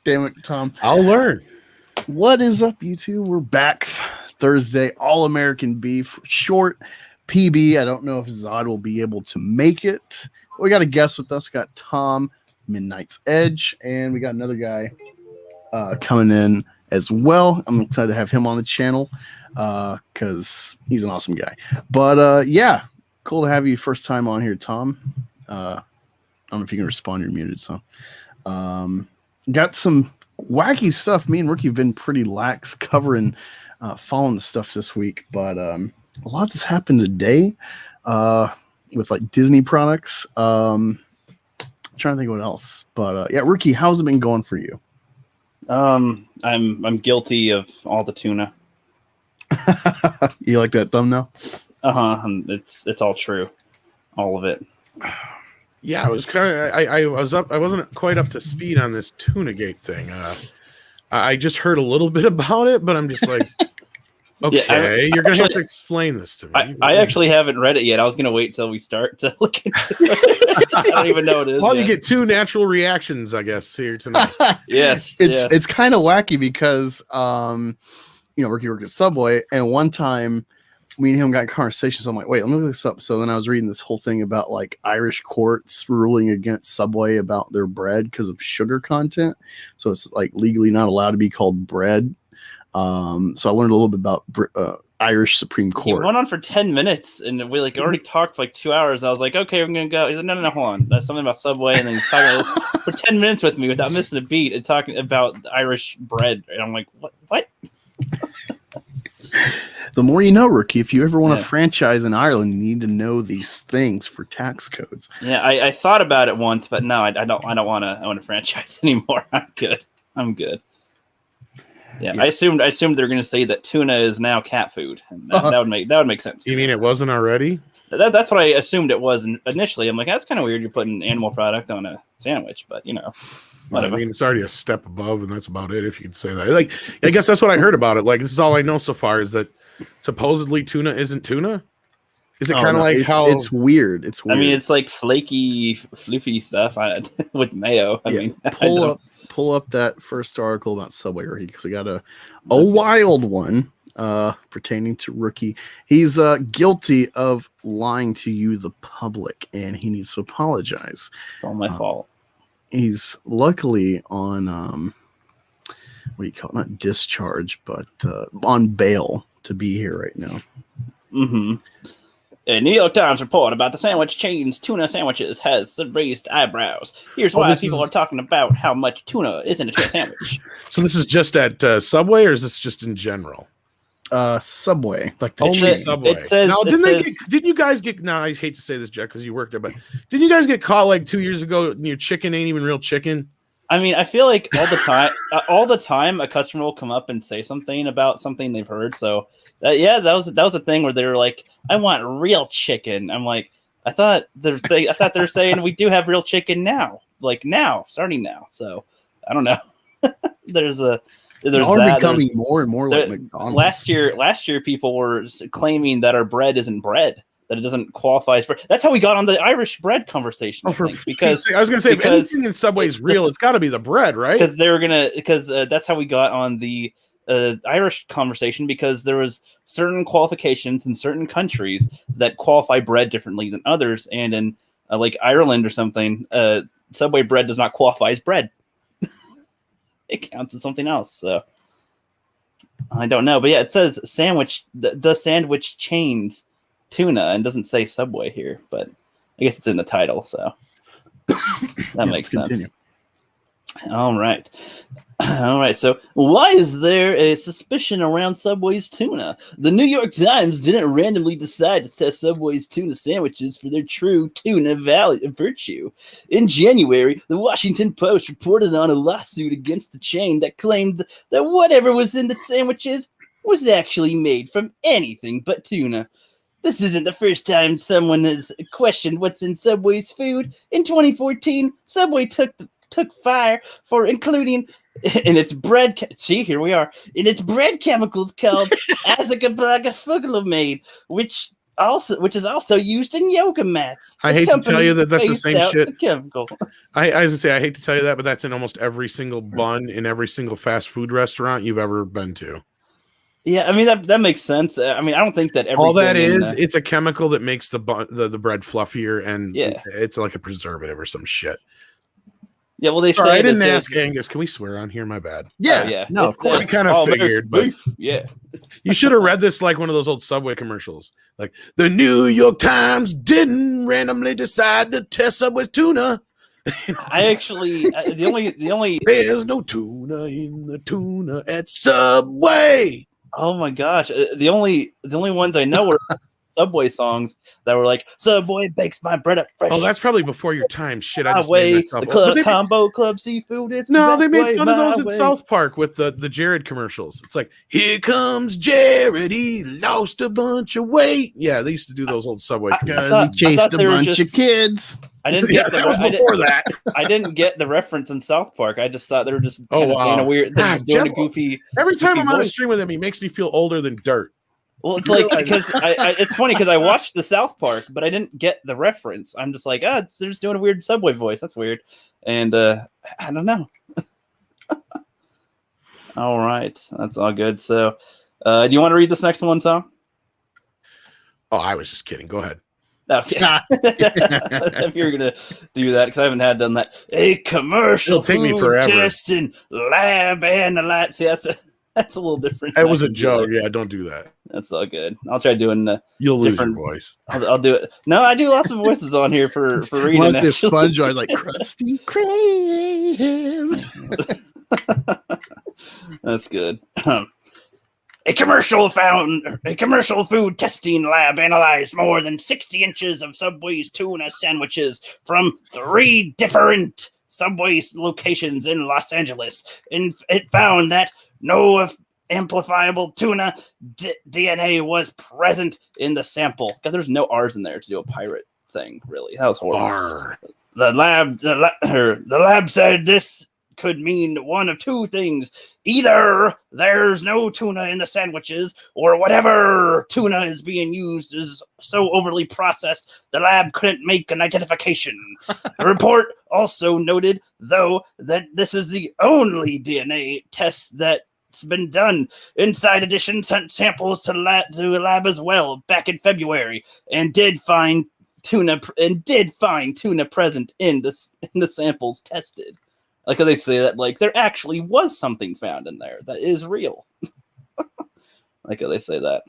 Damn it, Tom. I'll learn. What is up, YouTube? We're back Thursday. All American Beef short PB. I don't know if Zod will be able to make it. We got a guest with us. We got Tom, Midnight's Edge, and we got another guy coming in as well. I'm excited to have him on the channel because he's an awesome guy. But yeah, cool to have you first time on here, Tom. I don't know if you can respond. You're muted, so got some wacky stuff. Me and Ricky have been pretty lax covering, following the stuff this week, but a lot has happened today with like Disney products. I'm trying to think what else, but yeah, Ricky, how's it been going for you? I'm guilty of all the tuna. You like that thumbnail? It's all true, all of it. Yeah, I was kind of. I was up. I wasn't quite up to speed on this Tunagate thing. I just heard a little bit about it, but I'm just like, okay, you're gonna have to explain this to me. I actually haven't read it yet. I was gonna wait till we start to look into it. I don't even know what it is. Well, you get two natural reactions, I guess, here tonight. Yes, it's kind of wacky because Ricky worked at Subway, and one time me and him got in conversation. So I'm like, wait, let me look this up. So then I was reading this whole thing about like Irish courts ruling against Subway about their bread because of sugar content. So it's like legally not allowed to be called bread. So I learned a little bit about Irish Supreme Court. It went on for 10 minutes, and we like already talked for like 2 hours. I was like, okay, I'm gonna go. He's like, no, hold on. That's something about Subway, and then he's talking about this for 10 minutes with me without missing a beat and talking about Irish bread. And I'm like, what? The more you know, Ricky. If you ever want to franchise in Ireland, you need to know these things for tax codes. Yeah, I thought about it once, but no, I don't want to franchise anymore. I'm good. Yeah, I assumed they're going to say that tuna is now cat food. And that would make sense. You mean it wasn't already? That's what I assumed it was initially. I'm like, that's kind of weird. You're putting animal product on a sandwich, but whatever. I mean, it's already a step above, and that's about it. If you could say that, like, I guess that's what I heard about it. Like, this is all I know so far is that supposedly tuna isn't tuna. Is it kind of like how it's weird? It's weird. I mean, it's like flaky, floofy stuff with mayo. I mean, pull up that first article about Subway. We got a wild one pertaining to Rookie. He's guilty of lying to you, the public, and he needs to apologize. It's all my fault. He's luckily on what do you call it? Not discharge, but on bail to be here right now. Mm-hmm. A New York Times report about the sandwich chain's tuna sandwiches has raised eyebrows. Here's why people are talking about how much tuna is in a sandwich. So this is just at Subway, or is this just in general? Subway, like the only Subway. It says, now, didn't you guys get? Now, I hate to say this, Jack, because you worked there, but didn't you guys get caught like 2 years ago? And your chicken ain't even real chicken. I mean, I feel like all the time, a customer will come up and say something about something they've heard. So, that was a thing where they were like, "I want real chicken." I'm like, I thought they're saying we do have real chicken now, starting now. So, I don't know. There's becoming more and more like McDonald's. Last year, people were claiming that our bread isn't bread. That it doesn't qualify as bread. That's how we got on the Irish bread conversation. Because I was going to say, if anything in Subway is real, it's got to be the bread, right? Because that's how we got on the Irish conversation, because there was certain qualifications in certain countries that qualify bread differently than others, and in like Ireland or something, Subway bread does not qualify as bread. It counts as something else. So I don't know, but yeah, it says sandwich, the sandwich chains tuna, and doesn't say Subway here, but I guess it's in the title, so that makes sense. Continue. All right. So why is there a suspicion around Subway's tuna? The New York Times didn't randomly decide to test Subway's tuna sandwiches for their true tuna virtue. In January, the Washington Post reported on a lawsuit against the chain that claimed that whatever was in the sandwiches was actually made from anything but tuna. This isn't the first time someone has questioned what's in Subway's food. In 2014, Subway took fire for including in its bread. See, here we are. In its bread chemicals called azagabragafuglamide, which which is also used in yoga mats. I hate to tell you that that's the same shit. The chemical. I was gonna say I hate to tell you that, but that's in almost every single bun in every single fast food restaurant you've ever been to. Yeah, I mean that makes sense. I mean, I don't think that all that is it's a chemical that makes the bread fluffier, and yeah, it's like a preservative or some shit. Yeah, well, they say I didn't ask Angus. Can we swear on here? My bad. Yeah, yeah. No, of course. I kind of figured, but yeah, you should have read this like one of those old Subway commercials. Like the New York Times didn't randomly decide to test Subway's tuna. I actually the only there's no tuna in the tuna at Subway. Oh my gosh, the only ones I know were Subway songs that were like Subway bakes my bread up fresh. Oh, that's probably before your time. Shit, I just way made the Combo Club seafood. It's no, they made fun of those at South Park with the Jared commercials. It's like, here comes Jared, he lost a bunch of weight. Yeah, they used to do those old Subway because he chased a bunch of kids. I didn't get that was before that. I didn't get the reference in South Park. I just thought they were just saying a weird. They're just doing a goofy. Every time I'm on a stream with him, he makes me feel older than dirt. Well, it's like because it's funny because I watched the South Park, but I didn't get the reference. I'm just like, they're just doing a weird Subway voice. That's weird, and I don't know. All right, that's all good. So, do you want to read this next one, Tom? Oh, I was just kidding. Go ahead. Okay. If you're gonna do that, because I haven't done that. A commercial It'll take me food forever. testing lab and a lot. See, that's a little different. That was a joke. Yeah, don't do that. That's all good. I'll try doing. You'll lose your voice. I'll do it. No, I do lots of voices on here for reading. The sponge I was like Krusty Krab. That's good. A commercial food testing lab analyzed more than 60 inches of Subway's tuna sandwiches from 3 different Subway locations in Los Angeles, and it found that no amplifiable tuna DNA was present in the sample. God, there's no R's in there to do a pirate thing. Really, that was horrible. The lab said this could mean one of two things. Either there's no tuna in the sandwiches, or whatever tuna is being used is so overly processed the lab couldn't make an identification. The report also noted, though, that this is the only DNA test that's been done. Inside Edition sent samples to a lab as well back in February and did find tuna present in the samples tested. Like how they say that, like there actually was something found in there that is real. Like how they say that.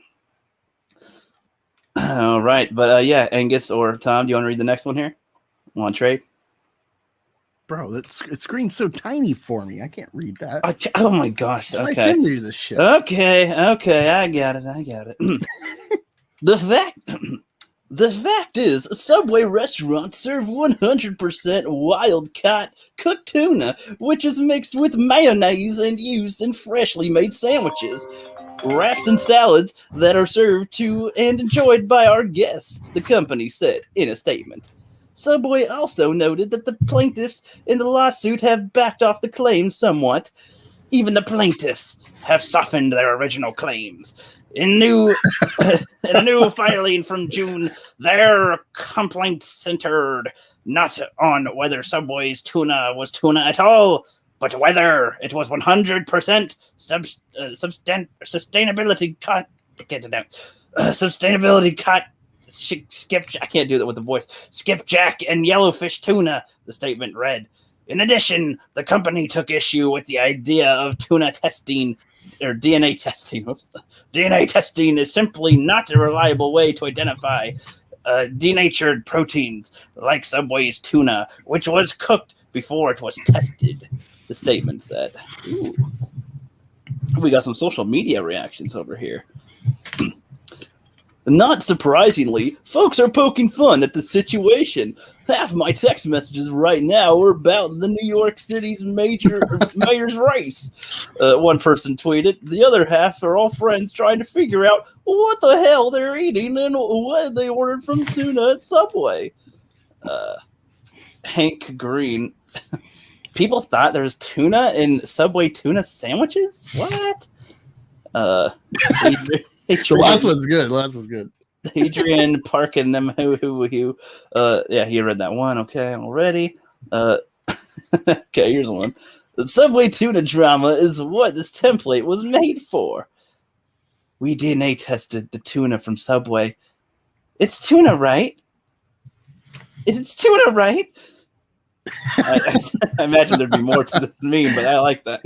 All right, but yeah, Angus or Tom, do you want to read the next one here? Want to trade? Bro, that screen's so tiny for me. I can't read that. Oh my gosh! Okay. I send you this shit. Okay, I got it. The fact is, Subway restaurants serve 100% wild-caught cooked tuna, which is mixed with mayonnaise and used in freshly made sandwiches, wraps, and salads that are served to and enjoyed by our guests, the company said in a statement. Subway also noted that the plaintiffs in the lawsuit have backed off the claims somewhat. Even the plaintiffs have softened their original claims. In a new filing from June, their complaints centered not on whether Subway's tuna was tuna at all, but whether it was 100% sustainability cut. Sustainability cut. I can't do that with the voice. Skipjack and yellowfish tuna, the statement read. In addition, the company took issue with the idea of tuna testing or DNA testing. DNA testing is simply not a reliable way to identify denatured proteins like Subway's tuna, which was cooked before it was tested, the statement said. Ooh. We got some social media reactions over here. Not surprisingly, folks are poking fun at the situation. Half my text messages right now are about the New York City's mayor's race. One person tweeted. The other half are all friends trying to figure out what the hell they're eating and what they ordered from Tuna at Subway. Hank Green. People thought there was tuna in Subway tuna sandwiches? What? The last one's good. Adrian Park and them who. Yeah, he read that one. Okay, already. Okay, here's one. The Subway tuna drama is what this template was made for. We DNA tested the tuna from Subway. It's tuna, right? It's tuna, right? I imagine there'd be more to this meme, but I like that.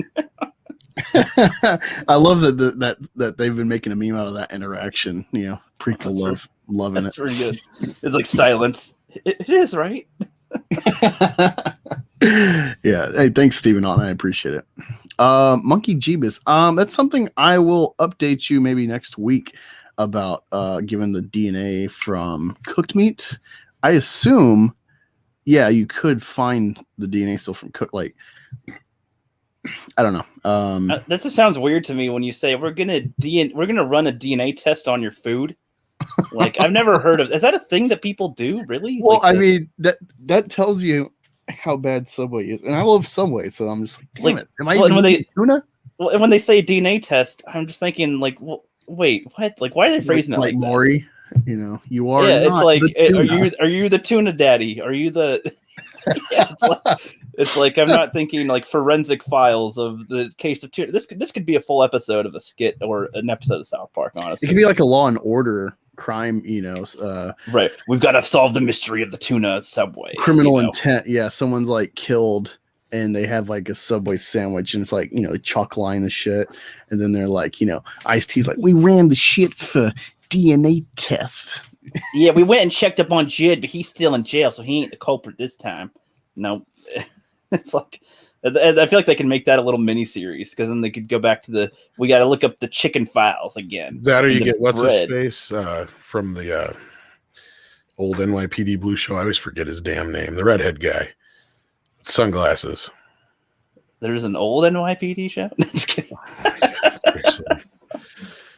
I love that they've been making a meme out of that interaction. You know, prequel loving That's it. pretty good. It's like silence. It is, right? Yeah. Hey, thanks, Stephen. I appreciate it. Monkey Jeebus. That's something I will update you maybe next week about. Given the DNA from cooked meat, I assume. Yeah, you could find the DNA still from cooked. Like, I don't know. That just sounds weird to me when you say we're gonna run a DNA test on your food. Like, I've never heard of. Is that a thing that people do? Really? Well, like I mean that tells you how bad Subway is, and I love Subway, so I'm just like, damn it. Am I even eating tuna? Well, and when they say DNA test, I'm just thinking like, well, wait, what? Like, why are they phrasing it like Maury? You know, you are. Yeah, not it's like, are you the tuna daddy? Are you the? Yeah, it's like I'm not thinking like forensic files of the case of tuna. This could be a full episode of a skit or an episode of South Park. Honestly, it could be like a Law and Order crime. You know, right? We've got to solve the mystery of the tuna Subway. Criminal intent. Yeah, someone's like killed, and they have like a Subway sandwich, and it's like, you know, chalk line the shit, and then they're like, you know, Ice-T's like, we ran the shit for DNA test. Yeah, we went and checked up on Jid, but he's still in jail, so he ain't the culprit this time. No, it's like, I feel like they can make that a little mini series, because then they could go back to we got to look up the chicken files again. That, or you get what's his face from the old NYPD Blue show. I always forget his damn name. The redhead guy, sunglasses. There's an old NYPD show. Just kidding. Oh my God,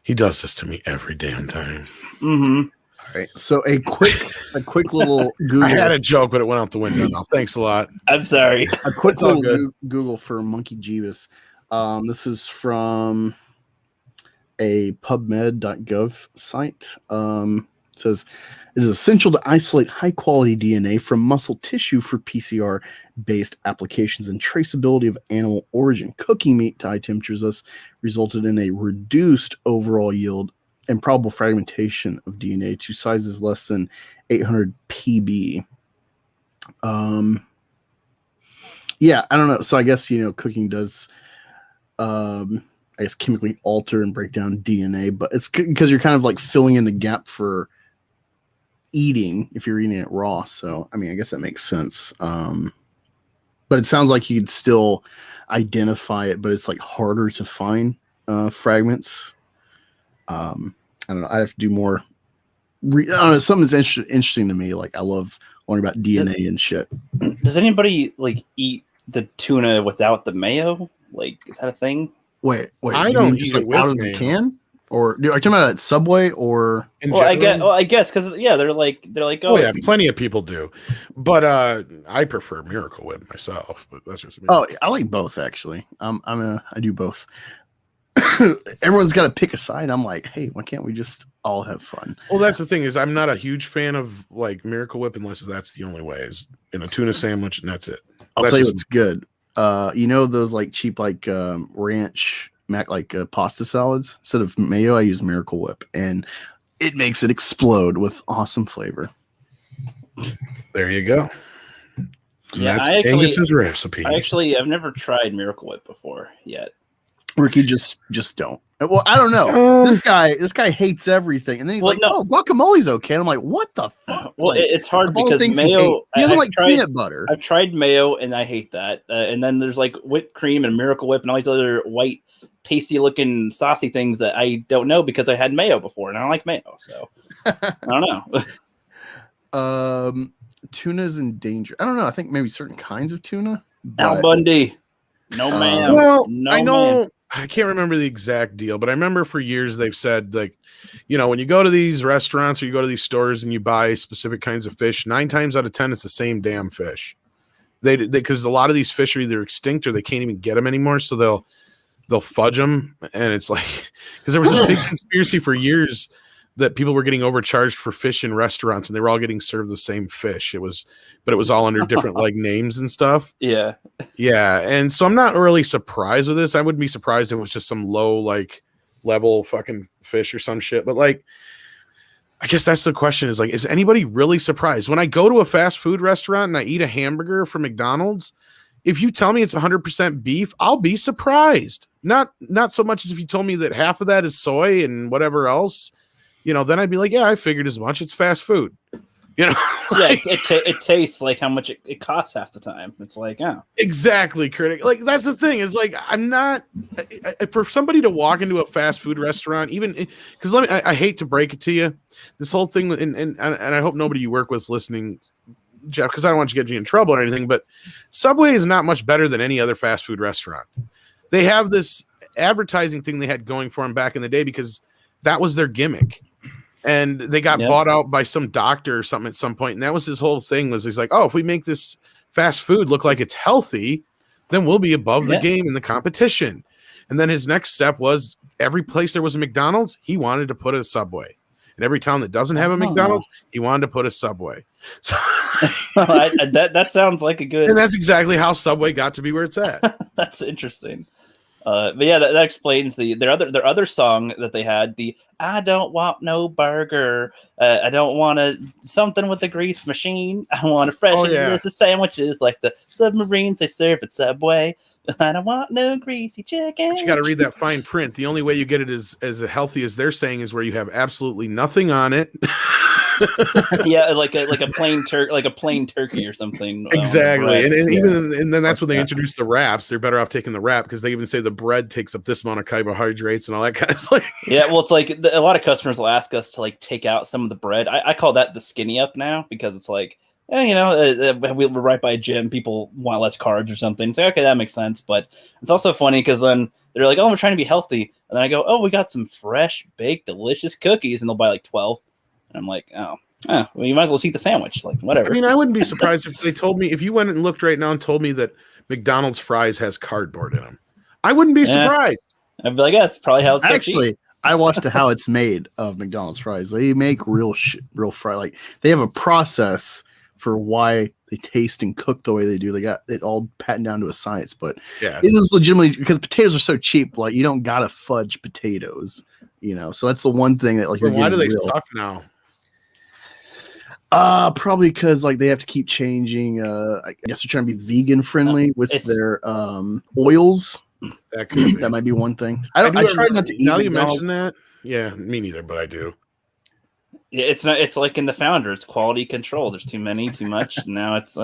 he does this to me every damn time. Mm-hmm. All right. So a quick little Google. I had a joke, but it went out the window now. Thanks a lot. I'm sorry. A quick little Google for Monkey Jeebus. This is from a PubMed.gov site. It says it is essential to isolate high quality DNA from muscle tissue for PCR based applications, and traceability of animal origin. Cooking meat to high temperatures thus resulted in a reduced overall yield and probable fragmentation of DNA to sizes less than 800 ppb. Yeah, I don't know. So I guess, you know, cooking does, I guess, chemically alter and break down DNA, but it's because you're kind of like filling in the gap for eating if you're eating it raw. So, I mean, I guess that makes sense. But it sounds like you could still identify it, but it's like harder to find fragments. I don't know. I have to do more. I don't know. Something that's interesting to me. Like, I love learning about DNA and shit. Does anybody like eat the tuna without the mayo? Like, is that a thing? Wait. I don't just eat like it out with of the mayo. can, or are you talking about at Subway or? Well, I guess because they're like oh yeah, plenty of people do, but I prefer Miracle Whip myself. But that's just me. Oh, I like both actually. I do both. Everyone's got to pick a side. I'm like, hey, why can't we just all have fun? Well, that's the thing, is I'm not a huge fan of like Miracle Whip unless that's the only way, is in a tuna sandwich, and that's it. I'll tell you what's good. You know those like cheap like ranch mac like pasta salads? Instead of mayo, I use Miracle Whip, and it makes it explode with awesome flavor. There you go. Yeah, that's Angus's recipe. I've never tried Miracle Whip before yet. Ricky, just don't. Well, I don't know. This guy hates everything, and then he's like, "Oh, guacamole's okay." And I'm like, "What the fuck?" Well, like, it's hard because mayo. He doesn't like peanut butter. I've tried mayo, and I hate that. And then there's like whipped cream and Miracle Whip and all these other white, pasty-looking, saucy things that I don't know because I had mayo before, and I don't like mayo, so I don't know. Tuna's in danger. I don't know. I think maybe certain kinds of tuna. Al Bundy. No, man. Well, no, I know. Man. I can't remember the exact deal, but I remember for years they've said, like, you know, when you go to these restaurants or you go to these stores and you buy specific kinds of fish, 9 times out of 10 it's the same damn fish. They because a lot of these fish are either extinct or they can't even get them anymore, so they'll fudge them, and it's like, because there was this big conspiracy for years that people were getting overcharged for fish in restaurants, and they were all getting served the same fish. But it was all under different like names and stuff. Yeah. Yeah, and so I'm not really surprised with this. I wouldn't be surprised if it was just some low like level fucking fish or some shit. But like, I guess that's the question: is like, is anybody really surprised when I go to a fast food restaurant and I eat a hamburger from McDonald's? If you tell me it's 100% beef, I'll be surprised. Not so much as if you told me that half of that is soy and whatever else. You know, then I'd be like, yeah, I figured as much. It's fast food. You know, yeah, it tastes like how much it costs half the time. It's like, oh, exactly, Critic. Like that's the thing is like I'm not for somebody to walk into a fast food restaurant, even because I hate to break it to you, this whole thing, and I hope nobody you work with is listening, Jeff, because I don't want you to get you in trouble or anything. But Subway is not much better than any other fast food restaurant. They have this advertising thing they had going for them back in the day because that was their gimmick. And they got bought out by some doctor or something at some point. And that was his whole thing was he's like, oh, if we make this fast food look like it's healthy, then we'll be above the game in the competition. And then his next step was every place there was a McDonald's, he wanted to put a Subway. And every town that doesn't have a McDonald's, he wanted to put a Subway. So that sounds like a good. And that's exactly how Subway got to be where it's at. That's interesting. But yeah, that explains their other song that they had. The I don't want no burger. I don't want something with a grease machine. I want a fresh list of sandwiches like the submarines they serve at Subway. I don't want no greasy chicken. But you got to read that fine print. The only way you get it as healthy as they're saying is where you have absolutely nothing on it. Yeah, like a plain turkey or something. Exactly, and then that's when they introduce the wraps. They're better off taking the wrap because they even say the bread takes up this amount of carbohydrates and all that kind of stuff. Yeah, well, it's like a lot of customers will ask us to like take out some of the bread. I call that the skinny up now because it's like, we're right by a gym. People want less carbs or something. It's like, okay, that makes sense. But it's also funny because then they're like, oh, we're trying to be healthy. And then I go, oh, we got some fresh, baked, delicious cookies. And they'll buy like 12. And I'm like, well, you might as well just eat the sandwich. Like, whatever. I mean, I wouldn't be surprised if they told me, if you went and looked right now and told me that McDonald's fries has cardboard in them. I wouldn't be surprised. I'd be like, yeah, that's probably how it's actually. I watched how it's made of McDonald's fries. They make real fry. Like they have a process for why they taste and cook the way they do. They got it all patented down to a science, but it is legitimately because potatoes are so cheap. Like you don't gotta fudge potatoes, So that's the one thing that like. Why do they suck now? Probably because like they have to keep changing. I guess they're trying to be vegan friendly with their oils. That might be one thing. I try not to eat. Now you mention that, yeah, me neither, but I do. Yeah, it's not. It's like in The Founder. It's quality control. There's too many, too much. Now it's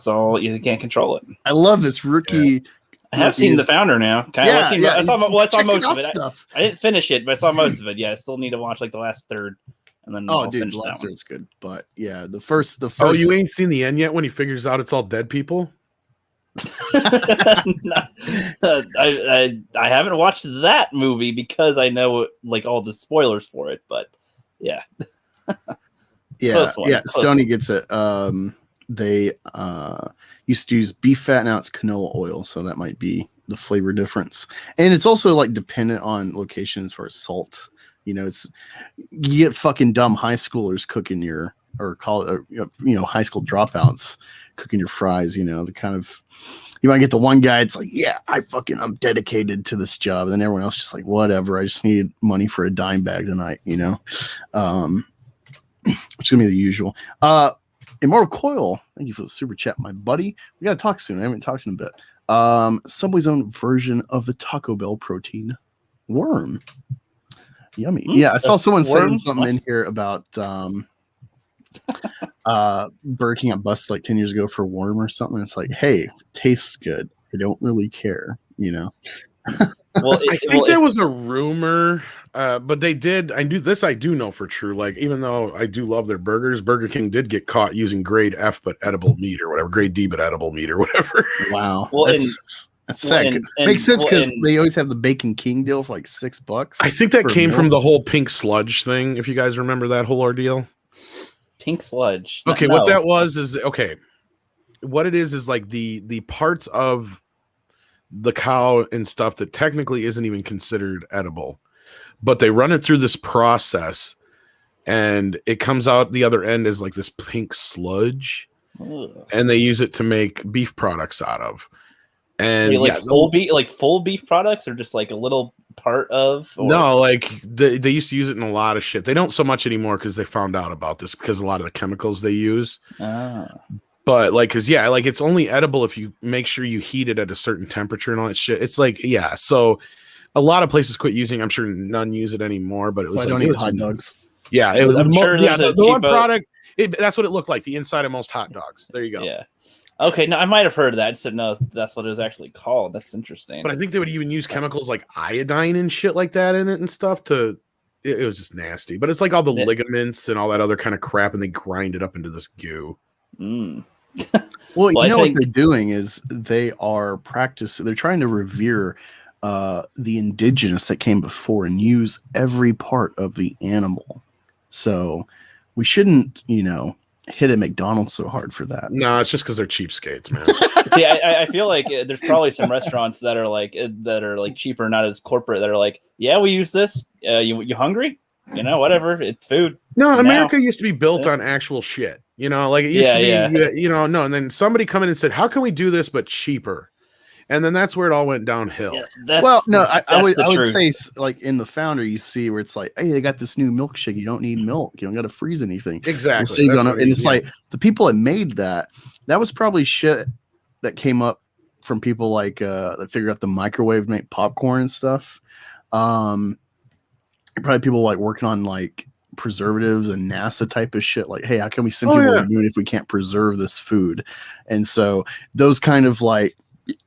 all you can't control it. I love this rookie. I have seen The Founder now. I saw most of it. Stuff. I didn't finish it, but I saw most of it. Yeah, I still need to watch like the last third. And then the last third's good. But yeah, the first. Oh, you ain't seen the end yet when he figures out it's all dead people? I haven't watched that movie because I know like all the spoilers for it, but yeah. Stoney gets it. They used to use beef fat, now it's canola oil, so that might be the flavor difference. And it's also like dependent on location as far as salt. You get fucking dumb high schoolers cooking high school dropouts cooking your fries. The kind of, you might get the one guy. It's like, yeah, I'm dedicated to this job. And then everyone else just like, whatever. I just need money for a dime bag tonight. Which is gonna be the usual. Immortal Coil, thank you for the super chat, my buddy. We gotta talk soon. I haven't talked in a bit. Subway's own version of the Taco Bell protein worm. Yummy. Yeah, I saw someone saying something in here about Burger King got busted like 10 years ago for worm or something. It's like, hey, it tastes good. I don't really care, Well, I think there was a rumor, but they did. I do know for true. Like, even though I do love their burgers, Burger King did get caught using grade F but edible meat or whatever, grade D but edible meat or whatever. Wow. Well, that's sick. Makes sense because they always have the Bacon King deal for like $6. I think that came from the whole pink sludge thing. If you guys remember that whole ordeal. Pink sludge. Okay, what that was is what it is like the parts of the cow and stuff that technically isn't even considered edible, but they run it through this process, and it comes out the other end as like this pink sludge, and they use it to make beef products out of. And like full beef products, or just like a little part of? Or? No, like they used to use it in a lot of shit. They don't so much anymore because they found out about this because a lot of the chemicals they use. But like, cause yeah, like it's only edible if you make sure you heat it at a certain temperature and all that shit. It's like, yeah. So a lot of places quit using. I'm sure none use it anymore. But it was I don't eat hot dogs. Yeah, it was. I'm sure the one product. That's what it looked like. The inside of most hot dogs. There you go. Yeah. Okay, no, I might have heard of that. I just didn't know that's what it was actually called. That's interesting. But I think they would even use chemicals like iodine and shit like that in it and stuff to. It was just nasty. But it's like all the ligaments and all that other kind of crap, and they grind it up into this goo. Well, you know what they're doing is they are practicing. They're trying to revere the indigenous that came before and use every part of the animal. So we shouldn't, hit at McDonald's so hard for that. No, it's just because they're cheapskates, man. See, I feel like there's probably some restaurants that are like cheaper, not as corporate, that are like, yeah, we use this. You hungry? Whatever. It's food. No, America used to be built on actual shit. Like it used to be. No, and then somebody come in and said, "How can we do this but cheaper?" And then that's where it all went downhill. Yeah, I would say, like in the Founder, you see where it's like, hey, they got this new milkshake. You don't need milk. You don't got to freeze anything. Exactly. And it's like the people that made that was probably shit that came up from people like that figured out the microwave to make popcorn and stuff. Probably people like working on like preservatives and NASA type of shit. Like, hey, how can we send people to the moon if we can't preserve this food? And so those kind of like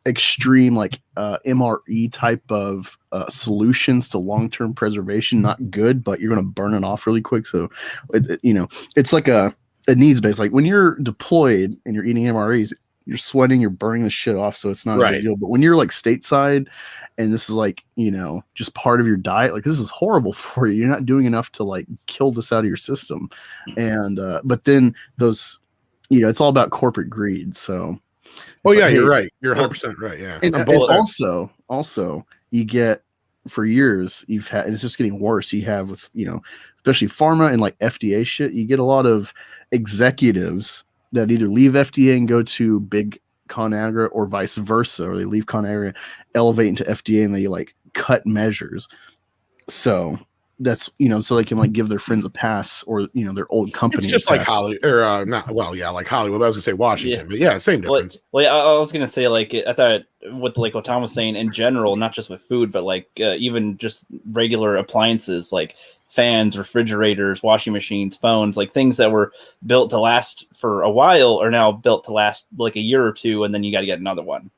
extreme like MRE type of solutions to long-term preservation, not good, but you're going to burn it off really quick. So it's like a needs based. Like when you're deployed and you're eating MREs, you're sweating, you're burning the shit off, so it's not a big deal. But when you're like stateside and this is like just part of your diet, like this is horrible for you. You're not doing enough to like kill this out of your system. And but then those it's all about corporate greed. So you're right. You're 100% right. Yeah. And also you get, for years you've had, and it's just getting worse. You have with, especially pharma and like FDA shit, you get a lot of executives that either leave FDA and go to big ConAgra or vice versa, or they leave ConAgra, elevate into FDA, and they like cut measures. So that's so they can like give their friends a pass, or their old company. It's just like Hollywood, or like Hollywood. I was gonna say Washington, but yeah, same difference. Well, I was gonna say like I thought with like what Tom was saying in general, not just with food, but like even just regular appliances like fans, refrigerators, washing machines, phones, like things that were built to last for a while are now built to last like a year or two, and then you got to get another one.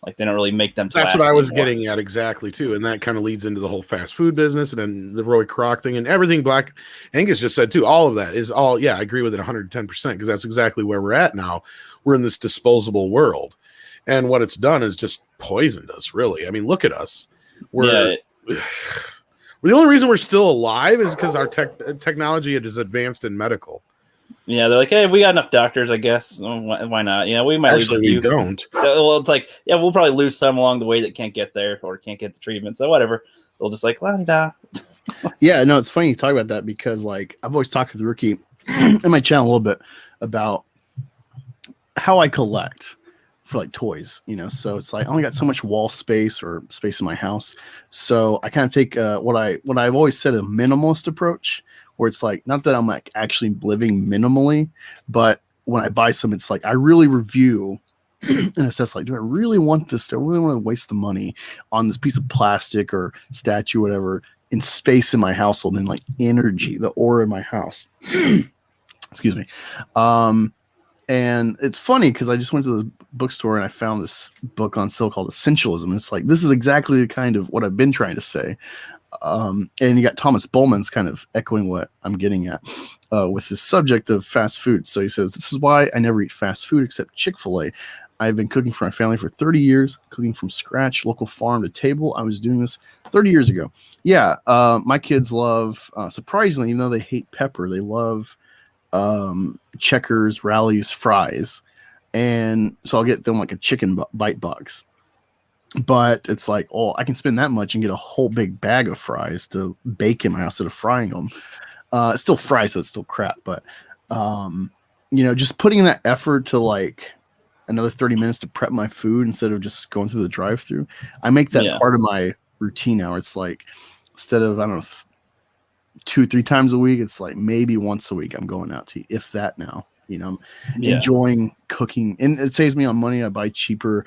Like they don't really make them. That's what I was getting at exactly too, and that kind of leads into the whole fast food business, and then the Roy Kroc thing, and everything. Black Angus just said too. All of that is all. Yeah, I agree with it 110% because that's exactly where we're at now. We're in this disposable world, and what it's done is just poisoned us. Really, I mean, look at us. We're the only reason we're still alive is because our technology is advanced in medical. Yeah, they're like, hey, we got enough doctors, I guess. Why not? We might actually we don't. Well, it's like, yeah, we'll probably lose some along the way that can't get there or can't get the treatment. So whatever, we'll just like la-di-da. Yeah, no, it's funny you talk about that because like I've always talked to the Rookie in my channel a little bit about how I collect for like toys, so it's like I only got so much wall space or space in my house, so I kind of take what I've always said, a minimalist approach, where it's like, not that I'm like actually living minimally, but when I buy some, it's like I really review and assess, like, do I really want this? Do I really want to waste the money on this piece of plastic or statue, whatever, in space in my household, and like energy, the aura in my house. Excuse me. And it's funny because I just went to the bookstore and I found this book on sale called Essentialism. It's like, this is exactly the kind of what I've been trying to say. And you got Thomas Bowman's kind of echoing what I'm getting at with this subject of fast food. So he says, this is why I never eat fast food except Chick-fil-A. I've been cooking for my family for 30 years, cooking from scratch, local farm to table. I was doing this 30 years ago. Yeah, my kids love, surprisingly, even though they hate pepper, they love Checkers, Rally's, fries. And so I'll get them like a chicken bite box. But it's like, oh, I can spend that much and get a whole big bag of fries to bake in my house instead of frying them. It's still fries, so it's still crap. But just putting in that effort to like another 30 minutes to prep my food instead of just going through the drive-through, I make that part of my routine now. It's like instead of, I don't know, 2-3 times a week, it's like maybe once a week I'm going out to eat, if that now. Enjoying cooking, and it saves me on money. I buy cheaper,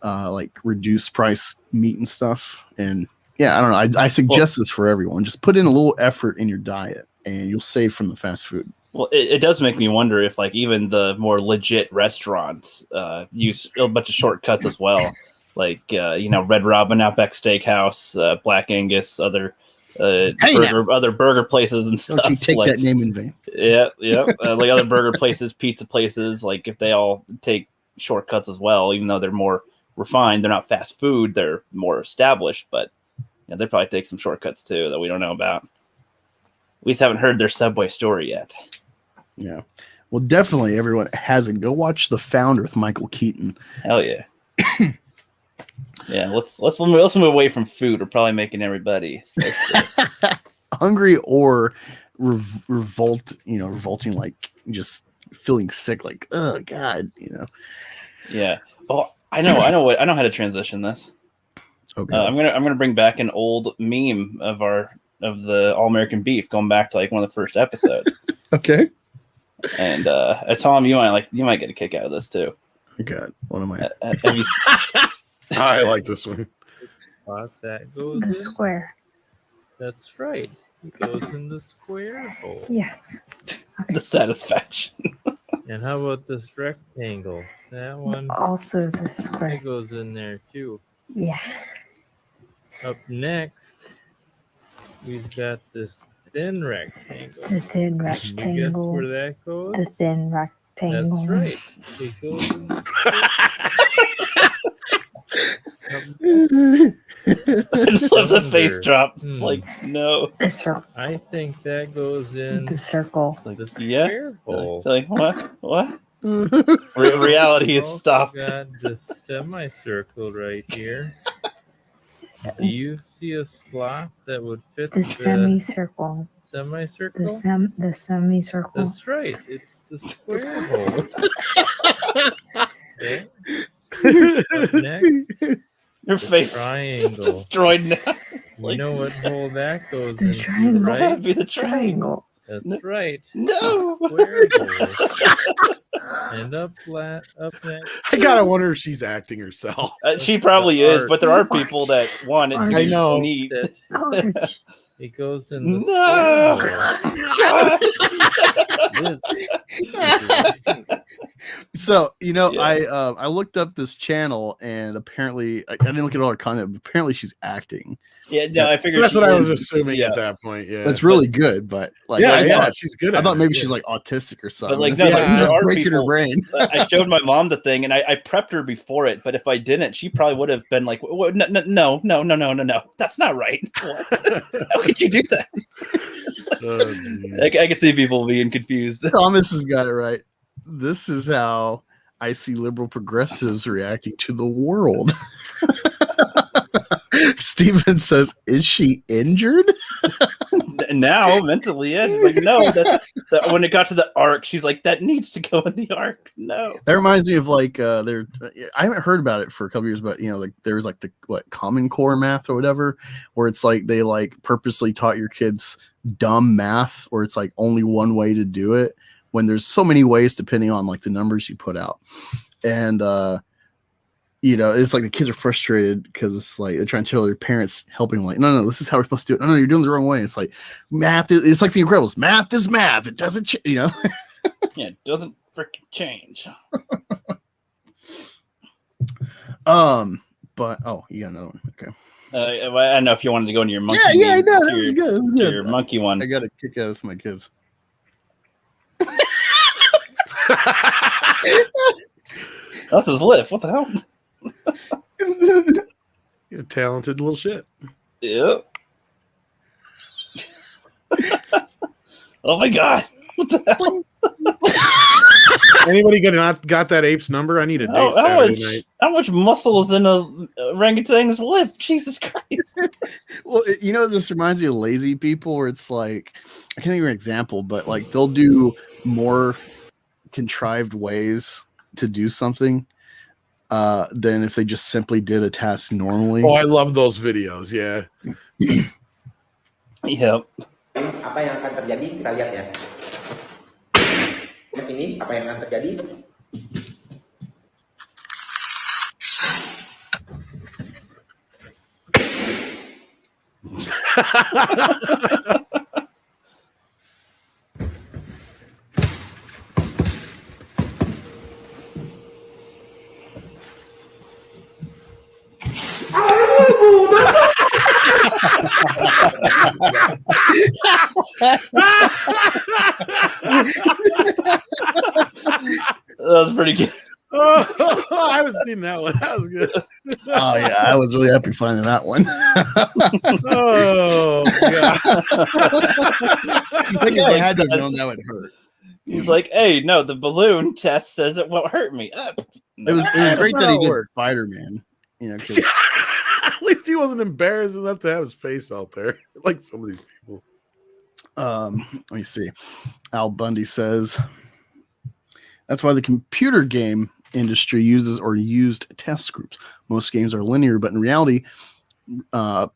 like reduced price meat and stuff. And I don't know. I suggest this for everyone. Just put in a little effort in your diet, and you'll save from the fast food. Well, it does make me wonder if like even the more legit restaurants use a bunch of shortcuts as well, like Red Robin, Outback Steakhouse, Black Angus, other burger places and stuff. Don't you take that name in vain? Yeah. Like other burger places, pizza places, like if they all take shortcuts as well, even though they're more refined, they're not fast food, they're more established, but they probably take some shortcuts too that we don't know about. We just haven't heard their Subway story yet. Yeah. Well, definitely everyone hasn't. Go watch The Founder with Michael Keaton. Hell yeah. Yeah, let's move away from food. We're probably making everybody hungry or revolting, like just feeling sick, like, oh God, Yeah. Oh, I know how to transition this. Okay. I'm gonna bring back an old meme of the All American Beef, going back to like one of the first episodes. Okay. And Tom, you might get a kick out of this too. Oh God, what am I? I like this one. That goes The in. square. That's right. It goes in the square hole. Yes. The satisfaction. And how about this rectangle? That one Also the square. it goes in there too. Yeah. Up next, we've got this thin rectangle. The thin Can you guess rectangle. where that goes? The thin rectangle. That's right. It goes in the I just love the face Cylinder. drop. It's like, no. The circle. I think that goes in The circle. the Yeah. square hole. Like, what? Reality has Also stopped. got the semicircle right here. Do you see a slot that would fit The semicircle. semicircle? The semicircle. That's right. It's the square hole. Okay. Up next, Your the face is triangle. destroyed now. You like- know what hole that goes The into, triangle. It's gotta right? be the triangle. Triangle. That's right. No. Square hole. And up next. I gotta wonder if she's acting herself. She probably The is, art. but there are people that want it to I be know. neat. That Ouch. it goes in the No. square hole. This So Yeah. I looked up this channel, and apparently I didn't look at all her content, but apparently she's acting. Yeah, no, I figured That's she what I is. was assuming Yeah. at that point. Yeah. That's really good, but like yeah, I yeah, thought, she's good. I at thought it, maybe yeah. she's like autistic or something. like, It's no, like, like, you're there just are breaking her people- brain. I showed my mom the thing, and I prepped her before it. But if I didn't, she probably would have been like, "No, that's not right. What? How could you do that?" Oh, geez. I can see people being confused. Thomas has got it right. This is how I see liberal progressives reacting to the world. Steven says, "Is she injured?" Now mentally, yeah, like no. That when it got to the arc, she's like, "That needs to go in the arc." No. That reminds me of like I haven't heard about it for a couple years, but like there was like the Common Core math or whatever, where it's like they like purposely taught your kids dumb math, where it's like only one way to do it when there's so many ways depending on like the numbers you put out. And it's like the kids are frustrated because it's like they're trying to tell their parents, helping like, no, this is how we're supposed to do it. No, you're doing it the wrong way. It's like it's like The Incredibles. Math is math. It doesn't Yeah, it doesn't freaking change. But you got another one. Okay. I don't know if you wanted to go into your monkey. Yeah, I meme, know. to This is your- good. This is to good. Your monkey one. I got a kick out of this from my kids. That's his lip. What the hell? You're a talented little shit. Yep. Oh my god. What the hell? Anybody got that ape's number? I need a date Saturday night. How much muscle is in a orangutan's lip? Jesus Christ. Well, this reminds me of lazy people where it's like, I can't think of an example, but like they'll do more contrived ways to do something than if they just simply did a task normally. Oh, I love those videos. Yeah. Yep. Apa yang akan terjadi kita lihat ya. Yang ini apa yang akan terjadi? That was pretty good. Oh, I haven't seen that one. That was good. Oh yeah, I was really happy finding that one. Oh god. I think I had to have known that would hurt. He's like, hey, no, the balloon test says it won't hurt me. It was great that he did Spider-Man. At least he wasn't embarrassed enough to have his face out there like some of these people. Let me see. Al Bundy says that's why the computer game industry uses or used test groups. Most games are linear, but in reality,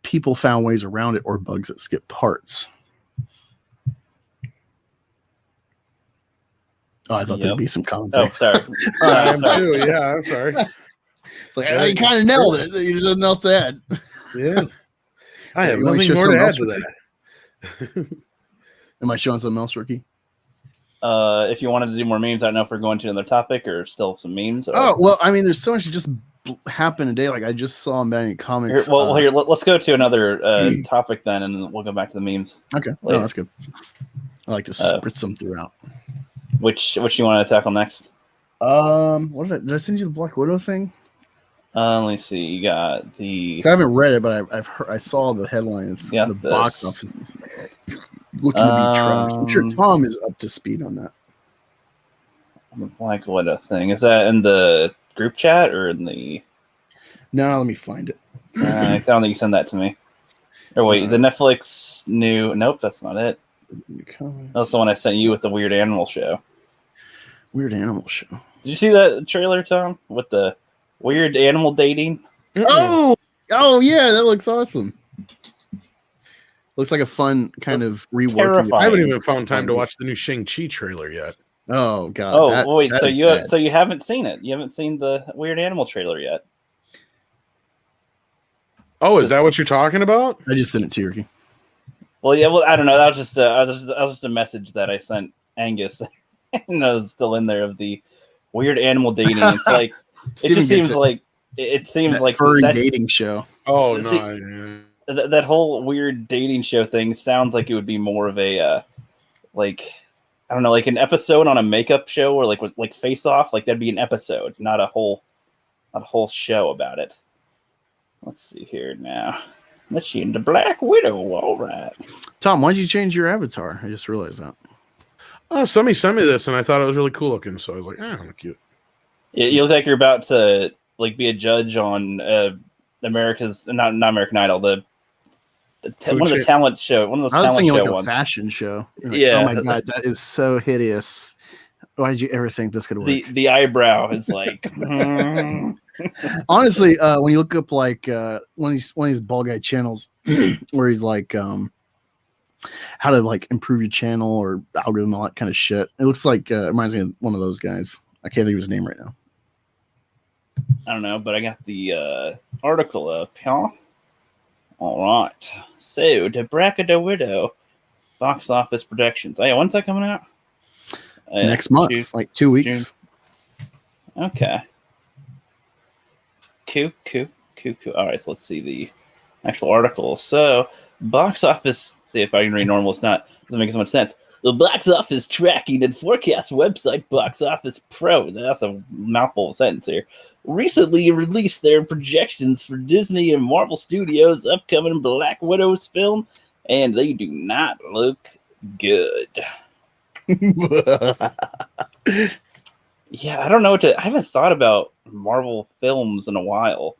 people found ways around it or bugs that skip parts. Oh, I thought there'd be some context. Oh, sorry. I am too. Yeah, I'm sorry. It's like, you kind of nailed it. You didn't know that. Yeah. I have You want me to nothing show more to something add else, to that. Am I showing something else, Ricky? If you wanted to do more memes, I don't know if we're going to another topic or still some memes. Or... Oh, well, I mean, there's so much that just happened today. Like, I just saw in Banning Comics. Here, let's go to another topic then, and we'll go back to the memes. Okay. No, that's good. I like to spritz them throughout. Which you want to tackle next? What did I send you the Black Widow thing? Let me see. You got the. I haven't read it, but I saw the headlines. Yeah, the box office is looking to be trash. I'm sure Tom is up to speed on that. The Black Widow thing, is that in the group chat or in the? No, let me find it. I don't think you sent that to me. Or wait, the Netflix new. Nope, that's not it. That's the one I sent you with the Weird Animal Show. Weird Animal Show. Did you see that trailer, Tom, with the weird animal dating? Oh yeah, that looks awesome. Looks like a fun kind of rework. Terrifying. I haven't even found time to watch the new Shang-Chi trailer yet. Oh god. Oh wait, so you haven't seen it? You haven't seen the Weird Animal trailer yet? Oh, is that what you're talking about? I just sent it to you, Ricky. Well, yeah. Well, I don't know. That was just a message that I sent Angus, and I was still in there of the weird animal dating. It's like it just seems like it seems that like furry dating show. Oh See, no! That whole weird dating show thing sounds like it would be more of a like I don't know, like an episode on a makeup show or like Face Off. Like that'd be an episode, not a whole show about it. Let's see here now. Let's see into Black Widow. All right. Tom, why did you change your avatar? I just realized that. Somebody sent me this, and I thought it was really cool looking, so I was like, "Ah, cute." You look like you're about to like be a judge on America's not American Idol, one of the talent show, one of those I was talent thinking show like ones. a fashion show. Like, Yeah. Oh my god, that is so hideous. Why did you ever think this could work? The eyebrow is like. Honestly, when you look up like one of these bald guy channels where he's like how to like improve your channel or algorithm, all that kind of shit, it looks like it reminds me of one of those guys. I can't think of his name right now. I don't know, but I got the article up, huh? All right. So, the Black Widow box office predictions. Oh yeah, when's that coming out? Next month, June, like 2 weeks. June. Okay. Cool. All right, so let's see the actual article. So, box office. See if I can read normal. It's not. Doesn't make as much sense. The box office tracking and forecast website Box Office Pro. That's a mouthful of sentence here. Recently released their projections for Disney and Marvel Studios' upcoming Black Widow's film, and they do not look good. Yeah, I don't know I haven't thought about Marvel films in a while.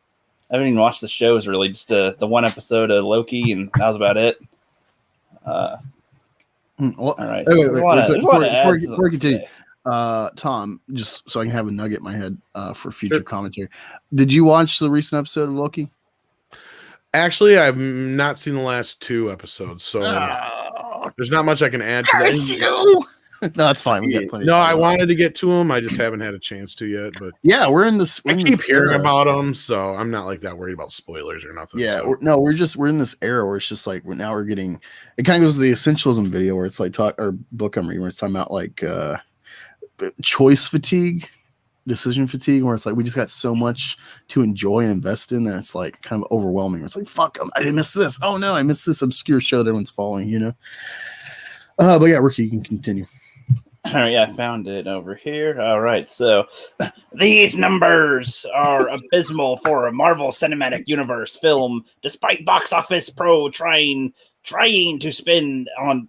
I haven't even watched the shows really. Just the one episode of Loki, and that was about it. Well, All right. wait, There's a lot of before we ads continue, today. Tom, just so I can have a nugget in my head for future Sure. commentary. Did you watch the recent episode of Loki? Actually, I've not seen the last 2 episodes, so there's not much I can add to that. No, that's fine. We got plenty. No, of I time. wanted to get to them. I just haven't had a chance to yet. But Yeah, we're in this. I keep hearing about them, so I'm not like that worried about spoilers or nothing. Yeah, so. we're in this era where it's just like we're getting. It kind of goes to the essentialism video where it's like book I'm reading where it's talking about like choice fatigue, decision fatigue, where it's like we just got so much to enjoy and invest in that it's like kind of overwhelming. It's like fuck, I didn't miss this. Oh no, I missed this obscure show that everyone's following. You know. But yeah, Ricky, you can continue. All right, yeah, I found it over here. All right, so these numbers are abysmal for a Marvel Cinematic Universe film, despite Box Office Pro trying to spin on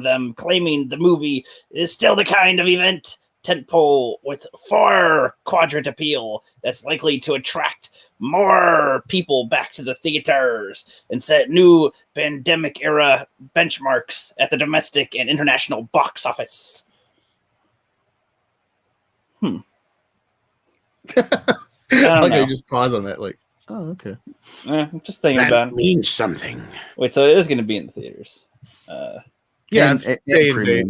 them, claiming the movie is still the kind of event tentpole with 4 quadrant appeal that's likely to attract more people back to the theaters and set new pandemic era benchmarks at the domestic and international box office. I just pause on that, like, oh, okay. I'm just thinking about it. Means something. Wait, so it is going to be in the theaters. Yeah, And it's day and date.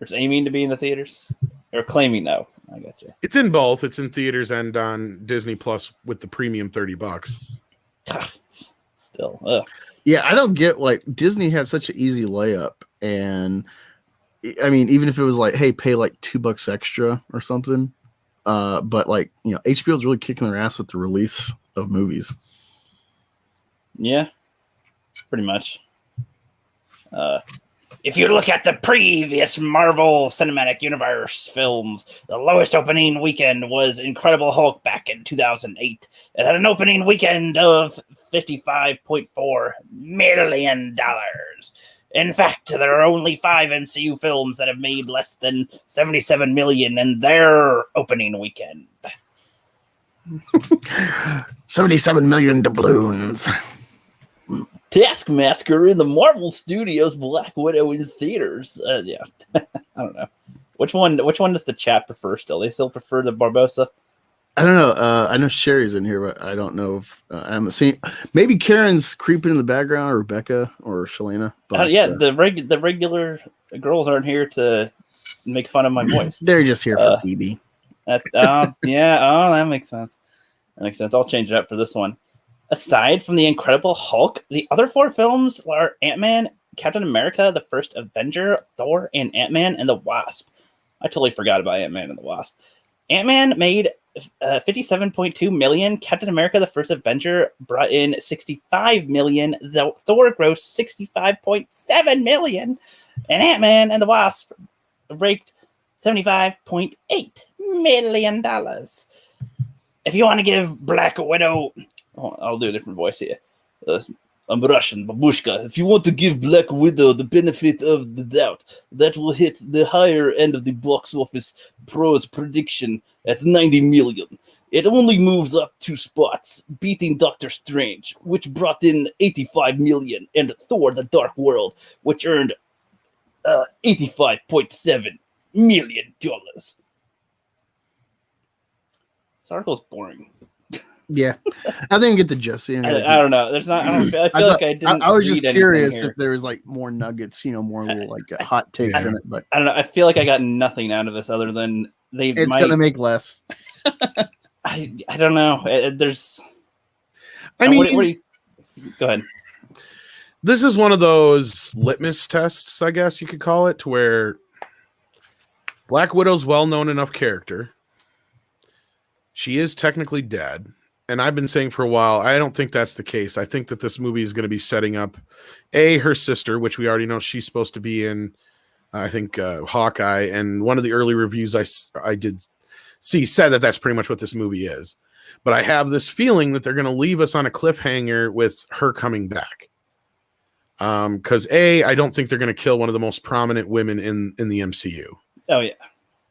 It's aiming to be in the theaters? Or claiming no. I got you. It's in both. It's in theaters and on Disney Plus with the premium $30. Still. Ugh. Yeah, I don't get, like, Disney has such an easy layup, and I mean, even if it was like, hey, pay like $2 extra or something, but like, you know, HBO is really kicking their ass with the release of movies. Yeah, pretty much. If you look at the previous Marvel Cinematic Universe films, the lowest opening weekend was Incredible Hulk back in 2008. It had an opening weekend of $55.4 million. In fact, there are only 5 MCU films that have made less than $77 million in their opening weekend. 77 million doubloons. Taskmaster in the Marvel Studios Black Widow in theaters. Yeah, I don't know. Which one does the chat prefer still? They still prefer the Barbosa? I don't know. I know Sherry's in here, but I don't know if I'm seeing. Maybe Karen's creeping in the background, or Rebecca, or Shalana. But, Yeah, the regular girls aren't here to make fun of my voice. They're just here for BB. Yeah. Oh, that makes sense. I'll change it up for this one. Aside from the Incredible Hulk, the other 4 films are Ant-Man, Captain America, the First Avenger, Thor, and Ant-Man and the Wasp. I totally forgot about Ant-Man and the Wasp. Ant-Man made $57.2 million. Captain America, the First Avenger, brought in $65 million. Thor grossed $65.7 million. And Ant-Man and the Wasp raked $75.8 million. If you want to give Black Widow... I'll do a different voice here. I'm Russian, babushka. If you want to give Black Widow the benefit of the doubt, that will hit the higher end of the box office pros prediction at 90 million. It only moves up 2 spots, beating Doctor Strange, which brought in 85 million, and Thor: The Dark World, which earned $85.7 million. This article's boring. Yeah, I didn't get the Jesse. I don't know. There's not. I feel like I didn't. I was just curious here. if there was like more nuggets, more little like hot takes in it. But I don't know. I feel like I got nothing out of this other than it's gonna make less. I don't know. There's. I mean, what do you? Go ahead. This is one of those litmus tests, I guess you could call it, to where Black Widow's well-known enough character. She is technically dead. And I've been saying for a while, I don't think that's the case. I think that this movie is going to be setting up her sister, which we already know she's supposed to be in, I think, Hawkeye. And one of the early reviews I did see said that that's pretty much what this movie is. But I have this feeling that they're going to leave us on a cliffhanger with her coming back. Because I don't think they're going to kill one of the most prominent women in the MCU. Oh, yeah.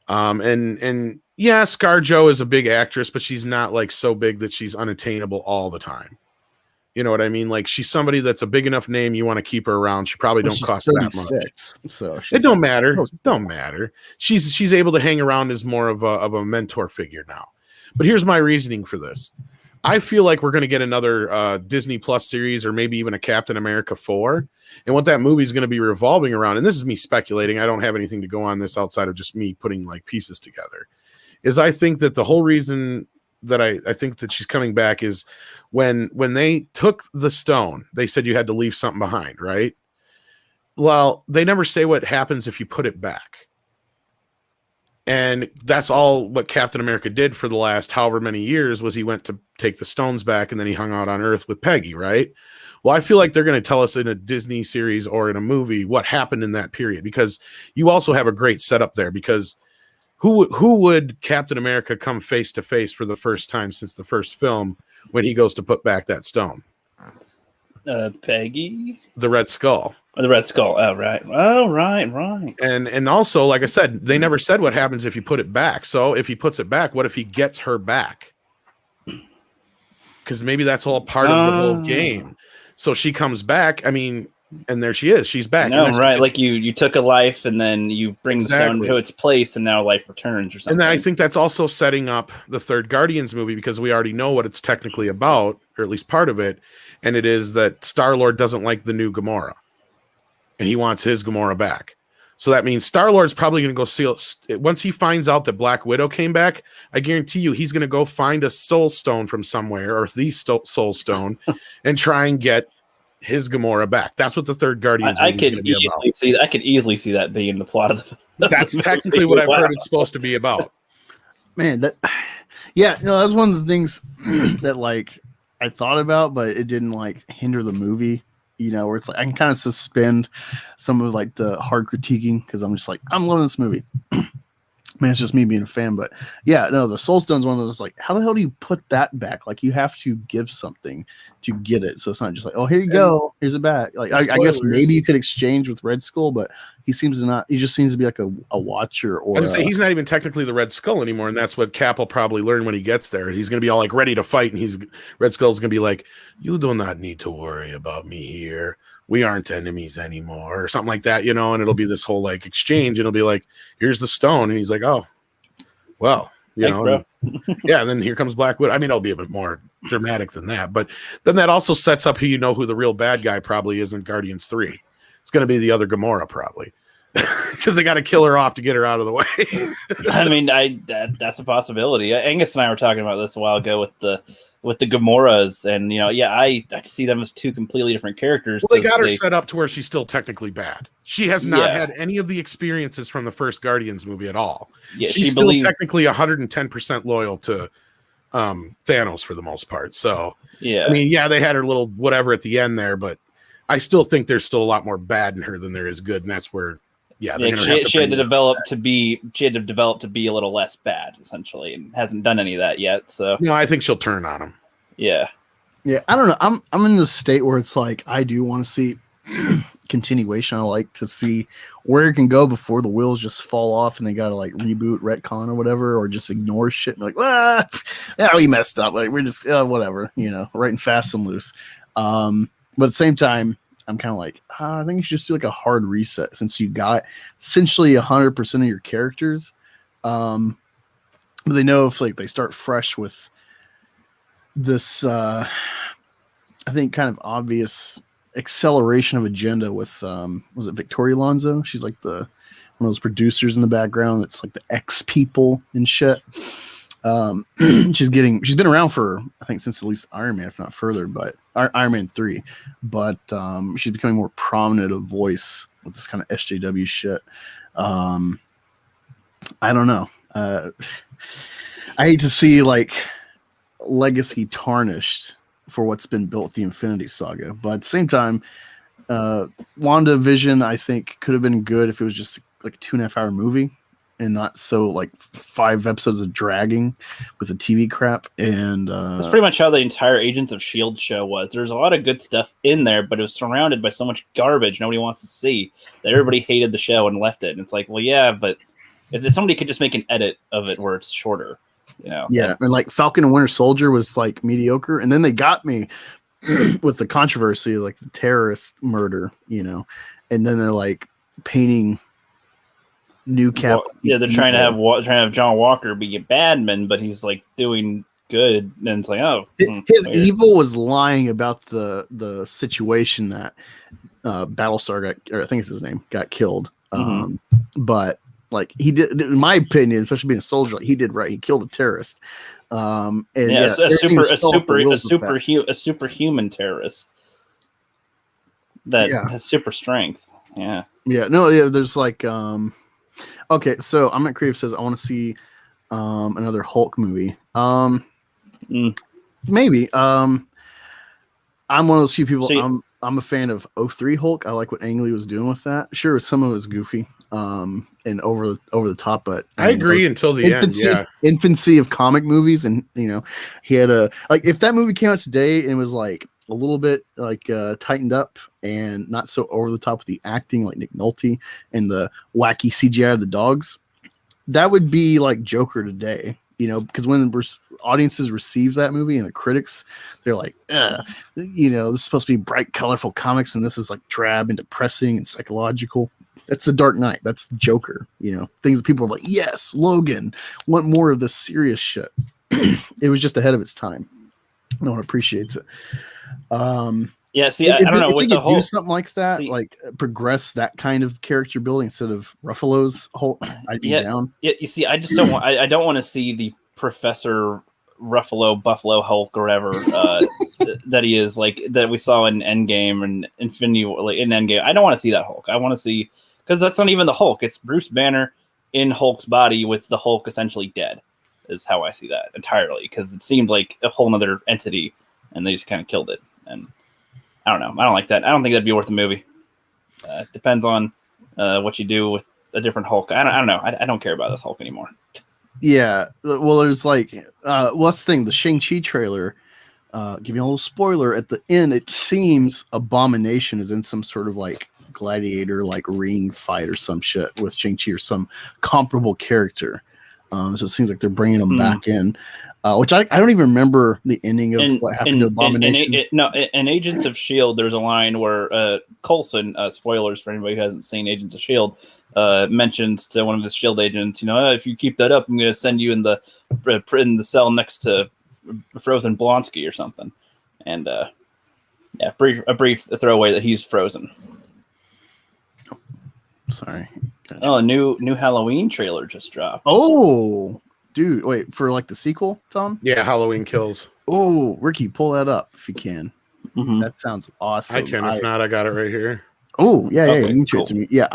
And yeah, ScarJo is a big actress, but she's not like so big that she's unattainable all the time. You know what I mean? Like she's somebody that's a big enough name. You want to keep her around. She probably don't she's cost that much. 36, so It don't matter. Oh, Don't matter. She's able to hang around as more of a mentor figure now. But here's my reasoning for this. I feel like we're going to get another Disney Plus series or maybe even a Captain America 4. And what that movie is going to be revolving around, and this is me speculating, I don't have anything to go on this outside of just me putting like pieces together, is I think that the whole reason that I think that she's coming back is when they took the stone, they said you had to leave something behind, right? Well, they never say what happens if you put it back. And that's all what Captain America did for the last however many years was he went to take the stones back and then he hung out on Earth with Peggy, right? Well, I feel like they're going to tell us in a Disney series or in a movie what happened in that period, because you also have a great setup there, because who would Captain America come face to face for the first time since the first film when he goes to put back that stone? Peggy? The Red Skull. The Red Skull. Oh, right. Oh, right. And also, like I said, they never said what happens if you put it back. So if he puts it back, what if he gets her back? Because maybe that's all part of the whole game. So she comes back. I mean, and there she is. She's back. No, right. Like you took a life and then you bring the stone to its place and now life returns or something. And then I think that's also setting up the third Guardians movie, because we already know what it's technically about, or at least part of it. And it is that Star-Lord doesn't like the new Gamora. And he wants his Gamora back. So that means Star-Lord's probably going to go seal once he finds out that Black Widow came back. I guarantee you he's going to go find a soul stone from somewhere, or the soul stone, and try and get his Gamora back. That's what the third Guardians movie is going to be about. I could easily see that being the plot of the That's technically what I've heard it's supposed to be about. Man, that's one of the things that like I thought about, but it didn't like hinder the movie. You know, where it's like I can kind of suspend some of like the hard critiquing because I'm just like, I'm loving this movie. Man, it's just me being a fan. But yeah, no, the Soul Stone's one of those like, how the hell do you put that back? Like, you have to give something to get it. So it's not just like, oh, here you go, here's it back. Like, I guess maybe you could exchange with Red Skull, but he just seems to be like a watcher. Or I was say he's not even technically the Red Skull anymore, and that's what Cap will probably learn when he gets there. He's going to be all like ready to fight, and Red Skull's going to be like, "You do not need to worry about me here. We aren't enemies anymore," or something like that, you know. And it'll be this whole like exchange, and it'll be like, "Here's the stone," and he's like, "Oh, well." You know, yeah, and then here comes Black Widow. I mean, it'll be a bit more dramatic than that, but then that also sets up who the real bad guy probably is in Guardians 3. It's going to be the other Gamora, probably, because they got to kill her off to get her out of the way. I mean, that's a possibility. Angus and I were talking about this a while ago with the Gamoras, and I see them as two completely different characters. Well, they got her set up to where she's still technically bad. She has not had any of the experiences from the first Guardians movie at all. Yeah, she's still technically 110% loyal to Thanos for the most part. So yeah, I mean, they had her little whatever at the end there, but I still think there's still a lot more bad in her than there is good, and that's where she had to develop to be a little less bad, essentially, and hasn't done any of that yet. So I think she'll turn on him. Yeah, I don't know. I'm in this state where it's like I do want to see continuation. I like to see where it can go before the wheels just fall off and they got to like reboot, retcon, or whatever, or just ignore shit and like, we messed up. Like we're just whatever, writing fast and loose. But at the same time, I'm kind of like, I think you should just do like a hard reset since you got essentially 100% of your characters. But they know if like they start fresh with this, I think kind of obvious acceleration of agenda with, was it Victoria Alonso? She's like one of those producers in the background. That's like the X people and shit. She's been around for, I think, since at least Iron Man, if not further, but Iron Man 3, but she's becoming more prominent of voice with this kind of SJW shit. I don't know. I hate to see like legacy tarnished for what's been built with the Infinity Saga, but at the same time, WandaVision I think could have been good if it was just like a 2.5 hour movie and not so like 5 episodes of dragging with the TV crap. And that's pretty much how the entire Agents of S.H.I.E.L.D. show was. There's a lot of good stuff in there, but it was surrounded by so much garbage nobody wants to see that everybody hated the show and left it. And it's like, well, yeah, but if somebody could just make an edit of it where it's shorter, Yeah, and like Falcon and Winter Soldier was like mediocre, and then they got me with the controversy, like the terrorist murder, and then they're like painting new Cap. They're trying to have John Walker be a badman, but he's like doing good, and it's like, oh, his weird. evil was lying about the situation that Battlestar I think it's his name, got killed. But like he did, in my opinion, especially being a soldier, like he did right. He killed a terrorist. And a superhuman terrorist that has super strength. Yeah. Yeah. No. Yeah. There's like okay. So I'm at Creative says I want to see another Hulk movie. Maybe. I'm one of those few people. I'm a fan of 03 Hulk. I like what Ang Lee was doing with that. Sure, some of it was goofy and over the top, but I agree until the end. Yeah, infancy of comic movies, and he had if that movie came out today and was like a little bit like tightened up and not so over the top with the acting, like Nick Nolte and the wacky CGI of the dogs, that would be like Joker today. Because when audiences receive that movie and the critics, they're like, this is supposed to be bright, colorful comics, and this is like drab and depressing and psychological. That's the Dark Knight. That's Joker. Things that people are like, yes, Logan, want more of this serious shit. It was just ahead of its time. No one appreciates it. Yeah, see, I don't know. If with they the could whole do something like that, like progress that kind of character building instead of Ruffalo's whole, I'd be down. Yeah, you see, I just don't want. I don't want to see the Professor Ruffalo Buffalo Hulk or whatever that he is, like that we saw in Endgame and Infinity War, like in Endgame. I don't want to see that Hulk. I want to see, because that's not even the Hulk. It's Bruce Banner in Hulk's body with the Hulk essentially dead. Is how I see that entirely, because it seemed like a whole other entity, and they just kind of killed it. And I don't know. I don't like that. I don't think that'd be worth a movie. It depends on what you do with a different Hulk. I don't know. I don't care about this Hulk anymore. Yeah. Well, there's like, that's the thing. The Shang-Chi trailer, give you a little spoiler. At the end, it seems Abomination is in some sort of like gladiator, like ring fight or some shit with Shang-Chi or some comparable character. So it seems like they're bringing him back in. Which I don't even remember the ending of what happened to Abomination. In Agents of S.H.I.E.L.D., there's a line where Coulson, spoilers for anybody who hasn't seen Agents of S.H.I.E.L.D., mentions to one of the S.H.I.E.L.D. agents, if you keep that up, I'm going to send you in the cell next to Frozen Blonsky or something. And a brief throwaway that he's frozen. Sorry. Oh, a new Halloween trailer just dropped. Oh, dude, wait, for like the sequel, Tom? Yeah, Halloween Kills. Oh, Ricky, pull that up if you can. Mm-hmm. That sounds awesome. I can. If not, I got it right here. Oh, yeah, Okay, you can show it to me. Yeah,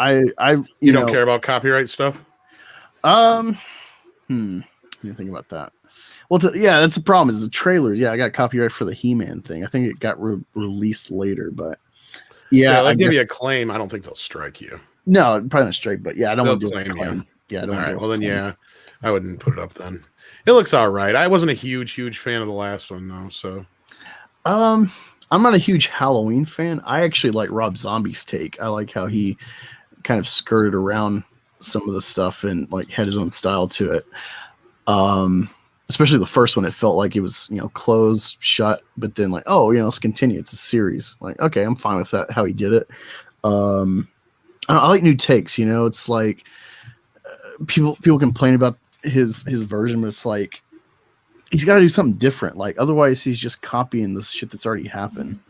You don't care about copyright stuff? Let me think about that. Well, that's the problem is the trailers. Yeah, I got copyright for the He-Man thing. I think it got released later, but yeah, I'll give you a claim. I don't think they'll strike you. No, probably not straight, but yeah, I don't want to do claim, claim. Yeah, I don't all want right. to Well, then, yeah, I wouldn't put it up then. It looks all right. I wasn't a huge fan of the last one, though. So, I'm not a huge Halloween fan. I actually like Rob Zombie's take. I like how he kind of skirted around some of the stuff and like had his own style to it. Especially the first one, it felt like it was closed, shut, but then like, let's continue. It's a series. Like, okay, I'm fine with that. How he did it. I like new takes. It's like people complain about his version, but it's like he's got to do something different. Like otherwise, he's just copying the shit that's already happened.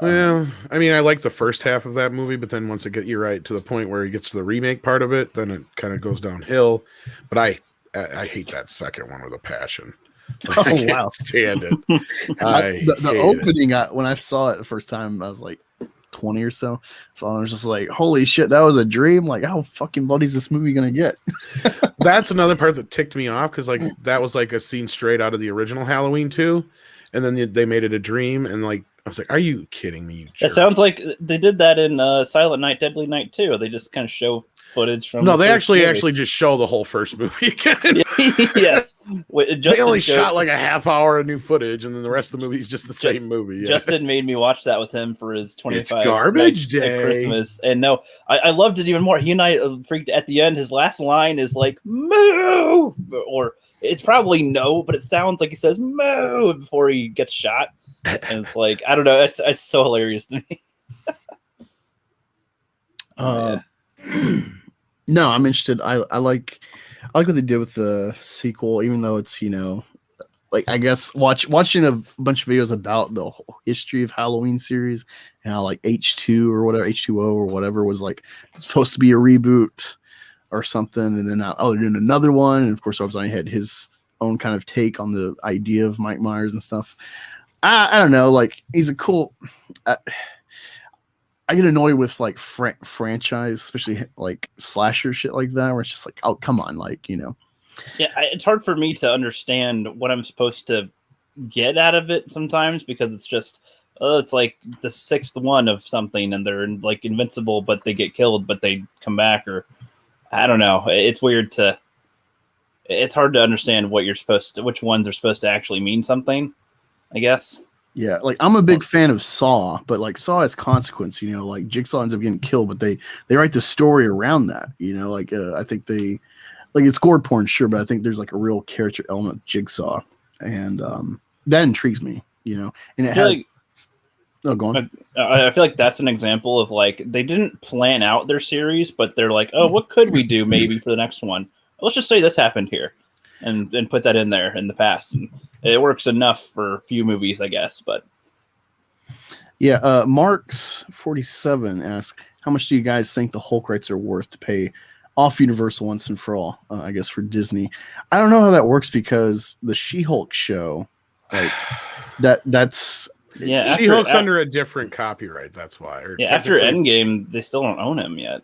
Well, I mean, I like the first half of that movie, but then once it gets you right to the point where he gets to the remake part of it, then it kind of goes downhill. But I hate that second one with a passion. Oh, I can't wow. stand it. The opening, when I saw it the first time, I was like 20 or so. So I was just like, holy shit, that was a dream. Like, how fucking bloody is this movie gonna get? That's another part that ticked me off because like that was like a scene straight out of the original Halloween 2, and then they made it a dream, and like I was like, are you kidding me? It sounds like they did that in Silent Night, Deadly Night too. They just kind of show footage from. No, the they first movie. actually just show the whole first movie again. Yes, They only shot like a half hour of new footage, and then the rest of the movie is just the same movie. Yeah. Justin made me watch that with him for his 25 garbage nights at day. Christmas, and no, I loved it even more. He and I freaked at the end. His last line is like "moo," or it's probably no, but it sounds like he says "moo" before he gets shot, and it's like I don't know. It's so hilarious to me. No, I'm interested. I like what they did with the sequel, even though it's like I guess watching a bunch of videos about the whole history of Halloween series and how like H2 or whatever H2O or whatever was like supposed to be a reboot or something, and then they're doing another one, and of course Rob Zombie had his own kind of take on the idea of Mike Myers and stuff. I don't know, like he's a cool. I get annoyed with like franchise, especially like slasher shit like that, where it's just like, oh, come on, like, Yeah, it's hard for me to understand what I'm supposed to get out of it sometimes because it's just, it's like the sixth one of something and they're like invincible, but they get killed, but they come back, or I don't know. It's weird it's hard to understand which ones are supposed to actually mean something, I guess. Yeah, like I'm a big fan of Saw, but like Saw has consequence, like Jigsaw ends up getting killed, but they write the story around that, like I think they like it's gore porn, sure, but I think there's like a real character element of Jigsaw, and that intrigues me, and it has. Go on. I feel like that's an example of like they didn't plan out their series, but they're like, oh, what could we do maybe for the next one? Let's just say this happened here, and put that in there in the past, and it works enough for a few movies, I guess. But yeah, Marks 47 asks, how much do you guys think the Hulk rights are worth to pay off Universal once and for all? I guess for Disney, I don't know how that works because the She-Hulk show, like that's. Yeah, She-Hulk's under a different copyright. That's why. After Endgame, they still don't own him yet.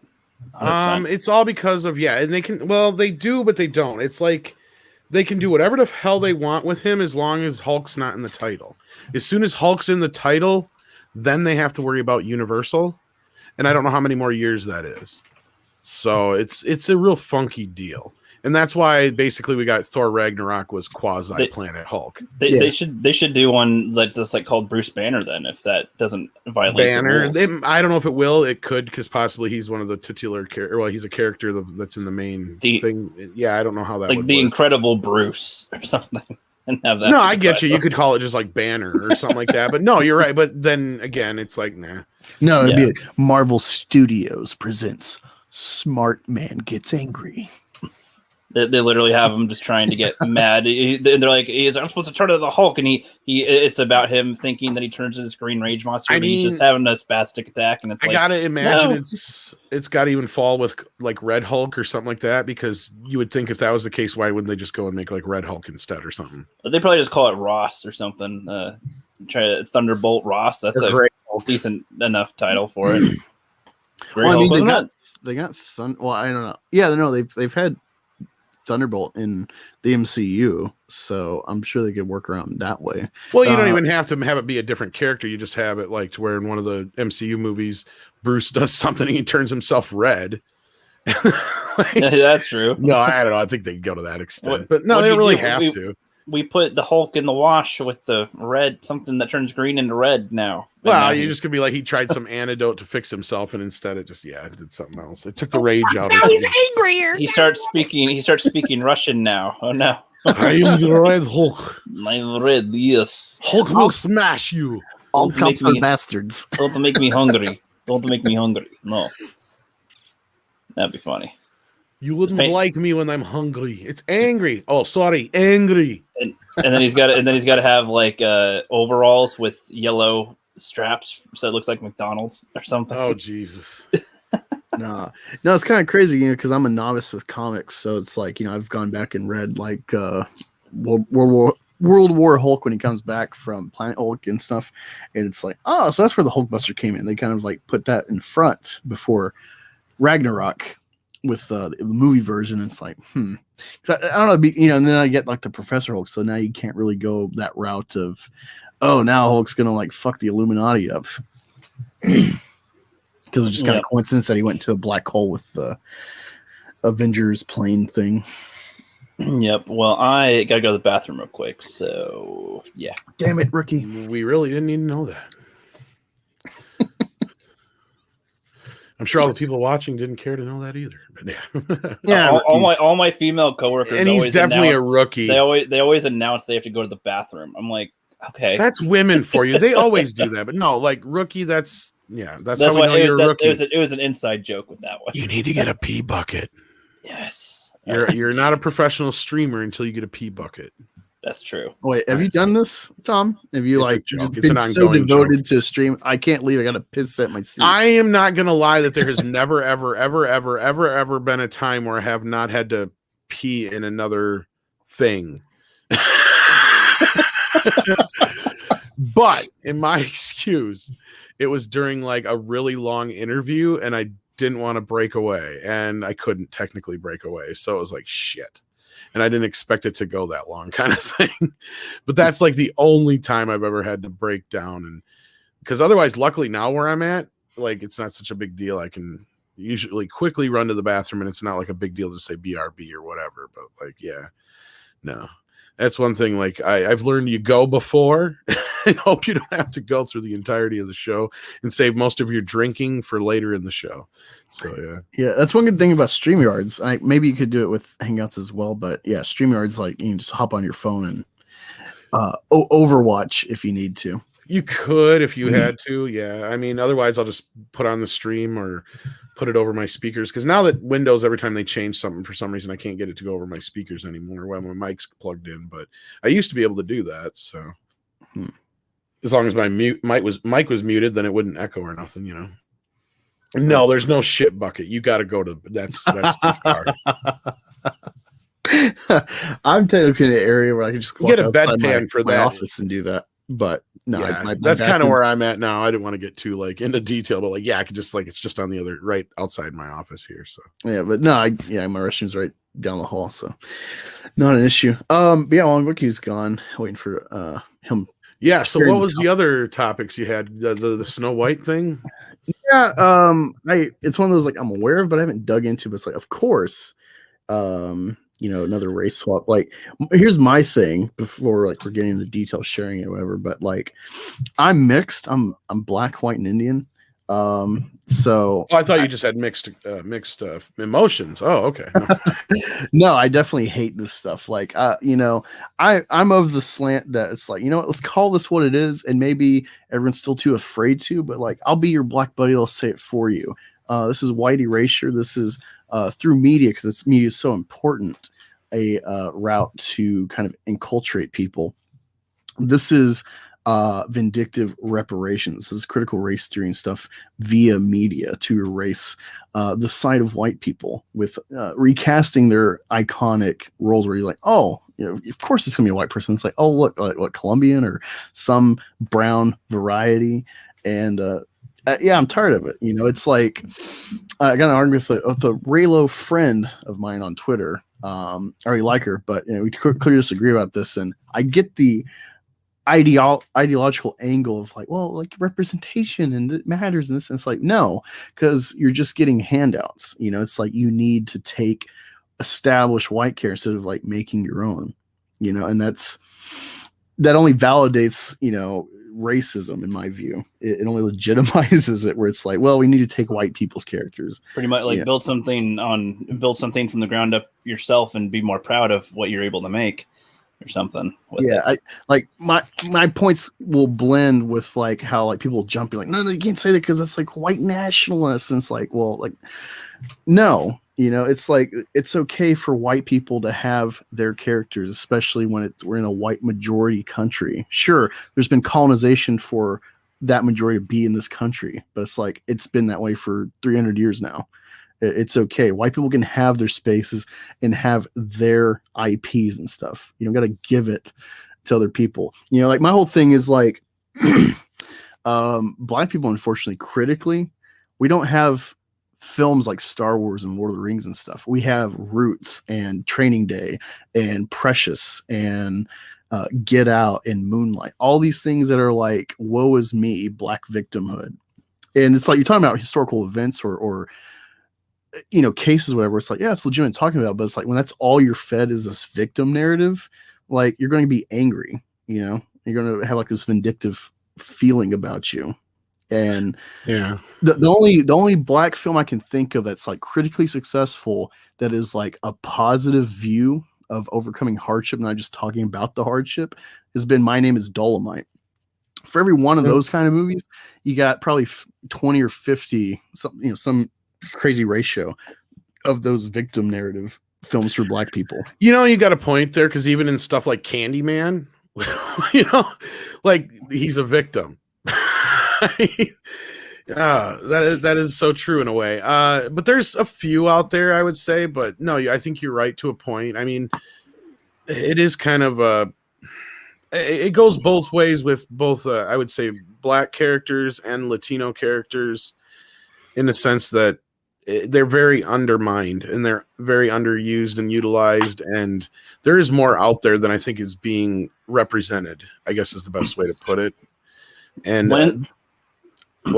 100%. It's all because of and they can. Well, they do, but they don't. It's like they can do whatever the hell they want with him as long as Hulk's not in the title. As soon as Hulk's in the title, then they have to worry about Universal, and I don't know how many more years that is. So it's a real funky deal. And that's why basically we got Thor Ragnarok was quasi Planet Hulk. They should do one that's like called Bruce Banner then, if that doesn't violate Banner. the rules. I don't know if it will. It could, because possibly he's one of the titular character. Well, he's a character that's in the main thing. Yeah, I don't know how that like would the work. Incredible Bruce or something, and have that. No, I get you. You could call it just like Banner or something like that. But no, you're right. But then again, it's like nah. No, it'd be like Marvel Studios presents Smart Man Gets Angry. They literally have him just trying to get mad. They're like, I'm supposed to turn into the Hulk, and it's about him thinking that he turns into this green rage monster. And he's just having a spastic attack, and it's. I gotta imagine it's got to even fall with like Red Hulk or something like that, because you would think if that was the case, why wouldn't they just go and make like Red Hulk instead or something? They probably just call it Ross or something. Try to Thunderbolt Ross. That's a decent enough title for it. Well, I mean, they got Well, I don't know. Yeah, no, they've had Thunderbolt in the MCU, so I'm sure they could work around that way. Well, you don't even have to have it be a different character. You just have it like to where in one of the MCU movies, Bruce does something and he turns himself red. That's true. No, I don't know. I think they go to that extent, but no, they don't really have to. We put the Hulk in the wash with the red, something that turns green into red now. Well, you just could be like, he tried some antidote to fix himself, and instead it just, it did something else. It took the rage out. Now he's angrier. He starts speaking Russian now. Oh no. I am the Red Hulk. I'm red, yes. Hulk will smash you. All cops are bastards. Don't make me hungry. Don't make me hungry. No. That'd be funny. You wouldn't like me when I'm hungry. It's angry. Oh, sorry, angry. And then he's got to have like overalls with yellow straps, so it looks like McDonald's or something. Oh Jesus. No, it's kind of crazy, because I'm a novice with comics, so it's like, I've gone back and read like World War Hulk when he comes back from Planet Hulk and stuff, and it's like, oh, so that's where the Hulkbuster came in. They kind of like put that in front before Ragnarok with the movie version. It's like, I don't know, and then I get like the Professor Hulk, so now you can't really go that route of, oh, now Hulk's gonna like fuck the Illuminati up. Because it was just kind of coincidence that he went to a black hole with the Avengers plane thing. Yep. Well, I gotta go to the bathroom real quick. So yeah. Damn it, rookie. We really didn't even know that. I'm sure all the people watching didn't care to know that either. But Yeah, all my female coworkers, and he's definitely a rookie. They always announce they have to go to the bathroom. I'm like, okay, that's women for you. They always do that, but no, like rookie. That's how we know you're a rookie. It was an inside joke with that one. You need to get a pee bucket. Yes, you're not a professional streamer until you get a pee bucket. That's true. Wait, have you done this, Tom? Have you been so devoted to stream? I can't leave. I got to piss at my seat. I am not gonna lie that there has never, ever been a time where I have not had to pee in another thing. But in my excuse, it was during like a really long interview, and I didn't want to break away, and I couldn't technically break away, so it was like shit. And I didn't expect it to go that long, kind of thing. But that's like the only time I've ever had to break down. And because otherwise, luckily now where I'm at, like it's not such a big deal. I can usually quickly run to the bathroom, and it's not like a big deal to say BRB or whatever. But like, yeah, no, that's one thing. Like I've learned you go before and hope you don't have to go through the entirety of the show and save most of your drinking for later in the show. So yeah, that's one good thing about StreamYards. Maybe you could do it with Hangouts as well, but yeah, StreamYards, like you can just hop on your phone and Overwatch if you need to. You could if you had to, yeah. I mean, otherwise I'll just put on the stream or put it over my speakers, because now that Windows, every time they change something, for some reason I can't get it to go over my speakers anymore while my mic's plugged in. But I used to be able to do that, so as long as my mic was muted, then it wouldn't echo or nothing, you know. No, there's no shit bucket. You got to go to that's too far. I'm technically in an area where I can just get a bedpan for my that office and do that. But no, yeah, that's kind of where I'm at now. I didn't want to get too like into detail, but like, yeah, I could just like it's just on the other right outside my office here. So yeah, but no, my restroom's right down the hall, so not an issue. But yeah, well, Rookie's gone, waiting for him. Yeah. So what was the other topics you had? The Snow White thing? Yeah, it's one of those like I'm aware of, but I haven't dug into. But it's like, of course, another race swap. Like, here's my thing before like we're getting the details, sharing it, or whatever. But like, I'm mixed. I'm black, white, and Indian. So I thought you just had mixed emotions. Oh, okay. No, I definitely hate this stuff. Like, I'm of the slant that it's like, let's call this what it is, and maybe everyone's still too afraid to, but like, I'll be your black buddy. I'll say it for you. This is white erasure. This is through media, because media is so important. A route to kind of enculturate people. This is vindictive reparations. This is critical race theory and stuff via media to erase the side of white people with recasting their iconic roles, where you're like, oh, of course it's gonna be a white person. It's like, oh, look, what Colombian or some brown variety. And yeah, I'm tired of it. It's like I got an argument with a Raylo friend of mine on Twitter. I already like her, but we clearly disagree about this. And I get the ideological angle of like, well, like representation and it matters in this. And it's like, no, because you're just getting handouts. It's like you need to take established white care instead of like making your own. And that only validates racism in my view. It only legitimizes it, where it's like, well, we need to take white people's characters, pretty much like build something from the ground up yourself and be more proud of what you're able to make or something with it. I like my points will blend with like how like people jump, like, no, you can't say that because that's like white nationalists. And it's like, well, like, no, it's like, it's okay for white people to have their characters, especially when we're in a white majority country. Sure, there's been colonization for that majority to be in this country, but it's like, it's been that way for 300 years now. It's okay. White people can have their spaces and have their IPs and stuff. You don't got to give it to other people. Like my whole thing is like, black people, unfortunately, critically, we don't have films like Star Wars and Lord of the Rings and stuff. We have Roots and Training Day and Precious and Get Out and Moonlight. All these things that are like, woe is me, black victimhood. And it's like you're talking about historical events or cases, whatever. It's like, yeah, it's legitimate talking about, but it's like when that's all you're fed is this victim narrative, like you're going to be angry, you're going to have like this vindictive feeling about you. And Yeah, the only black film I can think of that's like critically successful that is like a positive view of overcoming hardship, not just talking about the hardship, has been My Name is Dolomite. For every one of those kind of movies, you got probably 20 or 50, some crazy ratio of those victim narrative films for black people. You got a point there, because even in stuff like Candyman, like he's a victim. That is so true in a way. But there's a few out there, I would say. But no, I think you're right to a point. I mean, it is kind of it goes both ways with both, I would say, black characters and Latino characters, in the sense that they're very undermined and they're very underused and utilized, and there is more out there than I think is being represented, I guess is the best way to put it. And what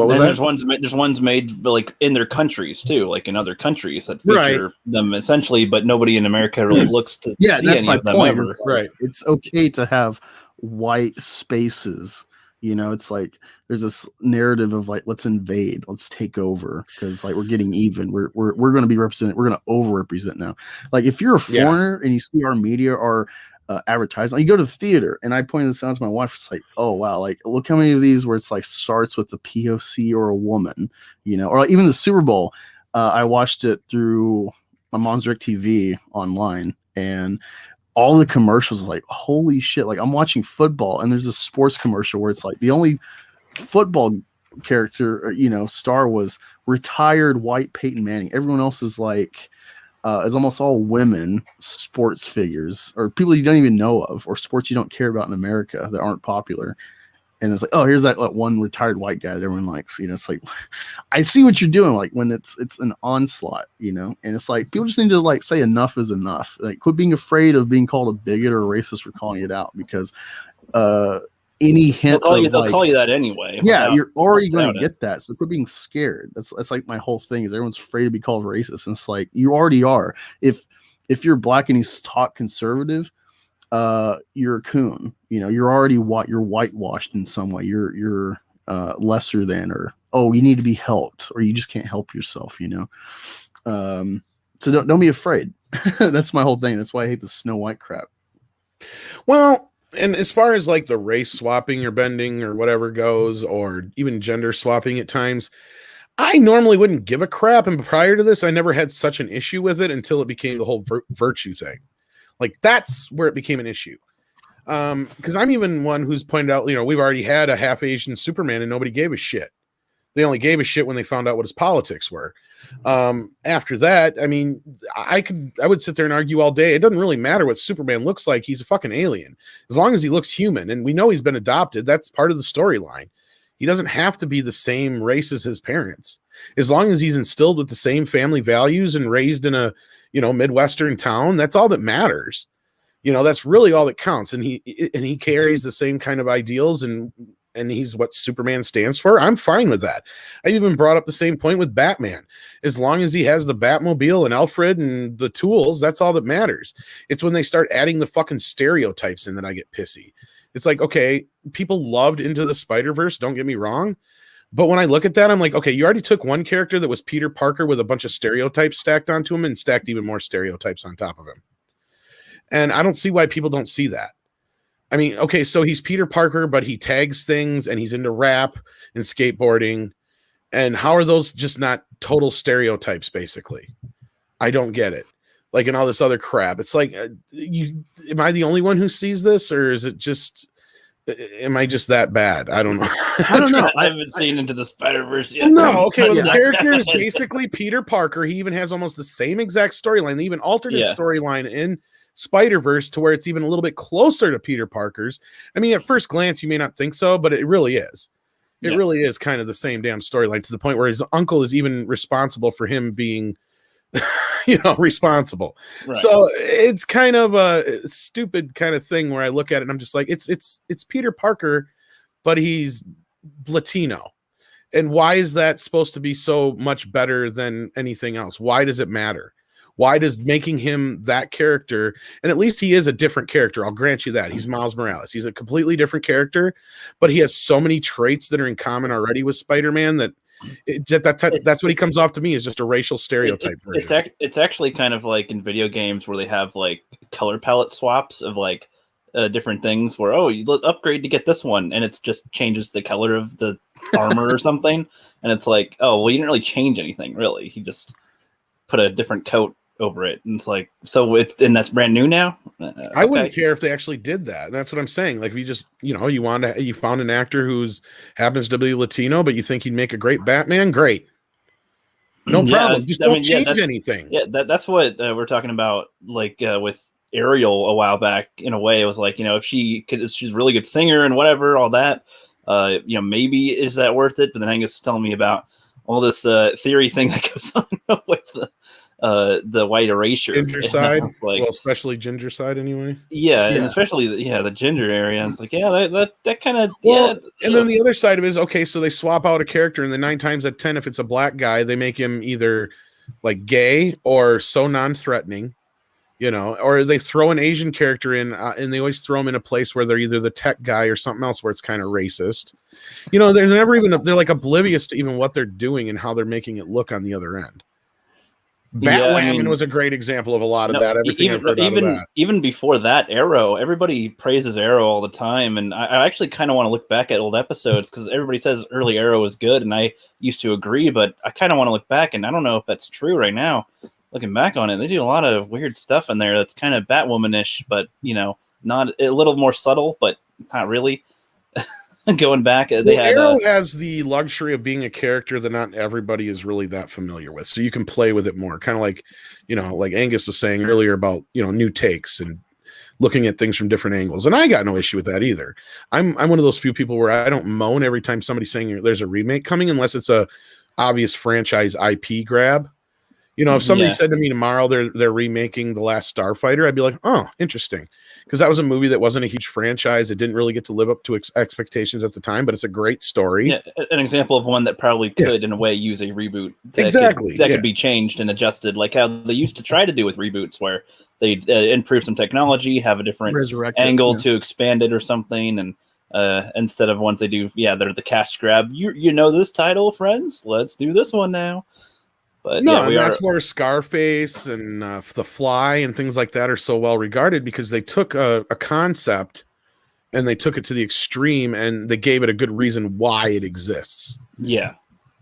was that? There's ones made like in their countries too, like in other countries that feature them essentially, but nobody in America really looks to see that's any my of them point. ever. Right. It's okay to have white spaces. It's like there's this narrative of like, let's invade, let's take over, because like we're getting even. We're going to be represented. We're going to overrepresent now. Like if you're a foreigner and you see our media are advertising, you go to the theater, and I pointed this out to my wife. It's like, oh wow, like look how many of these where it's like starts with a POC or a woman, or like even the Super Bowl. I watched it through my mom's DirecTV online, and all the commercials is like, holy shit, like I'm watching football, and there's a sports commercial where it's like the only football character, star was retired white Peyton Manning. Everyone else is like is almost all women sports figures or people you don't even know of, or sports you don't care about in America that aren't popular. And it's like, oh, here's that one retired white guy that everyone likes. It's like, I see what you're doing. Like when it's an onslaught, and it's like people just need to like say enough is enough. Like quit being afraid of being called a bigot or a racist for calling it out, because any hint they'll call you that anyway. Yeah, you're already going to get that. So quit being scared. That's like my whole thing is everyone's afraid to be called racist. And it's like you already are. If you're black and you talk conservative, you're a coon. You're already you're whitewashed in some way. You're lesser than, or you need to be helped, or you just can't help yourself. So don't be afraid. That's my whole thing. That's why I hate the Snow White crap. Well, and as far as like the race swapping or bending or whatever goes, or even gender swapping at times, I normally wouldn't give a crap. And prior to this, I never had such an issue with it until it became the whole virtue thing. Like that's where it became an issue. Because I'm even one who's pointed out, we've already had a half Asian Superman and nobody gave a shit. They only gave a shit when they found out what his politics were. After that, I mean, I would sit there and argue all day. It doesn't really matter what Superman looks like. He's a fucking alien. As long as he looks human, and we know he's been adopted, that's part of the storyline. He doesn't have to be the same race as his parents. As long as he's instilled with the same family values and raised in a, Midwestern town, that's all that matters. That's really all that counts. And he carries the same kind of ideals, and he's what Superman stands for. I'm fine with that. I even brought up the same point with Batman. As long as he has the Batmobile and Alfred and the tools, that's all that matters. It's when they start adding the fucking stereotypes in that I get pissy. It's like, okay, people loved Into the Spider-Verse, don't get me wrong. But when I look at that, I'm like, okay, you already took one character that was Peter Parker with a bunch of stereotypes stacked onto him and stacked even more stereotypes on top of him. And I don't see why people don't see that. I mean, okay, so he's Peter Parker, but he tags things and he's into rap and skateboarding. And how are those just not total stereotypes, basically? I don't get it. Like, and all this other crap. It's like, am I the only one who sees this, or is it just, am I just that bad? I don't know. I don't know. I haven't seen Into the Spider-Verse yet. No, okay, well, the character is basically Peter Parker. He even has almost the same exact storyline. They even altered his storyline in Spider-Verse to where it's even a little bit closer to Peter Parker's. I mean, at first glance, you may not think so, but it really is. It really is kind of the same damn storyline, to the point where his uncle is even responsible for him being, responsible. Right. So it's kind of a stupid kind of thing where I look at it and I'm just like, it's Peter Parker, but he's Latino. And why is that supposed to be so much better than anything else? Why does it matter? Why does making him that character, and at least he is a different character, I'll grant you that. He's Miles Morales. He's a completely different character, but he has so many traits that are in common already with Spider-Man that that's what he comes off to me as, just a racial stereotype version. It's actually kind of like in video games where they have like color palette swaps of like different things where, oh, you upgrade to get this one, and it just changes the color of the armor or something. And it's like, oh, well, you didn't really change anything, really. He just put a different coat over it, and it's like, so and that's brand new now. I wouldn't care if they actually did that. That's what I'm saying. Like, you just, you found an actor who's happens to be Latino, but you think he'd make a great Batman. Great, no problem. Just don't change anything. Yeah, that's what we're talking about. Like with Ariel a while back, in a way, it was like, if she's a really good singer and whatever, all that. Maybe is that worth it? But then Angus is telling me about all this theory thing that goes on with the white erasure, ginger side, like, well, especially ginger side anyway. Yeah, and especially the ginger area. And it's like, that kind of And then the other side of it is, okay, so they swap out a character, and then 9 times out of 10, if it's a black guy, they make him either like gay or so non-threatening, or they throw an Asian character in, and they always throw them in a place where they're either the tech guy or something else where it's kind of racist. They're never even, they're like oblivious to even what they're doing and how they're making it look on the other end. Batwoman was a great example of a lot of that. Everything I've heard out of that. Even before that, Arrow, everybody praises Arrow all the time, and I actually kind of want to look back at old episodes because everybody says early Arrow was good, and I used to agree, but I kind of want to look back, and I don't know if that's true right now. Looking back on it, they do a lot of weird stuff in there that's kind of Batwoman-ish, but not a little more subtle, but not really. Going back, Arrow has the luxury of being a character that not everybody is really that familiar with, so you can play with it more. Kind of like, like Angus was saying earlier about new takes and looking at things from different angles. And I got no issue with that either. I'm one of those few people where I don't moan every time somebody's saying there's a remake coming, unless it's a obvious franchise IP grab. If somebody said to me tomorrow they're remaking The Last Starfighter, I'd be like, oh, interesting. Because that was a movie that wasn't a huge franchise. It didn't really get to live up to expectations at the time, but it's a great story. Yeah, an example of one that probably could, in a way, use a reboot. That could be changed and adjusted, like how they used to try to do with reboots, where they improve some technology, have a different angle to expand it or something, and instead of ones they do, they're the cash grab. You know this title, friends? Let's do this one now. But that's where Scarface and The Fly and things like that are so well regarded, because they took a concept and they took it to the extreme, and they gave it a good reason why it exists. Yeah,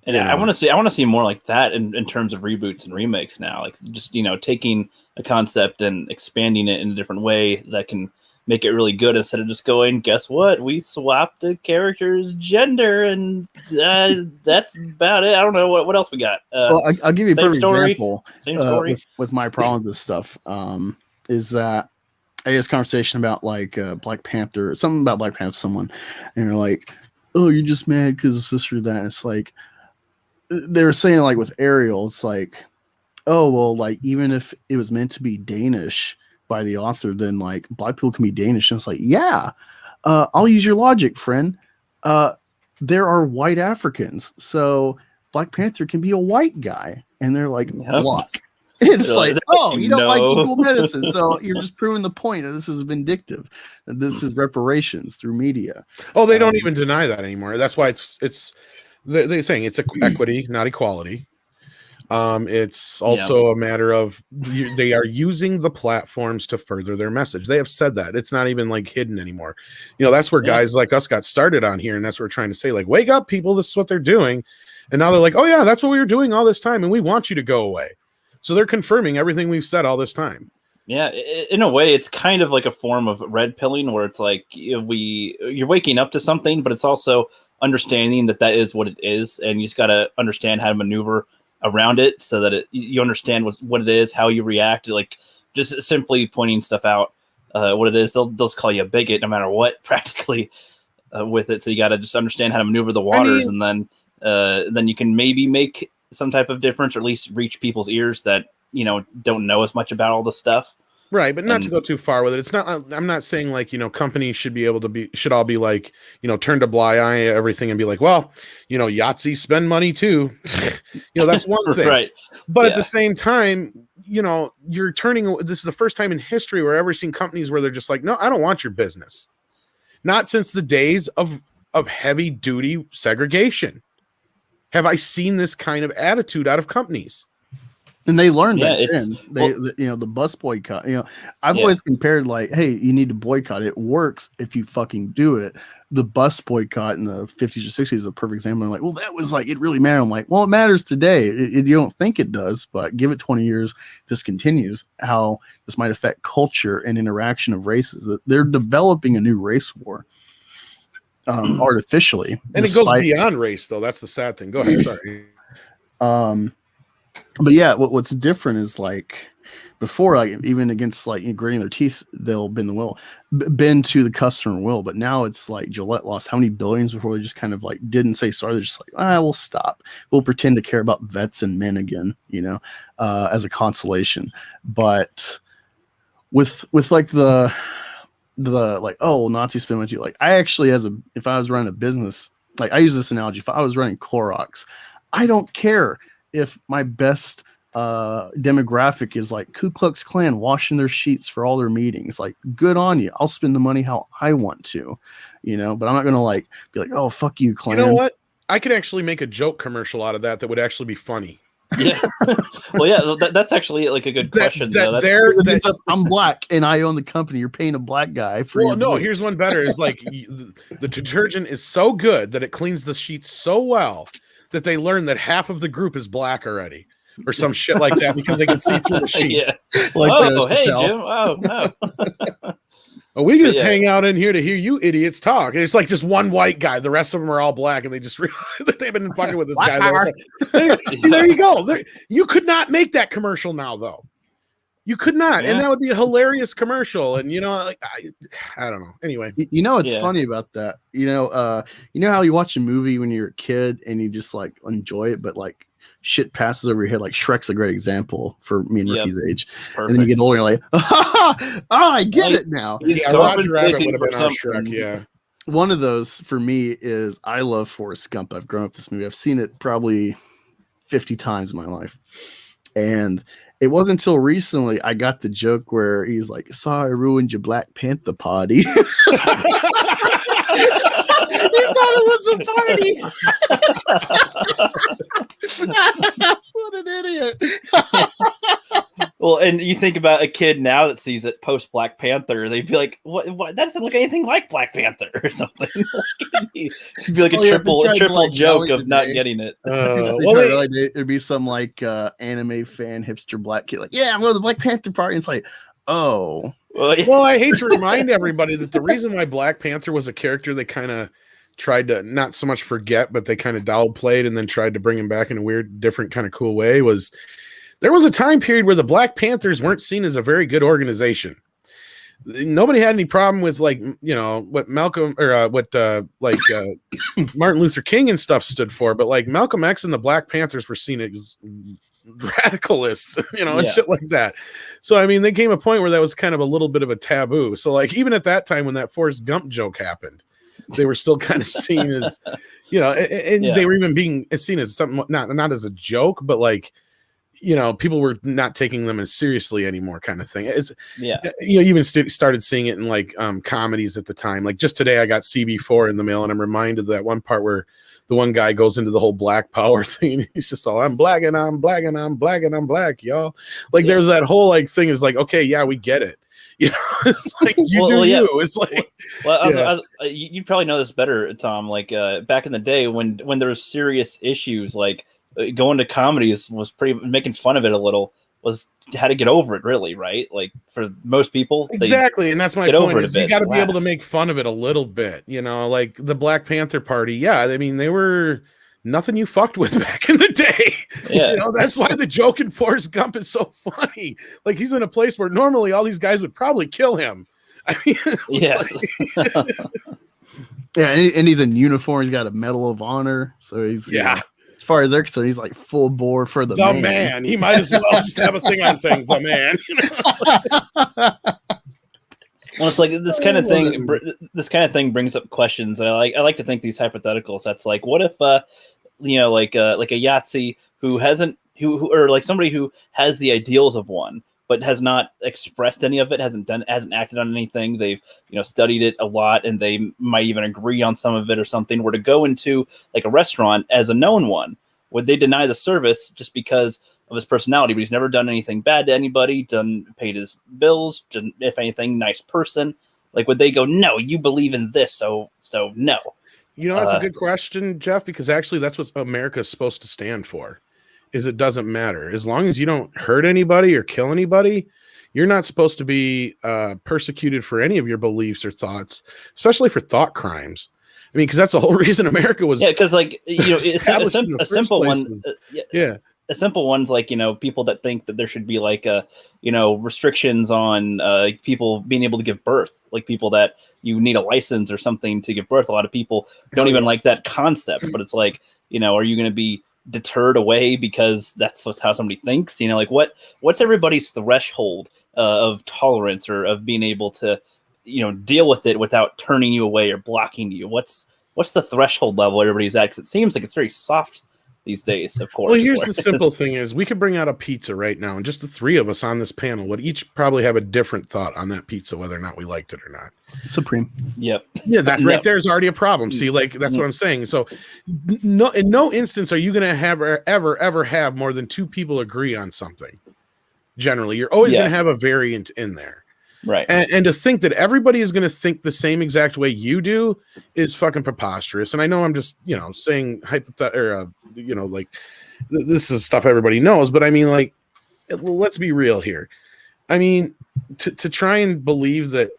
and I want to see more like that in terms of reboots and remakes now, like just taking a concept and expanding it in a different way that can make it really good, instead of just going, guess what? We swapped the character's gender, and that's about it. I don't know what else we got. Well, I'll give you a perfect example. Same story. With my problem with this stuff is that I had this conversation about like Black Panther, something about Black Panther, someone, and they're like, oh, you're just mad because of this or that. And it's like, they were saying like with Ariel, it's like, oh, well, like even if it was meant to be Danish by the author, then like black people can be Danish. And it's like, I'll use your logic, friend. There are white Africans, so Black Panther can be a white guy, and they're like, block. It's like, oh, you don't like equal medicine, so you're just proving the point that this is vindictive, that this is reparations through media. Oh, they don't even deny that anymore. That's why they're saying it's equity, not equality. It's also a matter of they are using the platforms to further their message. They have said that. It's not even like hidden anymore. That's where guys like us got started on here, and that's what we're trying to say. Like, wake up, people! This is what they're doing, and now they're like, oh yeah, that's what we were doing all this time, and we want you to go away. So they're confirming everything we've said all this time. Yeah, in a way, it's kind of like a form of red pilling, where it's like you're waking up to something, but it's also understanding that is what it is, and you just got to understand how to maneuver around it so that you understand what it is, how you react, like just simply pointing stuff out, what it is. They'll call you a bigot no matter what, practically, with it. So you got to just understand how to maneuver the waters, and then you can maybe make some type of difference, or at least reach people's ears that don't know as much about all the stuff. Right, but not to And- go too far with it. It's not. I'm not saying like companies should all be like turn a blind eye at everything and be like, well, Yahtzee spend money too. That's one thing. Right. But at the Yeah. same time, you're turning. This is the first time in history where I've ever seen companies where they're just like, no, I don't want your business. Not since the days of heavy duty segregation have I seen this kind of attitude out of companies. And they learned Yeah, back it's- then. The bus boycott. I've Yeah. always compared like, hey, you need to boycott. It works if you fucking do it. The bus boycott in the 50s or 60s is a perfect example. I'm like, well, that was like it really mattered. I'm like, well, it matters today. You don't think it does, but give it 20 years. This continues. How this might affect culture and interaction of races. That they're developing a new race war artificially, And it goes beyond race, though. That's the sad thing. Go ahead. Sorry. But yeah, what's different is like before, like even against like gritting their teeth, they'll bend the will, bend to the customer will. But now it's like Gillette lost how many billions before they just kind of like didn't say sorry. They're just like, we'll stop. We'll pretend to care about vets and men again, as a consolation. But with like the like, oh, Nazi spin with you. Like I actually, if I was running a business, like I use this analogy, if I was running Clorox, I don't care if my best demographic is like Ku Klux Klan washing their sheets for all their meetings. Like, good on you. I'll spend the money how I want to, but I'm not gonna like be like, oh, fuck you, Klan. You know what? I could actually make a joke commercial out of that would actually be funny. Yeah. Well, yeah, that's actually like a good question. I'm black and I own the company. You're paying a black guy for. Well, no. Here's one better. Is like the detergent is so good that it cleans the sheets so well that they learn that half of the group is black already, or some shit like that, because they can see through the sheet. Yeah. Like Hey, Jim. Oh, no. Oh, we just hang out in here to hear you idiots talk. And it's like just one white guy. The rest of them are all black, and they just realize that they've been fucking with this guy. There you go. You could not make that commercial now, though. You could not, and that would be a hilarious commercial. And I don't know. Anyway, it's funny about that. You know how you watch a movie when you're a kid and you just like enjoy it, but like shit passes over your head. Like Shrek's a great example for me and Ricky's age. Perfect. And then you get older, and you're like, I get it now. Roger Rabbit would have been our Shrek. Yeah. One of those for me is I love Forrest Gump. I've grown up with this movie. I've seen it probably 50 times in my life, and it wasn't until recently I got the joke where he's like, sorry, I ruined your Black Panther party. He thought it was a party. What an idiot. Well, and you think about a kid now that sees it post Black Panther, they'd be like, "What? That doesn't look anything like Black Panther or something." It'd be like a triple joke of not getting it. It'd be some like anime fan hipster black kid, like, yeah, I'm going to the Black Panther party. And it's like, oh, well, I hate to remind everybody that the reason why Black Panther was a character they kind of tried to not so much forget, but they kind of downplayed and then tried to bring him back in a weird, different kind of cool way was. There was a time period where the Black Panthers weren't seen as a very good organization. Nobody had any problem with what Malcolm or Martin Luther King and stuff stood for, but like Malcolm X and the Black Panthers were seen as radicalists, and shit like that. So I mean, there came a point where that was kind of a little bit of a taboo. So like even at that time when that Forrest Gump joke happened, they were still kind of seen as, they were even being seen as something not as a joke, but like. People were not taking them as seriously anymore, kind of thing. Even started seeing it in like comedies at the time. Like just today, I got CB4 in the mail, and I'm reminded of that one part where the one guy goes into the whole Black Power thing. He's just all, I'm black and I'm black and I'm black and I'm black, y'all. Like there's that whole like thing is like, okay, yeah, we get it. It's like you. It's like, you probably know this better, Tom. Like back in the day when there was serious issues, like. Going to comedies was pretty making fun of it a little was how to get over it, really, right? Like for most people, exactly, and that's my point. Is you got to be able to make fun of it a little bit, like the Black Panther Party. Yeah, I mean they were nothing you fucked with back in the day. Yeah, that's why the joke in Forrest Gump is so funny. Like he's in a place where normally all these guys would probably kill him. I mean, yes. Yeah, and he's in uniform. He's got a Medal of Honor, so he's as far as they're concerned, he's like full bore for the man. He might as well just have a thing on saying the man. Well, it's like this kind of thing. This kind of thing brings up questions. And I like to think these hypotheticals. That's like, what if, like a Yahtzee who hasn't, or like somebody who has the ideals of one, but has not expressed any of it, hasn't acted on anything. They've, studied it a lot, and they might even agree on some of it or something. Were to go into like a restaurant as a known one, would they deny the service just because of his personality? But he's never done anything bad to anybody, paid his bills, if anything, nice person. Like, would they go, no, you believe in this, so no? That's a good question, Jeff, because actually that's what America is supposed to stand for. Is it doesn't matter. As long as you don't hurt anybody or kill anybody, you're not supposed to be persecuted for any of your beliefs or thoughts, especially for thought crimes. I mean, because that's the whole reason America was. Yeah, because like a simple one. A simple one's like, people that think that there should be like restrictions on people being able to give birth, like people that you need a license or something to give birth. A lot of people don't even like that concept, but it's like, are you going to be deterred away because that's how somebody thinks? Like what's everybody's threshold of tolerance or of being able to deal with it without turning you away or blocking you? What's the threshold level everybody's at? Because it seems like it's very soft these days, of course. Well, here's the simple thing is we could bring out a pizza right now, and just the three of us on this panel would each probably have a different thought on that pizza, whether or not we liked it or not. Supreme. Yep. Yeah, that right there is already a problem. See, like that's what I'm saying. So in no instance are you going to have ever have more than two people agree on something. Generally, you're always going to have a variant in there. Right. And to think that everybody is going to think the same exact way you do is fucking preposterous. And I know I'm just, saying like this is stuff everybody knows, but I mean, like, let's be real here. I mean, to try and believe that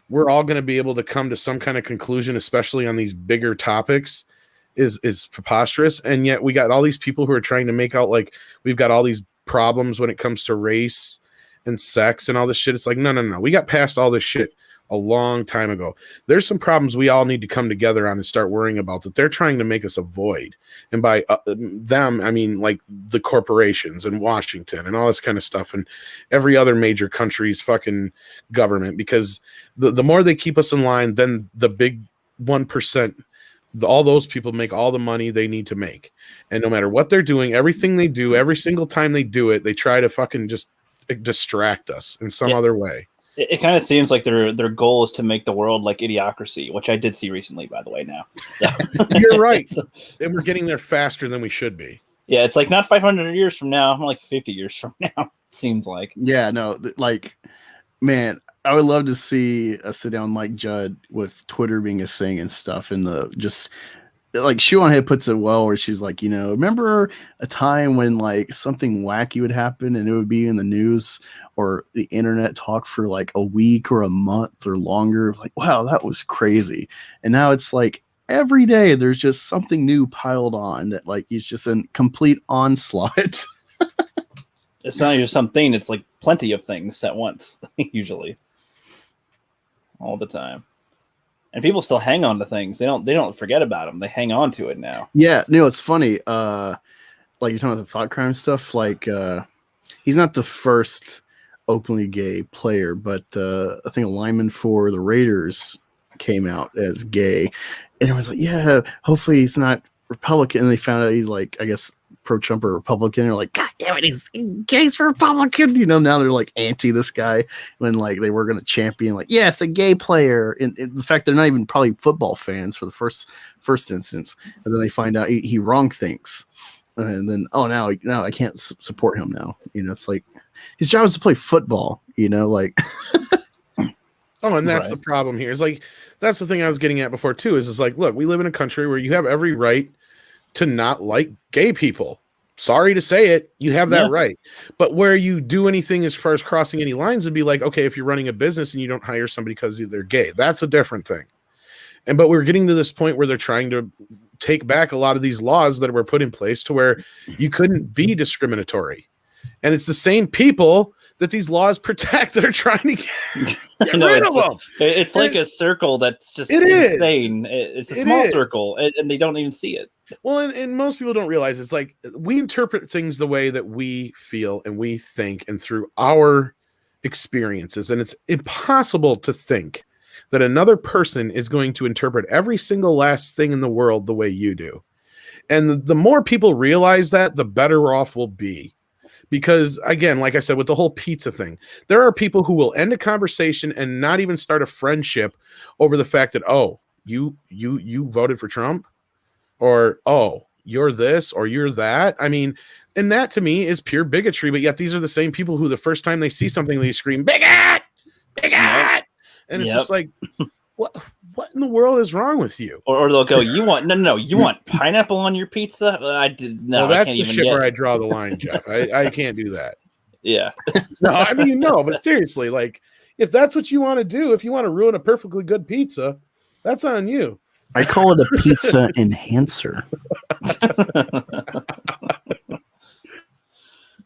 we're all going to be able to come to some kind of conclusion, especially on these bigger topics, is preposterous. And yet we got all these people who are trying to make out like we've got all these problems when it comes to race and sex and all this shit. It's like, no. We got past all this shit a long time ago. There's some problems we all need to come together on and start worrying about that they're trying to make us avoid. And by them, I mean like the corporations and Washington and all this kind of stuff and every other major country's fucking government, because the more they keep us in line, then the big 1%, all those people make all the money they need to make. And no matter what they're doing, everything they do, every single time they do it, they try to fucking just distract us in some other way. It kind of seems like their goal is to make the world like Idiocracy, which I did see recently, by the way. Now, so. You're right, and we're getting there faster than we should be. Yeah, it's like not 500 years from now, more like 50 years from now. It seems like. Yeah, no, like, man, I would love to see a sit down Mike Judd with Twitter being a thing and stuff, and like Shoe on Head puts it well, where she's like, remember a time when like something wacky would happen and it would be in the news or the internet talk for like a week or a month or longer, like, wow, that was crazy. And now it's like every day there's just something new piled on that like it's just a complete onslaught. It's not just something, it's like plenty of things at once, usually. All the time. And people still hang on to things. They don't forget about them. They hang on to it now. Yeah, it's funny. Like you're talking about the thought crime stuff. Like he's not the first openly gay player, but I think a lineman for the Raiders came out as gay, and it was like, yeah, hopefully he's not Republican. And they found out he's like, I guess, pro-Trump or Republican. They're like, God damn it, he's gay's for Republican. Now they're like anti this guy when like they were going to champion like, yes, a gay player. And in fact, they're not even probably football fans for the first instance. And then they find out he wrong thinks. And then, now I can't support him now. It's like his job is to play football, like. And that's the problem here. Is like, that's the thing I was getting at before too, is like, look, we live in a country where you have every right to not like gay people. Sorry to say it, you have that right. But where you do anything as far as crossing any lines would be like, okay, if you're running a business and you don't hire somebody because they're gay, that's a different thing. But we're getting to this point where they're trying to take back a lot of these laws that were put in place to where you couldn't be discriminatory. And it's the same people that these laws protect that are trying to get No, rid of them. it's like a circle that's just It is. insane. It's a It small is. circle, and they don't even see it. Well, and most people don't realize it's like we interpret things the way that we feel and we think and through our experiences. And it's impossible to think that another person is going to interpret every single last thing in the world the way you do. And the more people realize that, the better off we'll be. Because again, like I said, with the whole pizza thing, there are people who will end a conversation and not even start a friendship over the fact that, oh, you voted for Trump, or oh, you're this or you're that. I mean, and that to me is pure bigotry. But yet these are the same people who the first time they see something, they scream, bigot, bigot. And it's just like, what in the world is wrong with you? Or they'll go, you want pineapple on your pizza? No, that's I can't the even shit get where I it. draw the line, Jeff. I can't do that. Yeah. No, I mean, no, but seriously, like, if that's what you want to do, if you want to ruin a perfectly good pizza, that's on you. I call it a pizza enhancer.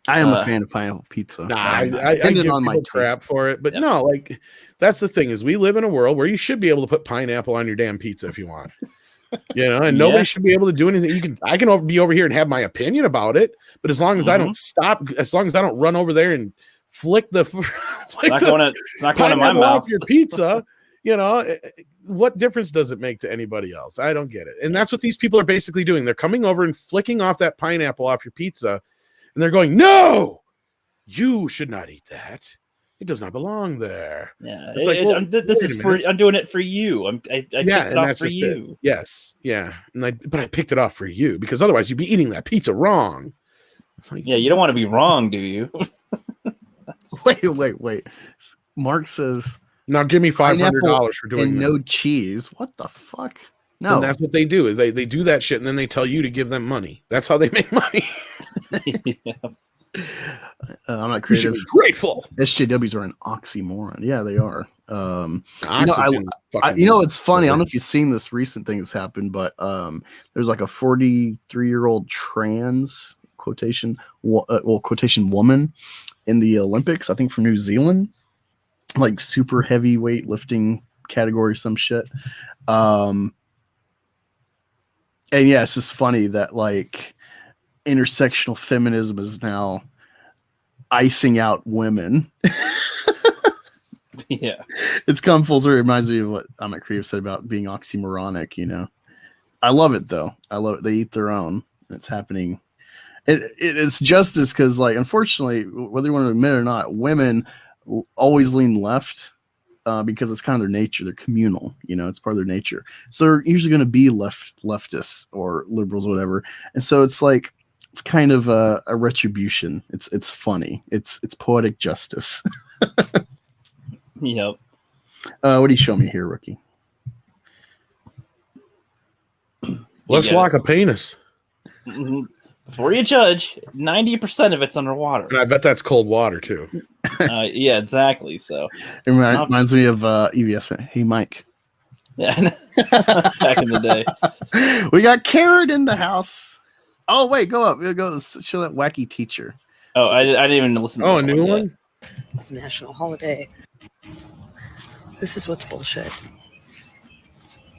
I am a fan of pineapple pizza. Nah, I give on my people crap for it, but no, like, that's the thing is we live in a world where you should be able to put pineapple on your damn pizza if you want, and nobody should be able to do anything. I can be over here and have my opinion about it, but as long as I don't stop, as long as I don't run over there and flick the it's not going in my mouth. off your pizza, what difference does it make to anybody else? I don't get it. And that's what these people are basically doing. They're coming over and flicking off that pineapple off your pizza, and they're going, no, you should not eat that. It does not belong there. Yeah, it's like, well, I'm doing it for you. I picked it off for you. Yes, yeah, but I picked it off for you because otherwise you'd be eating that pizza wrong. It's like, yeah, you don't want to be wrong, do you? Wait. Mark says, now give me $500 for doing and that. no cheese. What the fuck? No, and that's what they do. Is they do that shit and then they tell you to give them money. That's how they make money. Yeah. I'm not You should creative. be grateful. SJWs are an oxymoron. Yeah, they are. It's funny. I don't know if you've seen this recent thing that's happened, but there's like a 43-year-old trans quotation woman in the Olympics, I think from New Zealand, like super heavyweight lifting category, some shit. And yeah, it's just funny that like intersectional feminism is now icing out women. Yeah, it's come full circle. It reminds me of what I'm at Creative said about being oxymoronic. I love it though. I love it. They eat their own. It's happening. It's justice because, like, unfortunately, whether you want to admit it or not, women always lean left because it's kind of their nature. They're communal, it's part of their nature. So they're usually going to be leftists or liberals or whatever. And so it's like, it's kind of a retribution. It's funny. It's poetic justice. Yep. What do you show me here, rookie? Looks like a penis. Before you judge, 90% of it's underwater. And I bet that's cold water too. Yeah, exactly. So it reminds me of EVS. Hey, Mike. Yeah, back in the day. We got Karen in the house. Oh, wait, go up. Go show that wacky teacher. Oh, I didn't even listen to a new one? It's a national holiday. This is what's bullshit.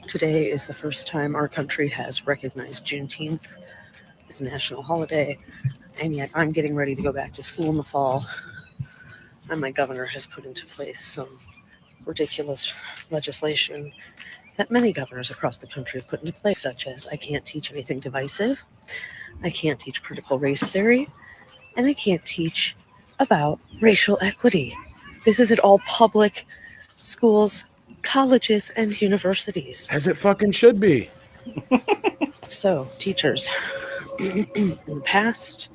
Today is the first time our country has recognized Juneteenth. It's a national holiday, and yet I'm getting ready to go back to school in the fall, and my governor has put into place some ridiculous legislation that many governors across the country have put into place, such as I can't teach anything divisive, I can't teach critical race theory, and I can't teach about racial equity. This is at all public schools, colleges, and universities. As it fucking should be. So, teachers, in the past,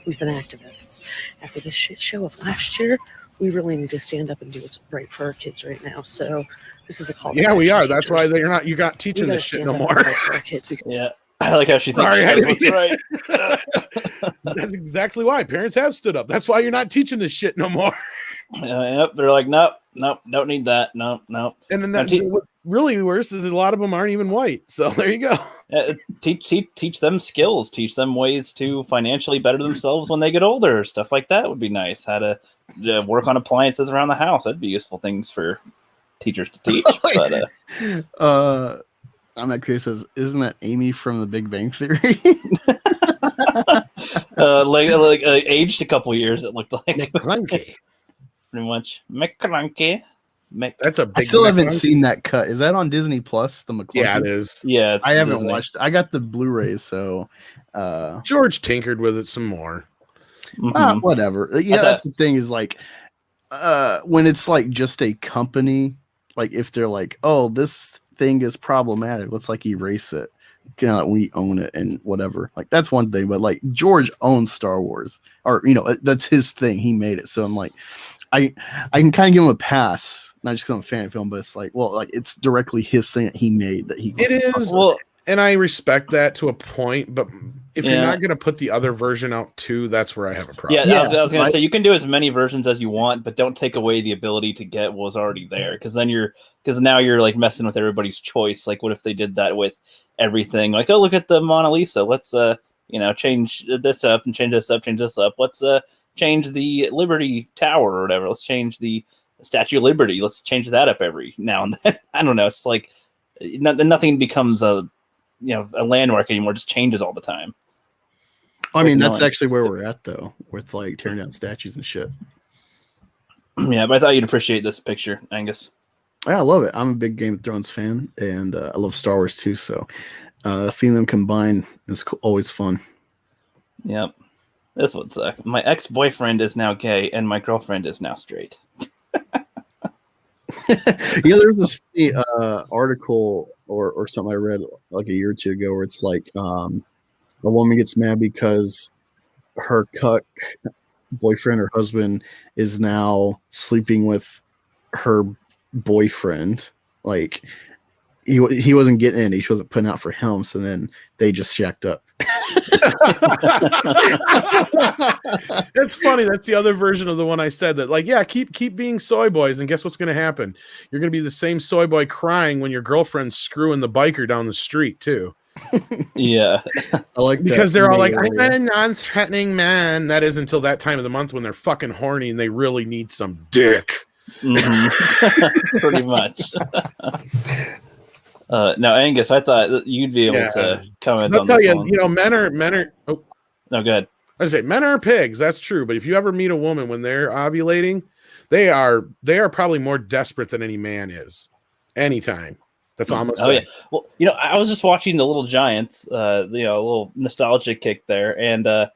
we've been activists. After the shit show of last year, we really need to stand up and do what's right for our kids right now. So, this is a call. Yeah, we are. That's why you're not teaching this shit no more. For our kids. Yeah. I like how she thinks she knows what's right. That's exactly why parents have stood up. That's why you're not teaching this shit no more. Yep. They're like, nope, don't need that. Nope. And then what's really worse is a lot of them aren't even white. So there you go. Teach them skills. Teach them ways to financially better themselves when they get older. Stuff like that would be nice. How to work on appliances around the house. That'd be useful things for teachers to teach. But I'm not curious. Says, isn't that Amy from The Big Bang Theory? Aged a couple years. It looked like McClunky. pretty much McClunky. That's a big. I still haven't seen that cut. Is that on Disney Plus? The McClunky? Yeah, it is. Yeah, I haven't Disney. watched. I got the Blu-rays, so George tinkered with it some more. whatever. Yeah, that's the thing is like when it's like just a company, like if they're like, oh, this thing is problematic, let's like erase it. We own it and whatever. Like that's one thing, but like George owns Star Wars, or that's his thing. He made it, so I'm like, I can kind of give him a pass, not just because I'm a fan of film, but it's like, well, like it's directly his thing that he made that he. It is well, and I respect that to a point, but if you're not going to put the other version out too, that's where I have a problem. Yeah, I was going to say you can do as many versions as you want, but don't take away the ability to get what was already there, because now you're like messing with everybody's choice. Like, what if they did that with everything? Like, oh, look at the Mona Lisa. Let's change this up and change this up, change this up. Let's change the Liberty Tower or whatever. Let's change the Statue of Liberty. Let's change that up every now and then. I don't know. It's like nothing becomes a landmark anymore. It just changes all the time. I mean, that's actually where we're at though, with like tearing down statues and shit. Yeah, but I thought you'd appreciate this picture, Angus. Yeah, I love it. I'm a big Game of Thrones fan, and I love Star Wars too. So seeing them combine is always fun. Yep. This would suck. My ex-boyfriend is now gay, and my girlfriend is now straight. There's this funny, article or something I read like a year or two ago where it's like a woman gets mad because her cuck boyfriend or husband is now sleeping with her boyfriend. Like he wasn't getting any, she wasn't putting out for him, so then they just shacked up. That's funny. That's the other version of the one I said that, like, yeah, keep being soy boys, and guess what's going to happen? You're going to be the same soy boy crying when your girlfriend's screwing the biker down the street too. Yeah, I like because that. They're all like, I'm not a non-threatening man. That is until that time of the month when they're fucking horny and they really need some dick. Pretty much. Now, Angus, I thought that you'd be able to comment on this one. Men are. Oh, no, go ahead. I say men are pigs. That's true. But if you ever meet a woman when they're ovulating, they are probably more desperate than any man is. Anytime. That's all I'm gonna say. Yeah. Well, I was just watching The Little Giants. A little nostalgia kick there, and I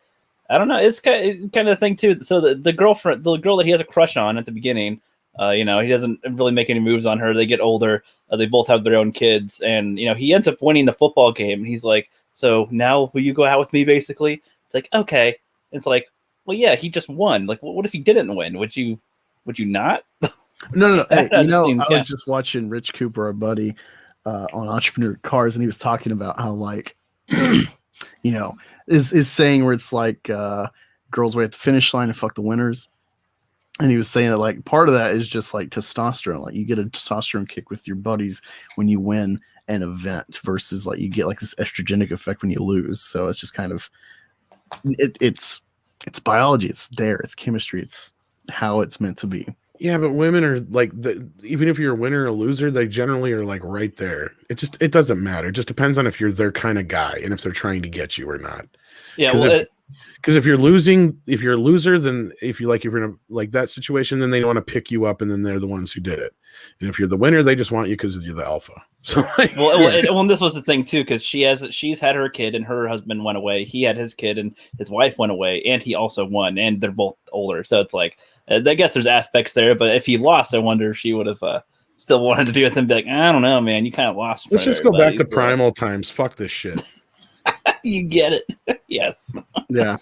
don't know. It's kind of a thing too. So the girl that he has a crush on at the beginning. He doesn't really make any moves on her. They get older. They both have their own kids. And, he ends up winning the football game. And he's like, so now will you go out with me, basically? It's like, okay. It's like, well, yeah, he just won. Like, what if he didn't win? Would you not? No. Hey, I was just watching Rich Cooper, our buddy, on Entrepreneur Cars, and he was talking about how, like, is saying where it's like girls wait at the finish line and fuck the winners. And he was saying that, like, part of that is just like testosterone. Like, you get a testosterone kick with your buddies when you win an event versus like you get like this estrogenic effect when you lose. So it's just kind of it's biology. It's there. It's chemistry. It's how it's meant to be. Yeah, but women are like, even if you're a winner or a loser, they generally are like right there. It doesn't matter. It just depends on if you're their kind of guy and if they're trying to get you or not. Yeah, because if you're losing, if you're a loser, then if you're in a like that situation, then they want to pick you up, and then they're the ones who did it. And if you're the winner, they just want you because you're the alpha. So, and this was the thing too, because she's had her kid, and her husband went away. He had his kid, and his wife went away, and he also won, and they're both older. So it's like, I guess there's aspects there. But if he lost, I wonder if she would have still wanted to be with him. Be like, I don't know, man, you kind of lost. Let's just go back to primal times. Fuck this shit. You get it. Yes. Yeah.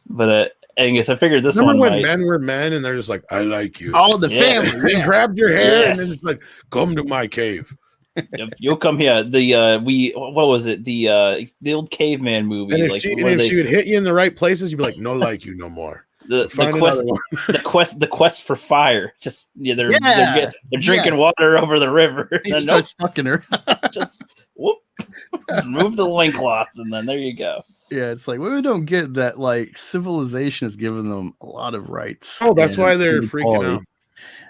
But Angus, I figured this Remember one when might... men were men and they're just like, I like you. All the family. They grabbed your hair and then it's like, come to my cave. Yep, you'll come here. What was it? The old caveman movie. And if she would hit you in the right places, you'd be like, no, like you no more. The Find quest, another one. the quest for fire. Just they're drinking Yes. water over the river. He Then, starts fucking her. just whoop, remove the loincloth, and then there you go. Yeah, it's like women don't get that. Like civilization has given them a lot of rights. Oh, that's and why they're freaking equality. out.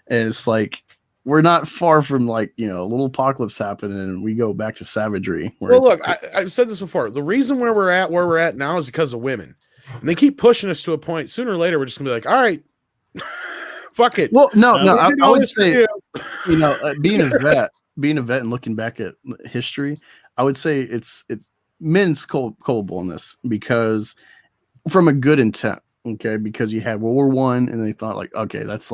And it's like we're not far from like a little apocalypse happening, and we go back to savagery. Where Well, it's look, I've said this before. The reason where we're at now is because of women, and they keep pushing us to a point. Sooner or later, we're just gonna be like, all right, fuck it. well, no, We I did all would this for say, you. being a vet, and looking back at history, I would say it's men's culpable in this because from a good intent, okay, because you had World War One, and they thought like, okay, that's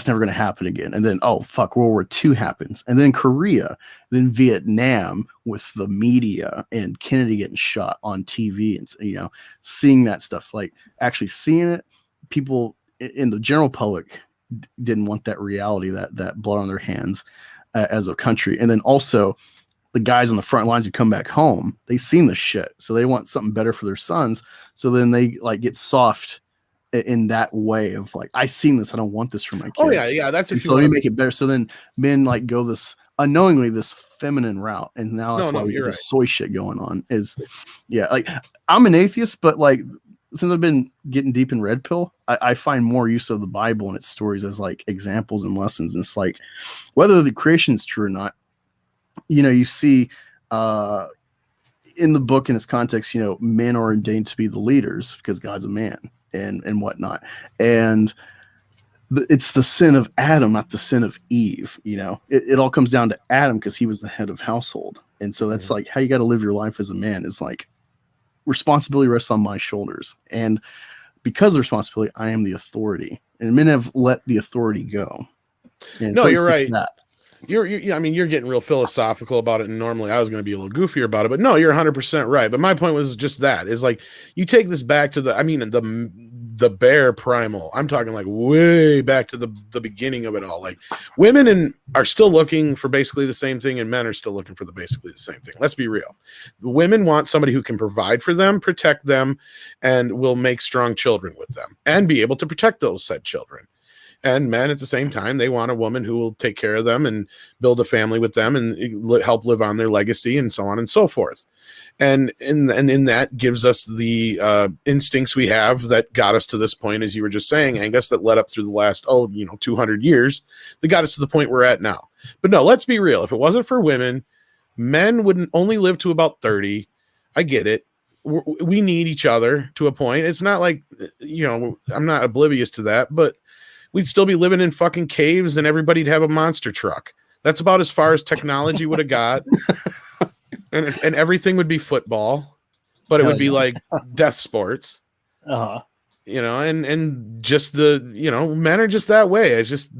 never going to happen again, and then oh fuck, World War II happens, and then Korea, then Vietnam with the media and Kennedy getting shot on TV, and seeing that stuff, like actually seeing it, people in the general public didn't want that reality, that blood on their hands as a country, and then also the guys on the front lines who come back home, they seen the shit, so they want something better for their sons. So then they like get soft in that way of like, I seen this, I don't want this for my kid. Oh yeah, that's what. So let me make it better. So then men like go this unknowingly this feminine route, and now that's why we get this soy shit going on. Like I'm an atheist, but like since I've been getting deep in red pill, I find more use of the Bible and its stories as like examples and lessons. And it's like whether the creation is true or not. You see in the book in its context, men are ordained to be the leaders because God's a man and whatnot. And it's the sin of Adam, not the sin of Eve. It all comes down to Adam because he was the head of household. And so that's like how you got to live your life as a man is like responsibility rests on my shoulders. And because of responsibility, I am the authority. And men have let the authority go. And no, you're right. That. You're getting real philosophical about it, and normally I was going to be a little goofier about it, but no, you're 100% right. But my point was just that is like you take this back to the bare primal. I'm talking like way back to the beginning of it all. Like women are still looking for basically the same thing, and men are still looking for basically the same thing. Let's be real. The women want somebody who can provide for them, protect them, and will make strong children with them, and be able to protect those said children. And men at the same time, they want a woman who will take care of them and build a family with them and help live on their legacy and so on and so forth. And in that gives us the instincts we have that got us to this point, as you were just saying, Angus, that led up through the last, 200 years, that got us to the point we're at now. But no, let's be real. If it wasn't for women, men wouldn't only live to about 30. I get it. We need each other to a point. It's not like, I'm not oblivious to that, but we'd still be living in fucking caves and everybody'd have a monster truck. That's about as far as technology would have got. And everything would be football, but it would be like death sports. Uh-huh. And just men are just that way. It's just,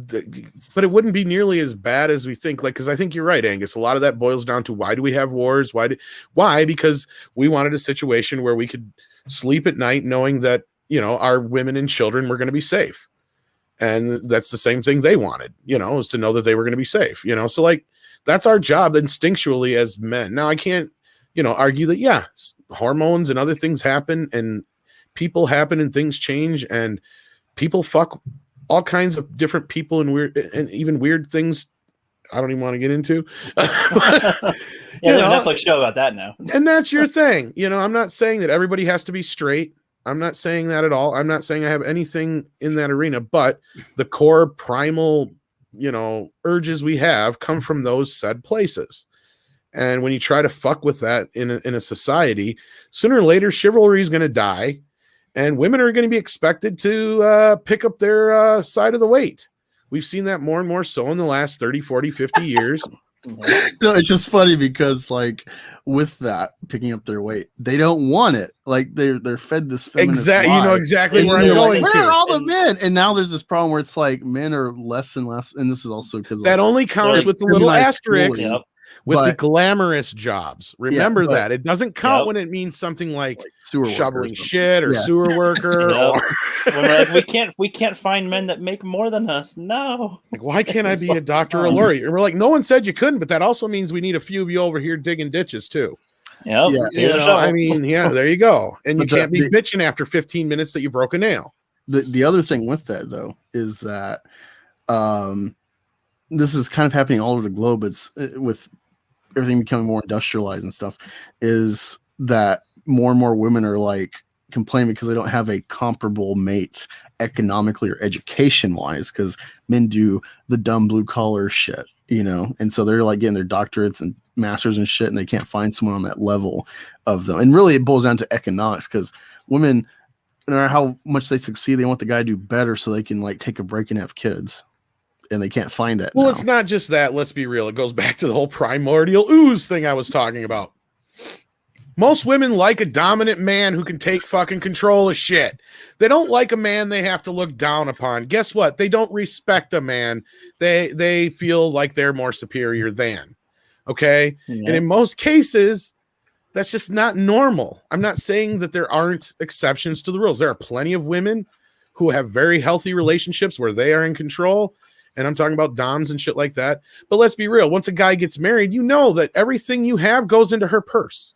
but it wouldn't be nearly as bad as we think. Like, cause I think you're right, Angus. A lot of that boils down to why do we have wars? Why? Because we wanted a situation where we could sleep at night knowing that, our women and children were going to be safe. And that's the same thing they wanted, is to know that they were going to be safe, so like, that's our job instinctually as men. Now I can't, argue that, hormones and other things happen and people happen and things change and people fuck all kinds of different people and even weird things I don't even want to get into. There's a Netflix show about that now. And that's your thing. I'm not saying that everybody has to be straight. I'm not saying that at all. I'm not saying I have anything in that arena, but the core primal, urges we have come from those said places. And when you try to fuck with that in a society, sooner or later, chivalry is going to die and women are going to be expected to pick up their side of the weight. We've seen that more and more so in the last 30, 40, 50 years. No, it's just funny because like with that picking up their weight, they don't want it. Like they're fed this exactly. You know exactly where I'm going like, to. Where are all the men? And now there's this problem where it's like men are less and less, and this is also because that only counts with the little asterisk. Yep. With the glamorous jobs. Remember that. It doesn't count when it means something like shoveling shit or sewer worker. Or we're like, we can't find men that make more than us. No. Like, why can't I be a doctor or a lawyer? And we're like, no one said you couldn't, but that also means we need a few of you over here digging ditches too. Yep. Yeah. Here's a shovel. I mean, yeah, there you go. And you But can't be bitching after 15 minutes that you broke a nail. The other thing with that though is that this is kind of happening all over the globe. It's with everything becoming more industrialized and stuff, is that more and more women are like complaining because they don't have a comparable mate economically or education wise, because men do the dumb blue collar shit, you know, and so they're like getting their doctorates and masters and shit, and they can't find someone on that level of them. And really it boils down to economics, because women, no matter how much they succeed, they want the guy to do better so they can like take a break and have kids, and they can't find that. Well, now. it's not just that. Let's be real. It goes back to the whole primordial ooze thing I was talking about. Most women like a dominant man who can take fucking control of shit. They don't like a man they have to look down upon. Guess what? They don't respect a man. They feel like they're more superior than. Okay? Yeah. And in most cases, that's just not normal. I'm not saying that there aren't exceptions to the rules. There are plenty of women who have very healthy relationships where they are in control. And I'm talking about doms and shit like that. But let's be real. Once a guy gets married, you know that everything you have goes into her purse.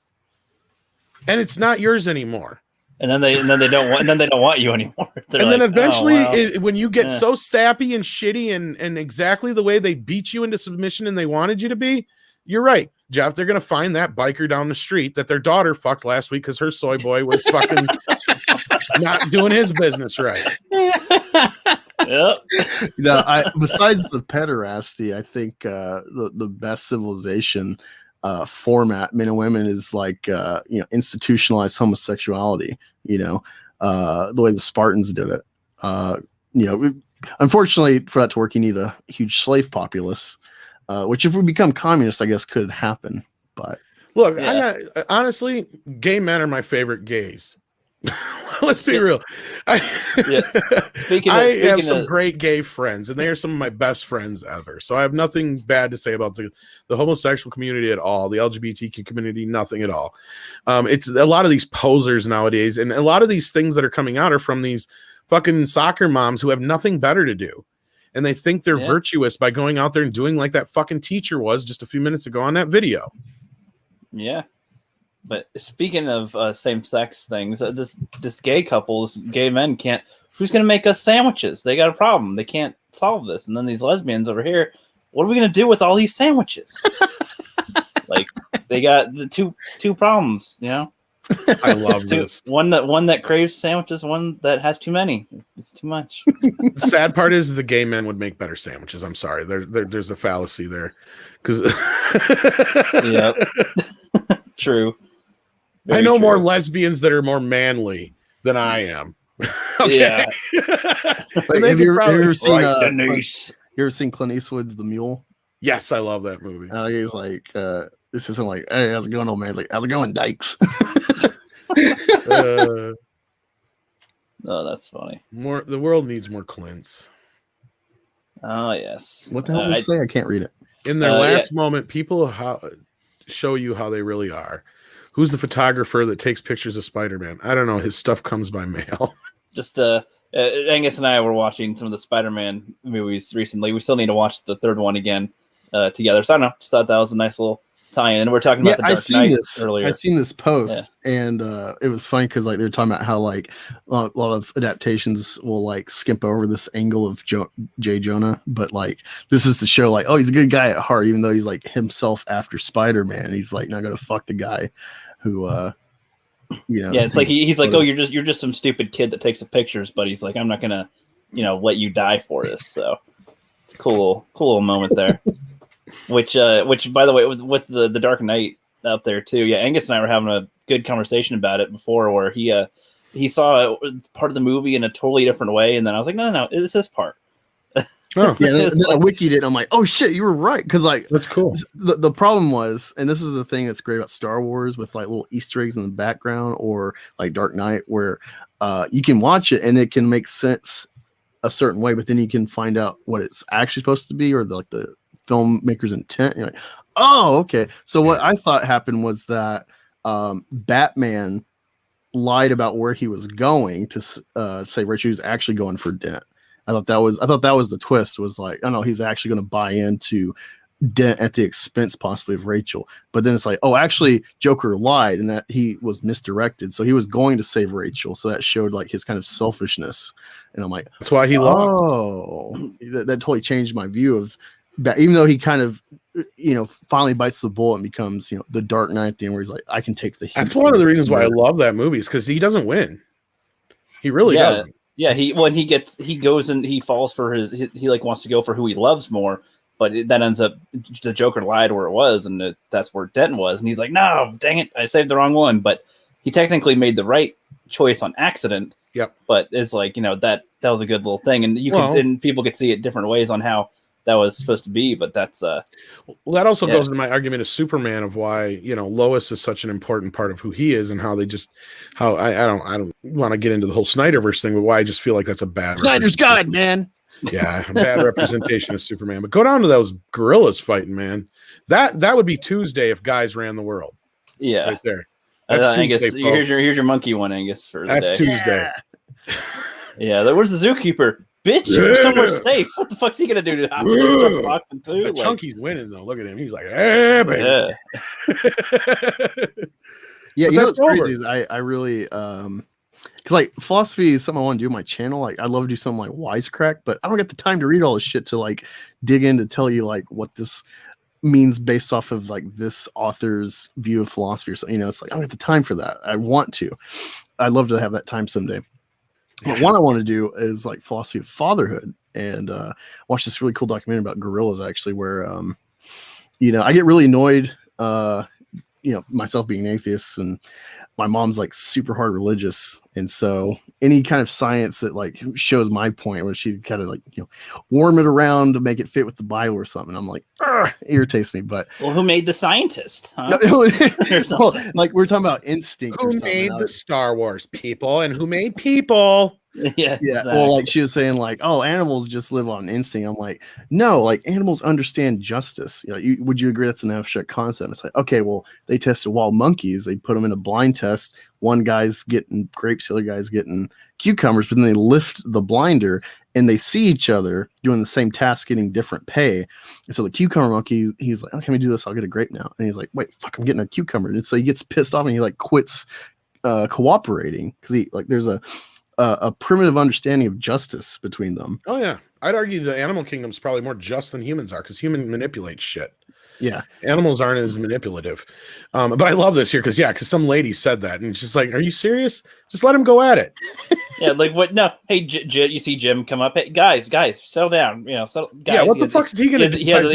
And it's not yours anymore. And then they don't want you anymore. They're and then like, eventually, "Oh, wow." when you get so sappy and shitty and exactly the way they beat you into submission and they wanted you to be, you're right, Jeff. They're gonna find that biker down the street that their daughter fucked last week because her soy boy was fucking not doing his business right. Yep. Besides the pederasty, I think the best civilization format, men and women, is like institutionalized homosexuality. You know, the way the Spartans did it. Unfortunately, for that to work, you need a huge slave populace, which if we become communists, I guess could happen. But look, Yeah. honestly, gay men are my favorite gays. Let's be real. I have some great gay friends, and they are some of my best friends ever. So I have nothing bad to say about the homosexual community at all, the LGBTQ community, nothing at all. It's a lot of these posers nowadays, and a lot of these things that are coming out are from these fucking soccer moms who have nothing better to do. And they think they're virtuous by going out there and doing like that fucking teacher was just a few minutes ago on that video. Yeah. But speaking of same-sex things, this gay couple, this gay men can't. Who's going to make us sandwiches? They got a problem. They can't solve this. And then these lesbians over here, what are we going to do with all these sandwiches? Like they got the two problems. You know, I love this. One that craves sandwiches, one that has too many. It's too much. The sad part is the gay men would make better sandwiches. I'm sorry, there's a fallacy there, because Yep, true. I know more lesbians that are more manly than I am. Okay. Yeah. Like, have you ever seen Denise? you ever seen Clint Eastwood's The Mule? Yes, I love that movie. He's like, this isn't like, hey, how's it going, old man? He's like, how's it going, Dykes? Oh, that's funny. The world needs more Clints. Oh yes. What the hell does it say? I can't read it. In their last moment, people show you how they really are. Who's the photographer that takes pictures of Spider-Man? I don't know. His stuff comes by mail. Just Angus and I were watching some of the Spider-Man movies recently. We still need to watch the third one again together. So I don't know. Just thought that was a nice little tie-in. And we're talking about the Dark Knight earlier. I seen this post, and it was funny because like they were talking about how like a lot of adaptations will like skip over this angle of J. Jonah, but like this is to show like, oh, he's a good guy at heart, even though he's like himself after Spider-Man. He's like not gonna fuck the guy who it's like he's like, oh, you're just some stupid kid that takes the pictures, but he's like, I'm not gonna let you die for this. So it's a cool little moment there. which by the way, with the Dark Knight up there too. Yeah, Angus and I were having a good conversation about it before, where he saw part of the movie in a totally different way, and then I was like, no, it's this part. Oh. Yeah, then I wikied it. I'm like, oh shit, you were right, because like that's cool. The problem was, and this is the thing that's great about Star Wars with like little Easter eggs in the background, or like Dark Knight, where you can watch it and it can make sense a certain way, but then you can find out what it's actually supposed to be, or the filmmaker's intent. And you're like, oh, okay. So what I thought happened was that Batman lied about where he was going to say Richie was actually going for Dent. I thought that was the twist, was like, oh no, he's actually going to buy into dent at the expense possibly of Rachel. But then it's like, oh, actually Joker lied and that he was misdirected. So he was going to save Rachel. So that showed like his kind of selfishness. And I'm like, That's why he lost. oh, that totally changed my view of that. Even though he kind of, finally bites the bullet and becomes, the Dark Knight at the end where he's like, I can take the heat. That's one of the reasons why I love that movie is because he doesn't win. He really doesn't. Yeah, he goes and he falls for he like wants to go for who he loves more, but that ends up the Joker lied where it was, and that's where Denton was, and he's like, no, dang it, I saved the wrong one, but he technically made the right choice on accident. Yep. But it's like that was a good little thing, and and people could see it different ways on how that was supposed to be, but that's well, that also goes into my argument of Superman of why Lois is such an important part of who he is and how I don't want to get into the whole Snyderverse thing, but why I just feel like that's a bad Snyder's God, man. Yeah, a bad representation of Superman. But go down to those gorillas fighting, man. That would be Tuesday if guys ran the world. Yeah, right there. That's Angus. Tuesday, Here's your monkey one, Angus. For that's day. Tuesday. Yeah, where's the zookeeper? Bitch, you're somewhere safe. What the fuck's he gonna do to boxing too? Chunky's winning though. Look at him. He's like, hey, baby. Yeah, what's crazy is I really because like philosophy is something I want to do on my channel. Like I love to do something like wisecrack, but I don't get the time to read all this shit to like dig in to tell you like what this means based off of like this author's view of philosophy or something. It's like I don't get the time for that. I want to. I'd love to have that time someday. But one I want to do is like philosophy of fatherhood, and watch this really cool documentary about gorillas actually, where I get really annoyed, myself being an atheist, and my mom's like super hard religious, and so any kind of science that like shows my point, where she kind of like warm it around to make it fit with the Bible or something, I'm like, it irritates me. But who made the scientist? Huh? Well, like we're talking about instinct. Who made the Star Wars people, and who made people? Yeah. Exactly. Well, like she was saying, like, oh, animals just live on instinct. I'm like, no, like animals understand justice. Would you agree that's an abstract concept? It's like, okay, well, they tested wild monkeys. They put them in a blind test. One guy's getting grapes, the other guy's getting cucumbers, but then they lift the blinder and they see each other doing the same task, getting different pay. And so the cucumber monkey, he's like, oh, can we do this? I'll get a grape now. And he's like, wait, fuck, I'm getting a cucumber. And so he gets pissed off and he like quits cooperating because there's a primitive understanding of justice between them. Oh yeah, I'd argue the animal kingdom is probably more just than humans are because humans manipulate shit. Yeah, animals aren't as manipulative. But I love this here because some lady said that, and it's just like, are you serious? Just let him go at it. Yeah, like what? No, hey, you see Jim come up. Hey, guys, settle down. Guys, yeah, what the fuck is he gonna do? He has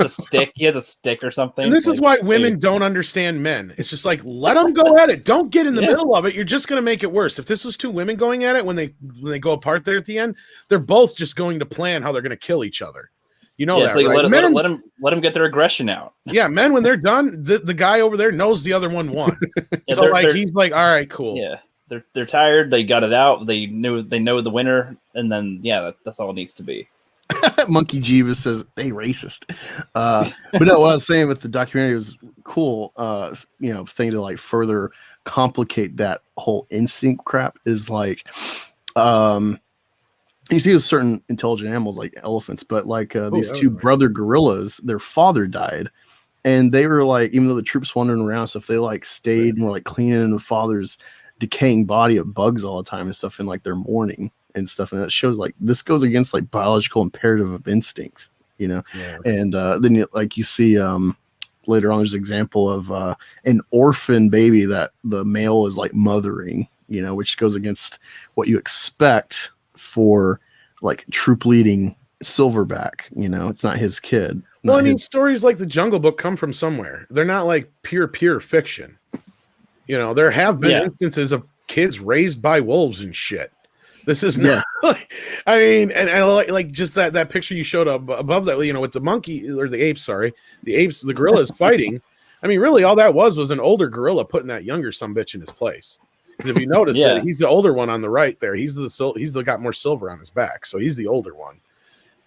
a stick. He has a stick or something. And this is why women don't understand men. It's just like, let them go at it. Don't get in the middle of it. You're just gonna make it worse. If this was two women going at it when they go apart there at the end, they're both just going to plan how they're gonna kill each other. That, like, right? Let them get their aggression out. Yeah, men, when they're done, the guy over there knows the other one won. So he's like, all right, cool. Yeah, they're tired. They got it out. They know the winner, and then that's all it needs to be. Monkey Jeebus says they racist. But no, what I was saying with the documentary was cool. Thing to like further complicate that whole instinct crap is like, you see with certain intelligent animals like elephants, but like these two brother gorillas, their father died, and they were like, even though the troops wandering around, so if they like stayed and were like cleaning the father's decaying body of bugs all the time and stuff, in like their mourning and stuff, and that shows like this goes against like biological imperative of instinct, and then you see later on there's an example of an orphan baby that the male is like mothering, which goes against what you expect for like troop leading silverback. It's not his kid. Well, I mean, stories like the Jungle Book come from somewhere. They're not like pure fiction. There have been instances of kids raised by wolves and shit. This is not I mean, and I like just that picture you showed up above that, with the monkey or the apes, the gorillas fighting. I mean, really all that was an older gorilla putting that younger sumbitch in his place. If you notice that he's the older one on the right there, he's got more silver on his back, so he's the older one,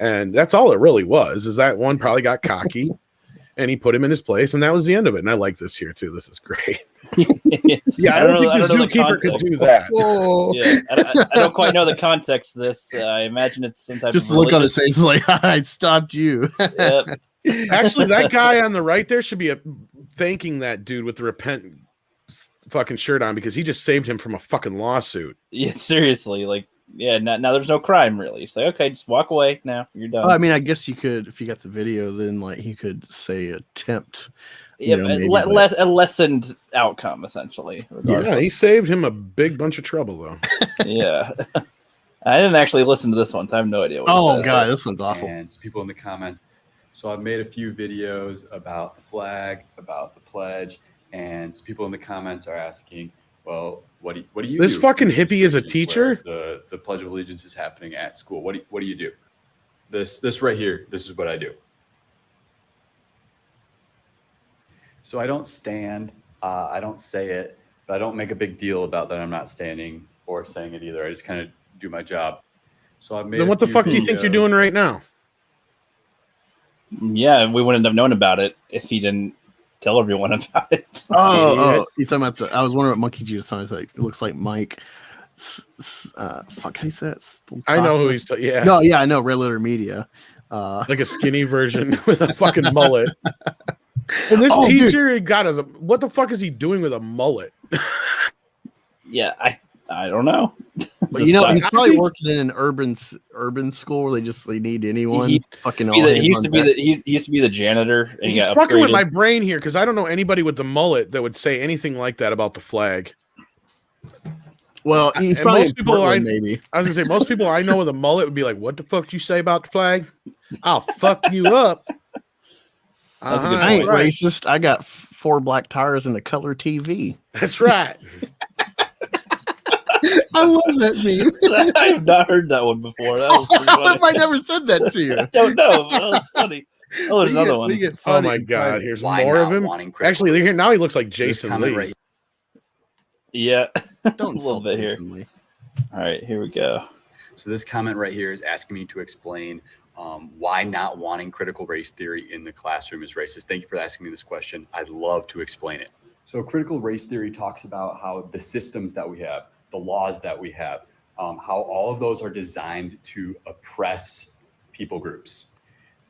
and that's all it really was. Is that one probably got cocky, and he put him in his place, and that was the end of it. And I like this here too. This is great. Yeah, I don't think the zookeeper could do that. Yeah, I don't quite know the context of this. I imagine it's some type just of look on his face like I stopped you. Actually, that guy on the right there should be thanking that dude with the repent fucking shirt on because he just saved him from a fucking lawsuit. Yeah, seriously, like, yeah, now there's no crime really. It's like, okay, just walk away now. You're done. I mean, I guess you could, if you got the video, then like he could say attempt. Yeah, you know, maybe, a lessened outcome essentially. Yeah, he saved him a big bunch of trouble though. Yeah. I didn't actually listen to this one, so I have no idea what Oh it says. god, this one's awful. And some people in the comments. So I've made a few videos about the flag, about the pledge, and some people in the comments are asking, well, what do you This do fucking in hippie is a situations teacher? where the Pledge of Allegiance is happening at school. What do you do? This right here, this is what I do. So I don't stand, I don't say it, but I don't make a big deal about that I'm not standing or saying it either. I just kind of do my job. So I've made. Then what the fuck do you think you're doing right now? Yeah, we wouldn't have known about it if he didn't tell everyone about it. Oh, he's talking about the. I was wondering what Monkey Jesus song is like. It looks like Mike. Fuck, how do you say it? I know who he's. Yeah. No, yeah, I know. Red Letter Media. Like a skinny version with a fucking mullet. And this teacher got us. What the fuck is he doing with a mullet? Yeah, I don't know. But you know, he's probably working in an urban school where they need anyone. He used to be the janitor. And He's fucking with my brain here because I don't know anybody with the mullet that would say anything like that about the flag. Well, he's And probably most people Portland, maybe. I was gonna say most people I know with a mullet would be like, "What the fuck did you say about the flag? I'll fuck you up." That's a good I ain't point. racist. I got 4 black tires and a color TV. That's right. I love that meme. I have not heard that one before. That was pretty How have I funny. never said that to you? I don't know. That was funny. Oh, there's another one. Oh my god, here's Why more not of him. wanting critical Actually, race? now he looks like This Jason comment Lee. right Yeah, Don't a little insult bit here. Jason Lee. All right, here we go. So this comment right here is asking me to explain why not wanting critical race theory in the classroom is racist. Thank you for asking me this question. I'd love to explain it. So critical race theory talks about how the systems that we have, the laws that we have, how all of those are designed to oppress people groups.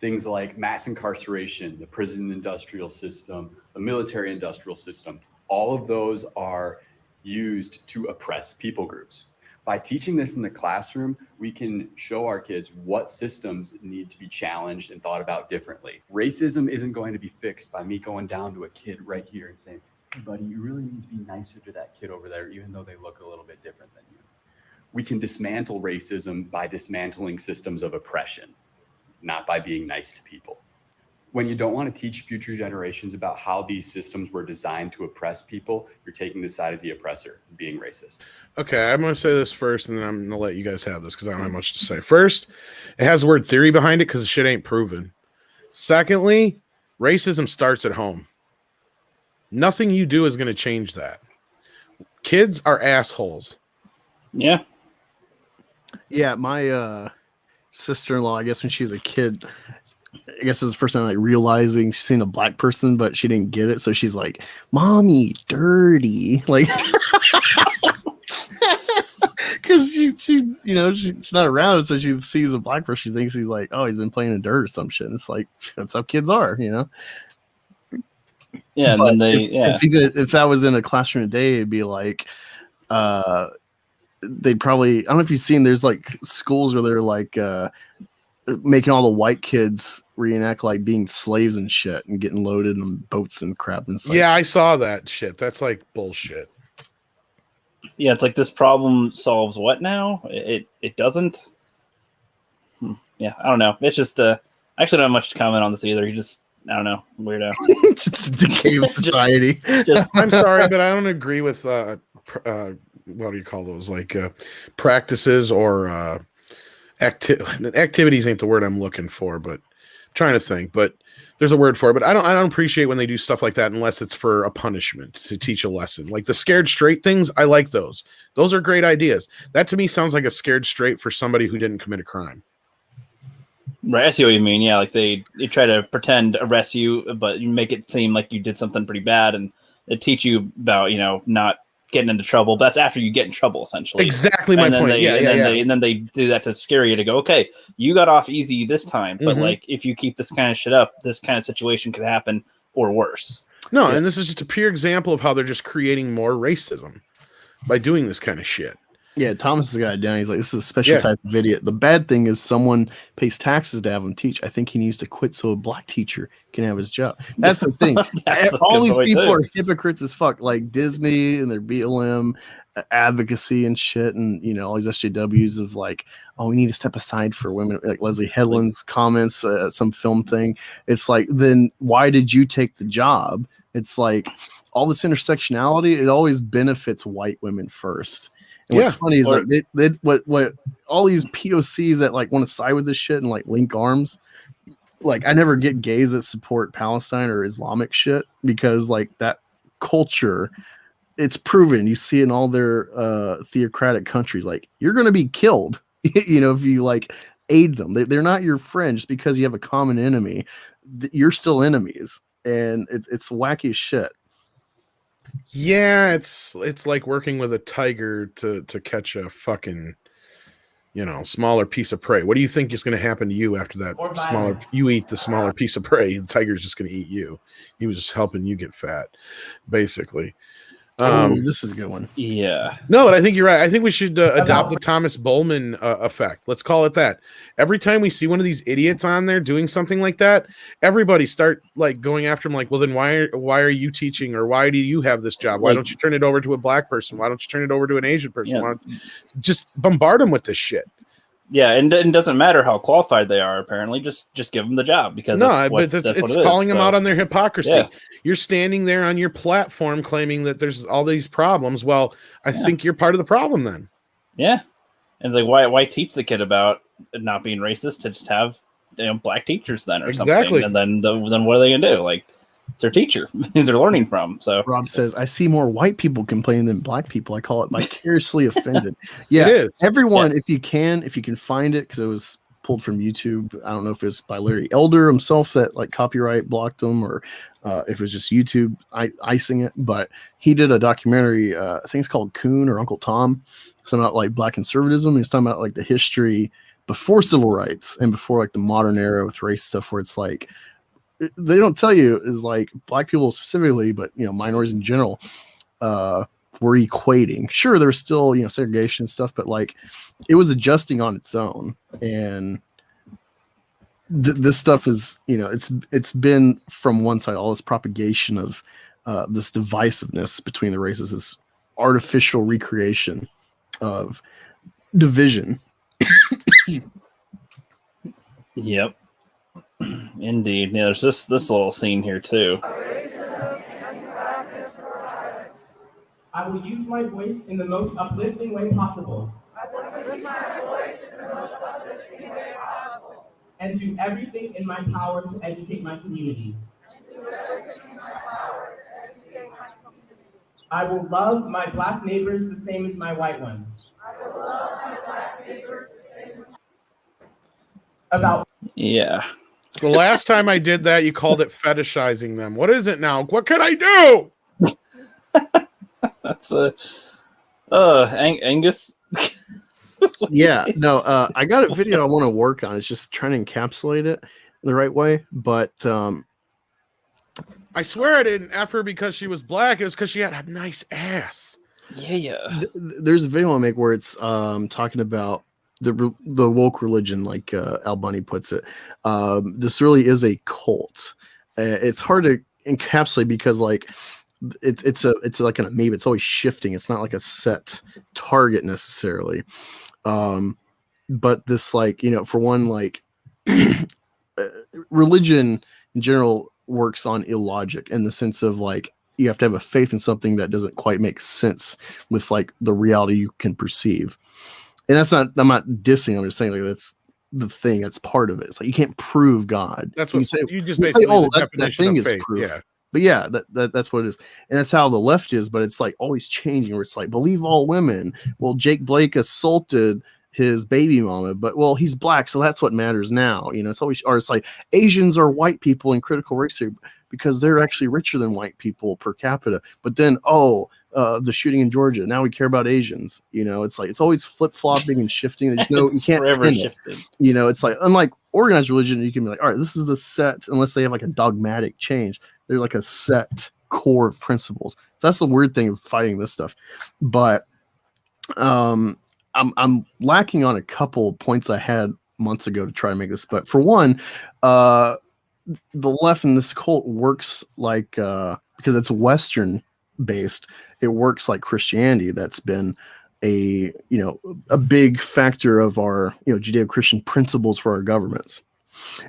Things like mass incarceration, the prison industrial system, the military industrial system, all of those are used to oppress people groups. By teaching this in the classroom, we can show our kids what systems need to be challenged and thought about differently. Racism isn't going to be fixed by me going down to a kid right here and saying, hey buddy, you really need to be nicer to that kid over there, even though they look a little bit different than you. We can dismantle racism by dismantling systems of oppression, not by being nice to people. When you don't want to teach future generations about how these systems were designed to oppress people, you're taking the side of the oppressor, being racist. Okay, I'm going to say this first, and then I'm going to let you guys have this because I don't have much to say. First, it has the word theory behind it because the shit ain't proven. Secondly, racism starts at home. Nothing you do is going to change that. Kids are assholes. Yeah. Yeah, my sister-in-law, I guess when she was a kid, I guess it was the first time like realizing she's seen a black person, but she didn't get it. So she's like, "Mommy, dirty." Like, because she's not around, so she sees a black person, she thinks he's like, oh, he's been playing in dirt or some shit. It's like, that's how kids are, Yeah, and But then if that was in a classroom today, it'd be like, they'd probably, I don't know if you've seen, there's like schools where they're like making all the white kids reenact like being slaves and shit and getting loaded on boats and crap. And like, Yeah, I saw that shit. That's like bullshit. Yeah, it's like this problem solves what now? It doesn't. Yeah, I don't know. It's just I actually don't have much to comment on this either. He just, I don't know, weirdo. just the decay of society. I'm sorry, but I don't agree with what do you call those, like practices or activities ain't the word I'm looking for, but I'm trying to think, but there's a word for it. But I don't appreciate when they do stuff like that unless it's for a punishment to teach a lesson. Like the scared straight things, I like those. Those are great ideas. That to me sounds like a scared straight for somebody who didn't commit a crime. Right, I see what you mean. Yeah, like they try to pretend arrest you, but you make it seem like you did something pretty bad, and they teach you about not getting into trouble. But that's after you get in trouble, essentially. Exactly my And then point. And then they do that to scare you to go, okay, you got off easy this time, but like if you keep this kind of shit up, this kind of situation could happen or worse. No, and this is just a pure example of how they're just creating more racism by doing this kind of shit. Yeah, Thomas has got it down. He's like, this is a special type of idiot. The bad thing is someone pays taxes to have him teach. I think he needs to quit so a black teacher can have his job. That's the thing. All these people are hypocrites as fuck. Like Disney and their BLM advocacy and shit, and you know, all these SJWs of like, oh, we need to step aside for women. Like Leslie Headland's comments at some film thing. It's like, then why did you take the job? It's like all this intersectionality. It always benefits white women first. And what's funny is like what all these POCs that like want to side with this shit and like link arms. Like I never get gays that support Palestine or Islamic shit because like that culture, it's proven. You see in all their theocratic countries, like you're going to be killed, you know, if you like aid them. They're not your friend just because you have a common enemy. You're still enemies, and it's wacky as shit. Yeah, it's like working with a tiger to catch a fucking, you know, smaller piece of prey. What do you think is going to happen to you after that smaller? You eat the smaller piece of prey. The tiger's just going to eat you. He was just helping you get fat, basically. This is a good one. Yeah. No, but I think you're right. I think we should adopt the Thomas Bowman effect. Let's call it that. Every time we see one of these idiots on there doing something like that, everybody start like going after him. Like, well, then why are you teaching, or why do you have this job? Why don't you turn it over to a black person? Why don't you turn it over to an Asian person? Yeah. Just bombard them with this shit. Yeah, and it doesn't matter how qualified they are. Apparently, just give them the job because it's calling them out on their hypocrisy. Yeah. You're standing there on your platform claiming that there's all these problems. Well, I think you're part of the problem then. Yeah, and it's like why teach the kid about not being racist to just have black teachers then or something, and then what are they gonna do? Like it's their teacher they're learning from. So Rob says, I see more white people complaining than black people. I call it vicariously offended. Yeah, it is. Everyone, if you can find it, because it was pulled from YouTube. I don't know if it's by Larry Elder himself that like copyright blocked him, or if it was just YouTube icing it. But he did a documentary. I think it's called Coon or Uncle Tom. Something about like black conservatism. He's talking about like the history before civil rights and before like the modern era with race stuff, where it's like, they don't tell you is like black people specifically, but minorities in general were equating. Sure, there's still segregation and stuff, but like it was adjusting on its own. And this stuff is it's been from one side, all this propagation of this divisiveness between the races, this artificial recreation of division. Yep. Indeed. Yeah, there's this little scene here too. I will use my voice in the most uplifting way possible. And do everything in my power to educate my community. I will love my black neighbors the same as my white ones. Yeah. The last time I did that, you called it fetishizing them. What is it now? What can I do? That's Angus. Yeah, no, I got a video I want to work on. It's just trying to encapsulate it the right way. But I swear I didn't F her because she was black. It was because she had a nice ass. Yeah. There's a video I make where it's talking about the woke religion, like Al Bunny puts it. This really is a cult. It's hard to encapsulate because like it's like an amoeba. It's always shifting. It's not like a set target necessarily. But this, like, for one, like religion in general works on illogic in the sense of like you have to have a faith in something that doesn't quite make sense with like the reality you can perceive. And I'm not dissing. I'm just saying like that's the thing. That's part of it. It's like you can't prove God. That's what you just basically say, that thing is proof. Yeah. But yeah, that's what it is. And that's how the left is, but it's like always changing where it's like believe all women. Well, Jake Blake assaulted his baby mama, but well, he's black, so that's what matters now. It's always, or it's like Asians are white people in critical race theory because they're actually richer than white people per capita. But then, the shooting in Georgia, now we care about Asians. It's like it's always flip flopping and shifting. There's no, you can't forever pin it. shifting. It's like, unlike organized religion, you can be like, all right, this is the set, unless they have like a dogmatic change. They're like a set core of principles. So that's the weird thing of fighting this stuff. But I'm lacking on a couple points I had months ago to try to make this. But for one, the left in this cult works like because it's Western based, it works like Christianity. That's been a big factor of our Judeo-Christian principles for our governments.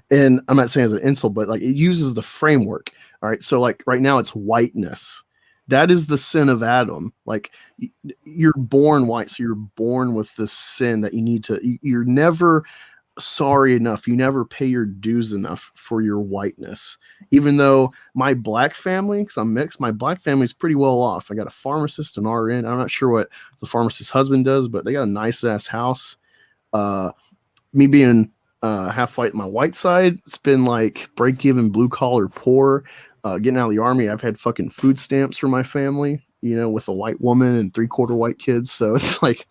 And I'm not saying as an insult, but like it uses the framework. All right, so like right now it's whiteness. That is the sin of Adam. Like you're born white, so you're born with this sin that you need to. You're never sorry enough. You never pay your dues enough for your whiteness. Even though my black family, because I'm mixed, my black family is pretty well off. I got a pharmacist, an RN. I'm not sure what the pharmacist's husband does, but they got a nice ass house. Me being half white, my white side, it's been like break even, blue collar, poor. Getting out of the army, I've had fucking food stamps for my family, with a white woman and 3/4 white kids. So it's like,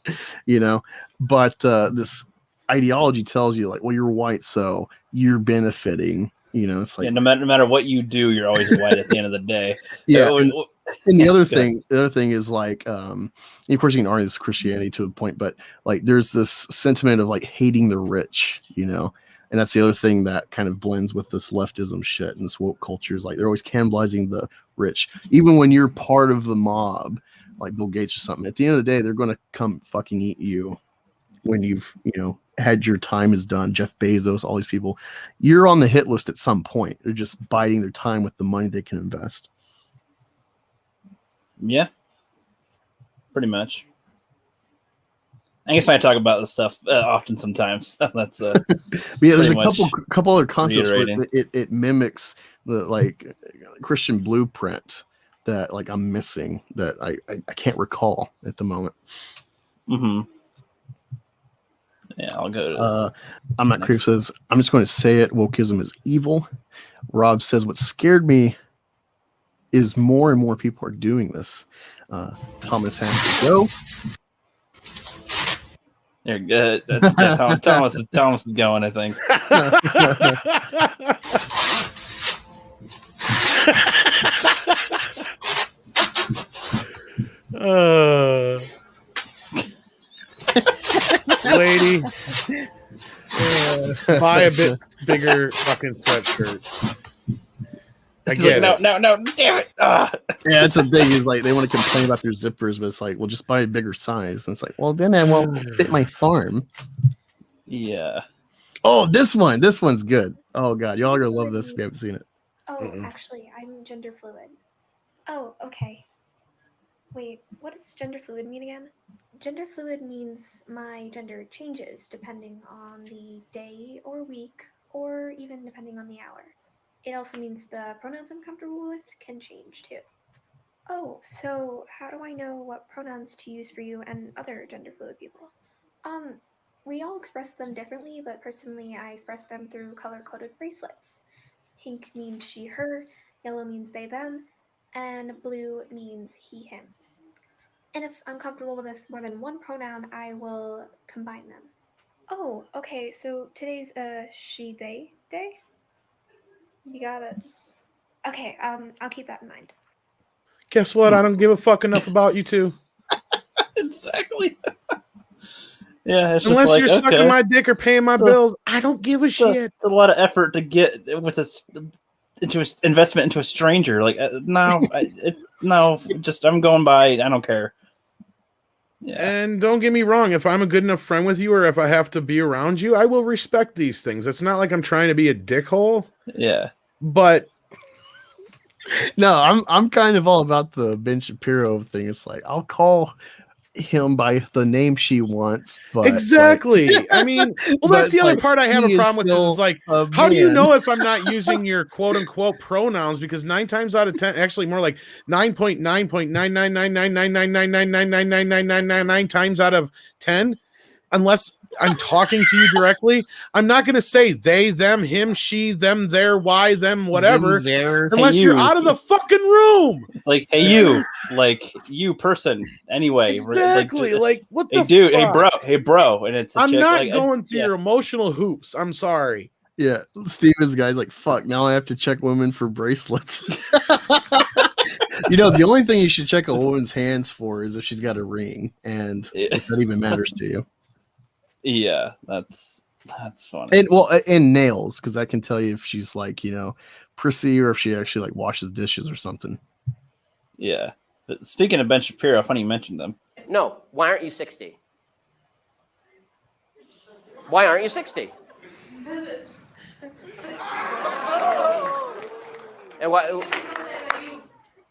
but this ideology tells you like, well, you're white, so you're benefiting. It's like, no matter what you do, you're always white at the end of the day. Yeah. And the other thing is like, of course, you can argue this Christianity to a point, but like, there's this sentiment of like hating the rich, and that's the other thing that kind of blends with this leftism shit and this woke culture is like they're always cannibalizing the rich, even when you're part of the mob, like Bill Gates or something. At the end of the day, they're going to come fucking eat you when you've had your time is done. Jeff Bezos, all these people, you're on the hit list at some point. They're just biding their time with the money they can invest. Yeah, pretty much. Angus and I talk about this stuff often sometimes. That's yeah. There's a couple other concepts where it mimics the like Christian blueprint that like I'm missing that I can't recall at the moment. Mm-hmm. Yeah, I'll go to. I'm not Creep says I'm just going to say it. Wokeism is evil. Rob says what scared me is more and more people are doing this. Thomas has to go. You're good. Thomas is going, I think. Lady, buy a bit bigger fucking sweatshirt. I get it. No, damn it. Yeah, that's the thing is like they want to complain about their zippers, but it's like, well, just buy a bigger size. And it's like, well, then I won't fit my farm. Yeah. Oh, this one's good. Oh god, y'all are gonna love this if you haven't seen it. Oh, actually, I'm gender fluid. Oh, okay. Wait, what does gender fluid mean again? Gender fluid means my gender changes depending on the day or week, or even depending on the hour. It also means the pronouns I'm comfortable with can change too. Oh, so how do I know what pronouns to use for you and other gender fluid people? We all express them differently, but personally I express them through color-coded bracelets. Pink means she, her, yellow means they, them, and blue means he, him. And if I'm comfortable with more than one pronoun, I will combine them. Oh, okay, so today's she, they day? You got it. Okay, I'll keep that in mind. Guess what? I don't give a fuck enough about you two. Exactly. Yeah, it's unless just like, you're sucking my dick or paying my bills, I don't give a shit. It's a lot of effort to get with this into investment into a stranger. Like no, I'm going by. I don't care. Yeah. And don't get me wrong, if I'm a good enough friend with you or if I have to be around you, I will respect these things. It's not like I'm trying to be a dickhole. Yeah. But no, I'm kind of all about the Ben Shapiro thing. It's like I'll call him by the name she wants, but exactly. Like, I mean, well, that's the other part I have a problem with is like, how do you know if I'm not using your quote unquote pronouns? Because 9 times out of 10, actually more like 9.9.9999999999999 times out of 10, unless I'm talking to you directly. I'm not going to say they, them, him, she, them, their, why, them, whatever, unless you're out of the fucking room. Like, hey, you, like you person. Anyway, Exactly. Like, what the hey, dude, fuck? hey, bro, and it's. A I'm chick, not like, going through your emotional hoops. I'm sorry. Yeah, Steven's guy's like, fuck, now I have to check women for bracelets. You know, the only thing you should check a woman's hands for is if she's got a ring, and if that even matters to you. Yeah, that's funny. And well, and nails, because I can tell you if she's like, you know, prissy or if she actually like washes dishes or something. Yeah. But speaking of Ben Shapiro, funny you mentioned them. No, why aren't you 60? Why aren't you 60? And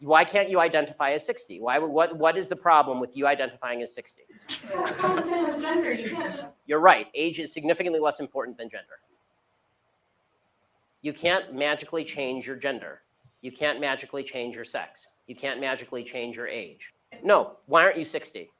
why can't you identify as 60? What is the problem with you identifying as 60? It's not the same as gender. You can't just. You're right. Age is significantly less important than gender. You can't magically change your gender. You can't magically change your sex. You can't magically change your age. No, why aren't you 60?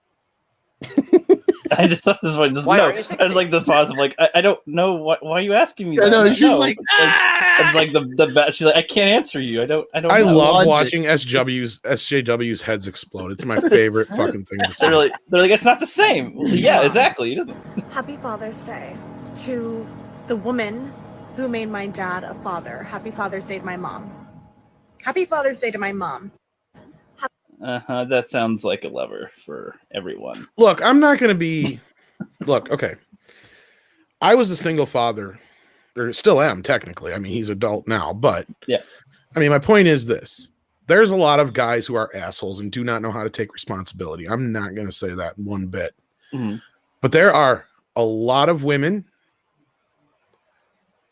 I just thought this one. Why No, aren't you 60? I was like the pause. I'm like, I don't know why are you asking me that? I know, Like, she's no. like, it's like the she's like, I can't answer you. I don't. I know. love watching SJW's heads explode. It's my favorite fucking thing to see. They're like, it's not the same. Well, yeah, exactly. It isn't. Happy Father's Day to the woman who made my dad a father. Happy Father's Day to my mom. Happy Father's Day to my mom. That sounds like a lever for everyone. Look, I'm not going to be. Look, okay. I was a single father, or still am technically. I mean, he's adult now, but yeah. I mean, my point is this: there's a lot of guys who are assholes and do not know how to take responsibility. I'm not going to say that one bit, but there are a lot of women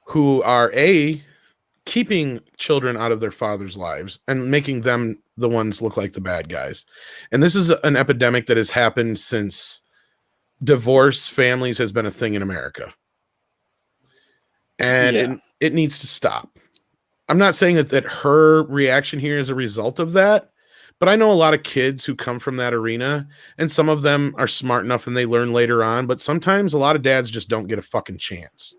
who are keeping children out of their father's lives and making them the ones look like the bad guys. And this is an epidemic that has happened since divorce families has been a thing in America. And it needs to stop. I'm not saying that her reaction here is a result of that, but I know a lot of kids who come from that arena, and some of them are smart enough and they learn later on, but sometimes a lot of dads just don't get a fucking chance.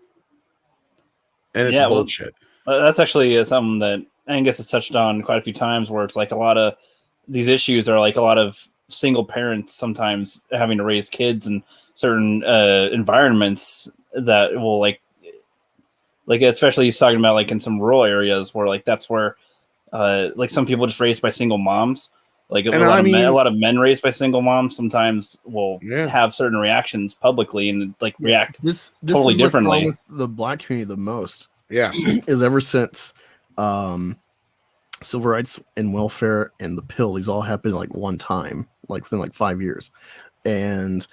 And it's bullshit. Well, that's actually something that Angus has touched on quite a few times, where it's like a lot of these issues are like a lot of single parents sometimes having to raise kids in certain environments that will like especially he's talking about like in some rural areas where like that's where like some people just raised by single moms, like a lot of men raised by single moms sometimes will have certain reactions publicly and like react this totally is what's differently. wrong with the black community the most. Yeah, is ever since civil rights and welfare and the pill, these all happened like one time, like within like 5 years. And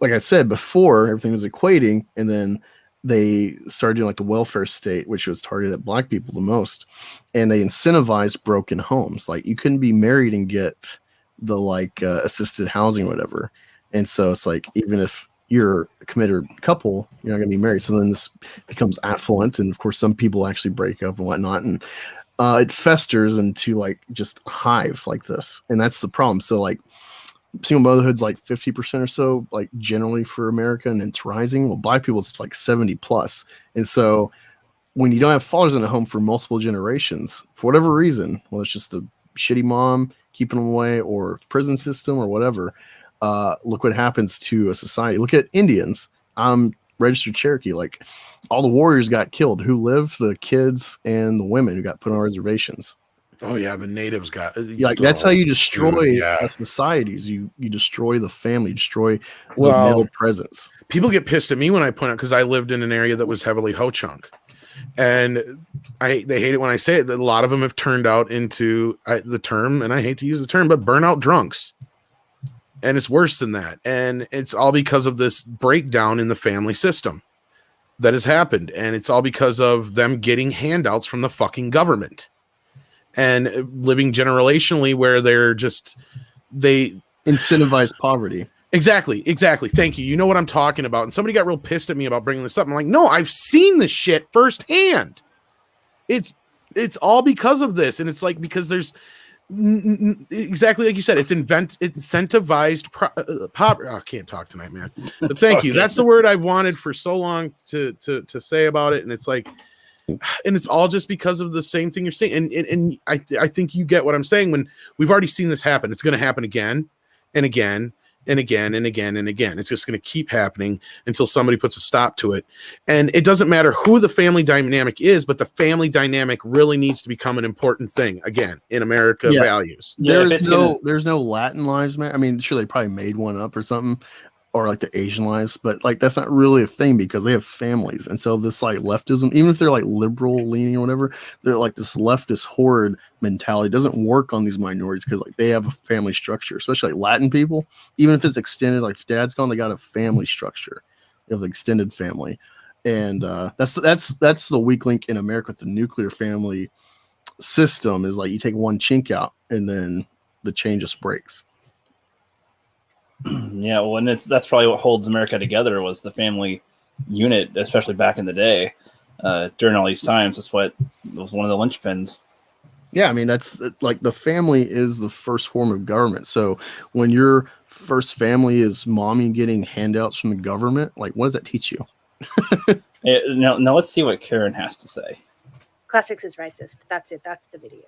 like I said before, everything was equating, and then they started doing like the welfare state, which was targeted at black people the most, and they incentivized broken homes. Like you couldn't be married and get the like assisted housing or whatever. And so it's like, even if you're a committed couple, you're not going to be married. So then this becomes affluent, and of course some people actually break up and whatnot, and it festers into like just a hive like this, and that's the problem. So like single motherhood's like 50% or so, like generally for America, and it's rising. Well, black people it's like 70 plus, and so when you don't have fathers in the home for multiple generations for whatever reason, well, it's just a shitty mom keeping them away or prison system or whatever. Look what happens to a society. Look at Indians. I'm registered Cherokee. Like all the warriors got killed. Who lived? The kids and the women who got put on reservations. Oh yeah, the natives got like that's how you destroy societies. You destroy the family, destroy the male presence. People get pissed at me when I point out, because I lived in an area that was heavily ho-chunk, and they hate it when I say it, that a lot of them have turned out into the term, and I hate to use the term, but burnout drunks. And it's worse than that. And it's all because of this breakdown in the family system that has happened. And it's all because of them getting handouts from the fucking government and living generationally where they incentivize poverty. Exactly. Thank you. You know what I'm talking about. And somebody got real pissed at me about bringing this up. I'm like, no, I've seen this shit firsthand. It's all because of this. And it's like, because Exactly like you said, it's incentivized I can't talk tonight, man. But thank you. That's the word I've wanted for so long to say about it. And it's like, and it's all just because of the same thing you're saying. And I think you get what I'm saying. When we've already seen this happen, it's going to happen again and again and again and again and again. It's just going to keep happening until somebody puts a stop to it. And it doesn't matter who the family dynamic is, but the family dynamic really needs to become an important thing again in America values. There's no Latin lives matter. I mean, sure, they probably made one up or something, or like the Asian lives, but like that's not really a thing because they have families. And so this like leftism, even if they're like liberal leaning or whatever, they're like this leftist horde mentality doesn't work on these minorities because like they have a family structure, especially like Latin people. Even if it's extended, like if dad's gone, they got a family structure. They have the extended family. And that's the weak link in America with the nuclear family system is like you take one chink out and then the chain just breaks. Yeah, well, and that's probably what holds America together was the family unit, especially back in the day. During all these times, that's what was one of the linchpins. Yeah, I mean that's like the family is the first form of government. So when your first family is mommy getting handouts from the government, like what does that teach you? Now let's see what Karen has to say. Classics is racist. That's it. That's the video.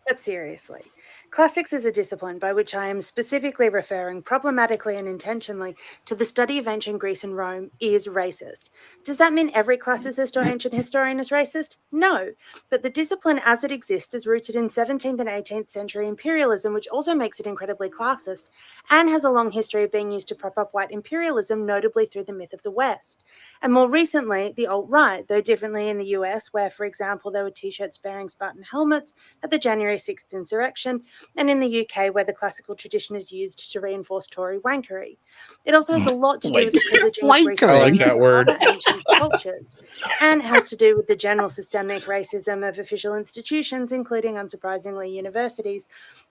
But seriously, classics is a discipline by which I am specifically referring problematically and intentionally to the study of ancient Greece and Rome is racist. Does that mean every classicist or ancient historian is racist? No, but the discipline as it exists is rooted in 17th and 18th century imperialism, which also makes it incredibly classist and has a long history of being used to prop up white imperialism, notably through the myth of the West. And more recently, the alt-right, though differently in the US, where, for example, there were t-shirts bearing Spartan helmets at the January 6th insurrection, and in the UK, where the classical tradition is used to reinforce Tory wankery. It also has a lot to do with the privileging of Greece I like that word. and other ancient cultures, and has to do with the general systemic racism of official institutions, including, unsurprisingly, universities,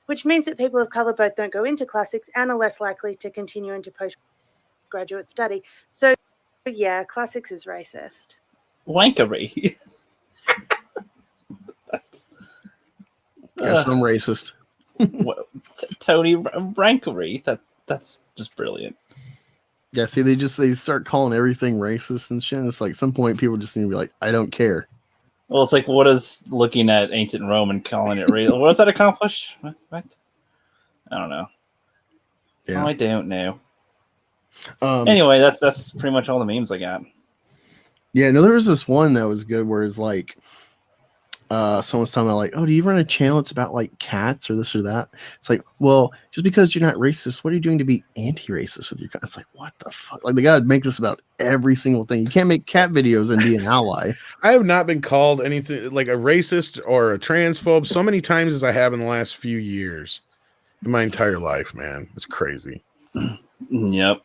which means that people of colour both don't go into classics and are less likely to continue into postgraduate study. So, yeah, classics is racist. Wankery. Yes, I'm racist. Tony Rankery. That's just brilliant. Yeah, see, they start calling everything racist and shit. It's like at some point people just need to be like, I don't care. Well, it's like, what is looking at ancient Rome and calling it racist? What does that accomplish? What? I don't know. Yeah. I don't know. Anyway, that's pretty much all the memes I got. Yeah, no, there was this one that was good where it's like someone's talking about like, oh, do you run a channel? It's about like cats or this or that. It's like, well, just because you're not racist, what are you doing to be anti-racist with your cat? It's like, what the fuck? Like they gotta make this about every single thing. You can't make cat videos and be an ally. I have not been called anything like a racist or a transphobe so many times as I have in the last few years in my entire life, man. It's crazy. Yep.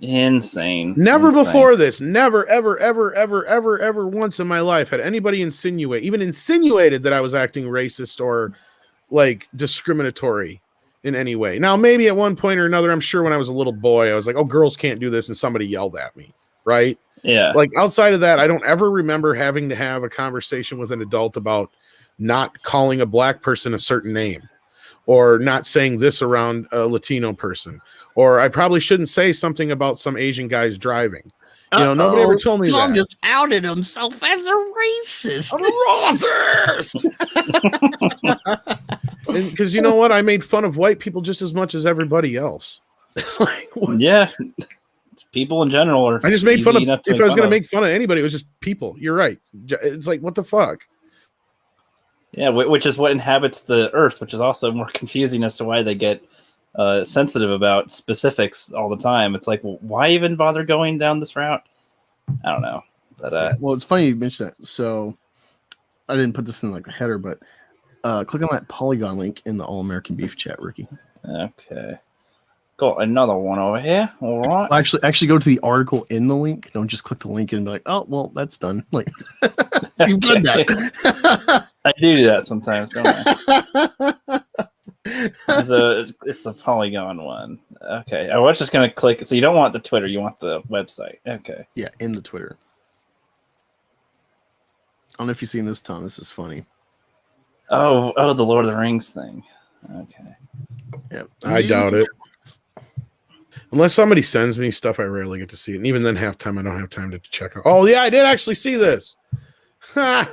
Insane. Never before this, never, ever once in my life had anybody insinuated that I was acting racist or like discriminatory in any way. Now, maybe at one point or another, I'm sure when I was a little boy, I was like, oh, girls can't do this. And somebody yelled at me. Right. Yeah. Like outside of that, I don't ever remember having to have a conversation with an adult about not calling a black person a certain name or not saying this around a Latino person. Or I probably shouldn't say something about some Asian guys driving. You know, nobody ever told me Tom that. just outed himself as a racist. I'm a racist! Because you know what? I made fun of white people just as much as everybody else. It's like, what? Yeah. People in general are. I just made fun of, if I was going to make fun of anybody, it was just people. You're right. It's like, what the fuck? Yeah, which is what inhabits the earth, which is also more confusing as to why they get sensitive about specifics all the time. It's like, well, why even bother going down this route? I don't know. But well, it's funny you mentioned that. So I didn't put this in like the header, but click on that Polygon link in the All American Beef chat, Ricky. Okay. Got another one over here. All right. Actually go to the article in the link. Don't just click the link and be like, oh, well, that's done. Like you've done that. I do that sometimes, don't I? It's the Polygon one. Okay. I was just going to click. So you don't want the Twitter. You want the website. Okay. Yeah, in the Twitter. I don't know if you've seen this, Tom. This is funny. Oh, the Lord of the Rings thing. Okay. Yep. I doubt it. Unless somebody sends me stuff, I rarely get to see it. And even then, half time, I don't have time to check out. Oh, yeah, I did actually see this. Oh,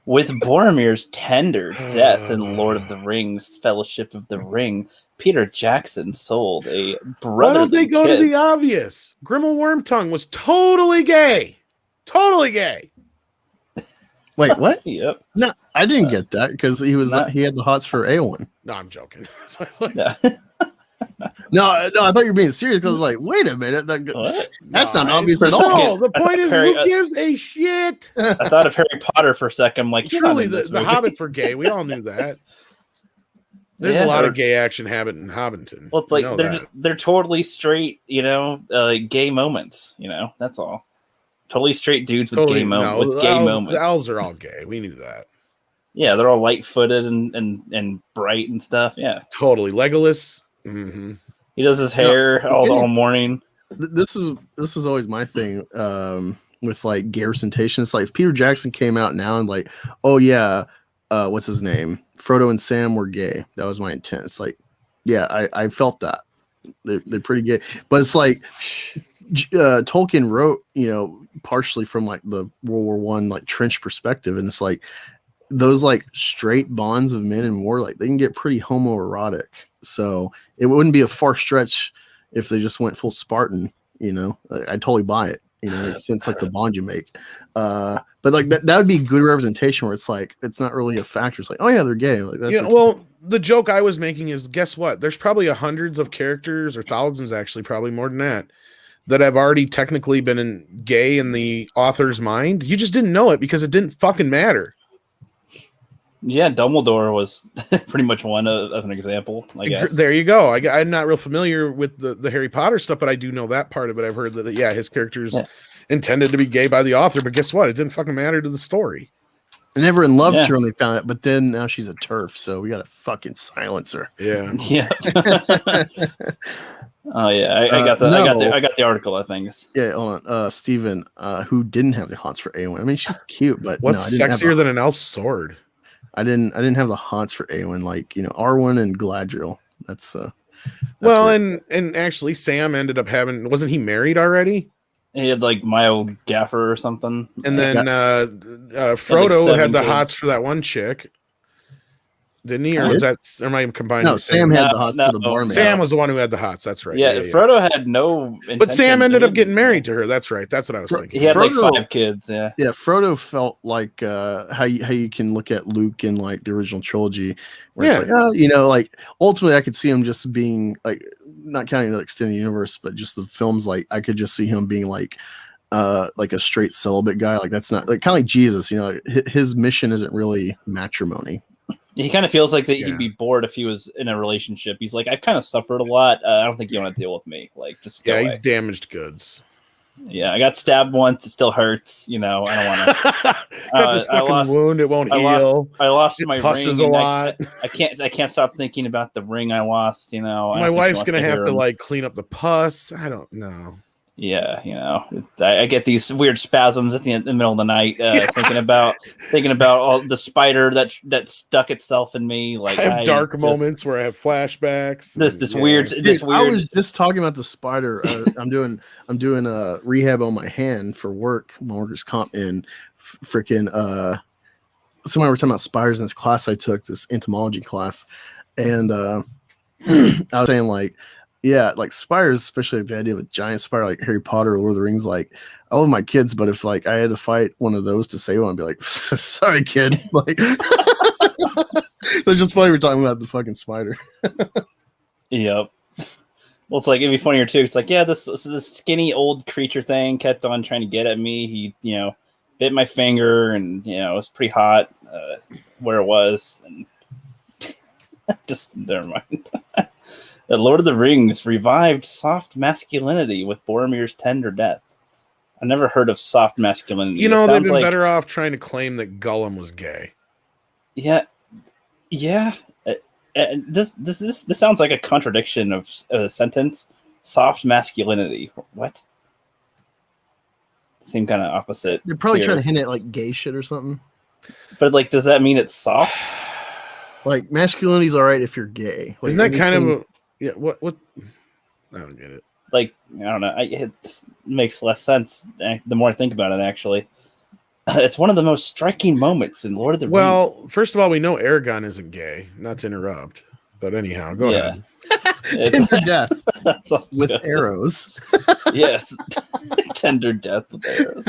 With Boromir's tender death in Lord of the Rings, Fellowship of the Ring, Peter Jackson sold a brother. Why don't they go to the obvious? Grimmel Wormtongue was totally gay. Totally gay. Wait, what? Yep. No, I didn't get that because he had the hots for Eowyn. No, I'm joking. No, I thought you were being serious because I was like, wait a minute, that's not obvious at all. No, the point is, who gives a shit? I thought of Harry Potter for a second. I'm like, surely the Hobbits were gay. We all knew that. There's a lot of gay action happening in Hobbiton. Well, it's like they're totally straight, gay moments. That's all. Totally straight dudes with gay moments. The elves are all gay. We knew that. Yeah, they're all light-footed and bright and stuff. Yeah, totally. Legolas. Mm-hmm. He does his hair all morning. This was always my thing with like gay representation. It's like if Peter Jackson came out now and like, oh yeah, what's his name? Frodo and Sam were gay. That was my intent. It's like, yeah, I felt that they're pretty gay, but it's like Tolkien wrote, partially from like the World War I like trench perspective, and it's like those like straight bonds of men and war, like they can get pretty homoerotic. So it wouldn't be a far stretch if they just went full Spartan. I totally buy it. It makes sense, like the bond you make. But like that would be good representation where it's like it's not really a factor. It's like, oh yeah, they're gay. Like that's well, the joke I was making is, guess what? There's probably hundreds of characters, or thousands actually, probably more than that have already technically been gay in the author's mind. You just didn't know it because it didn't fucking matter. Yeah, Dumbledore was pretty much one of an example, I guess. There you go. I'm not real familiar with the Harry Potter stuff, but I do know that part of it. I've heard that, his character's intended to be gay by the author, but guess what? It didn't fucking matter to the story. And everyone loved her when they found it, but then now she's a TERF, so we got to fucking silence her. Yeah. Yeah. Oh yeah, I got the article. I think. Yeah, hold on. Steven, who didn't have the hots for Eowyn. I mean, she's cute, but what's sexier than an elf sword? I didn't have the hots for Eowyn, like Arwen and Galadriel. That's well, and actually Sam ended up wasn't he married already? He had like my old gaffer or something. And then Frodo had the hots for that one chick. Didn't he? Or was that, or am I combining? No, Sam had the hots for the barmaid. Sam was the one who had the hots. That's right. Yeah, Frodo had no. But Sam ended up getting married to her. That's right. That's what I was thinking. He had like 5 kids. Yeah. Yeah, Frodo felt like how you can look at Luke in like the original trilogy, where it's like, like ultimately I could see him just being like, not counting the extended universe, but just the films. Like I could just see him being like a straight celibate guy. Like that's not like kind of like Jesus. His mission isn't really matrimony. He kind of feels like that he'd be bored if he was in a relationship. He's like, I've kind of suffered a lot. I don't think you want to deal with me. Like, just go away. He's damaged goods. Yeah, I got stabbed once. It still hurts. I don't want to. Got this fucking wound. It won't heal. I lost my pusses ring. A lot. I can't stop thinking about the ring I lost. My wife's gonna have to like clean up the pus. I don't know. Yeah, I get these weird spasms in the middle of the night, thinking about all the spider that stuck itself in me. Like I have dark moments where I have flashbacks. This weird. I was just talking about the spider. I'm doing a rehab on my hand for work, my workers' comp, and freaking somebody were talking about spiders in this class I took, this entomology class, and I was saying like. Yeah, like spiders, especially the idea of a giant spider like Harry Potter or Lord of the Rings. Like, I love my kids, but if like I had to fight one of those to save one, I'd be like, sorry, kid. Like, it's just funny we're talking about the fucking spider. Yep. Well, it's like it'd be funnier too. It's like, yeah, this skinny old creature thing kept on trying to get at me. He, bit my finger, and it was pretty hot where it was, and just never mind. The Lord of the Rings revived soft masculinity with Boromir's tender death. I never heard of soft masculinity. They've been better off trying to claim that Gollum was gay. Yeah. This sounds like a contradiction of a sentence. Soft masculinity. What? Seem kind of opposite. They're probably trying to hint at like gay shit or something. But like, does that mean it's soft? Like masculinity's all right if you're gay. Like, Isn't that kind of anything- what? I don't get it. Like, I don't know. It makes less sense the more I think about it. Actually, it's one of the most striking moments in Lord of the Rings. Well, first of all, we know Aragorn isn't gay. Not to interrupt, but anyhow, go ahead. tender death That's all with good. arrows. Yes, tender death with arrows.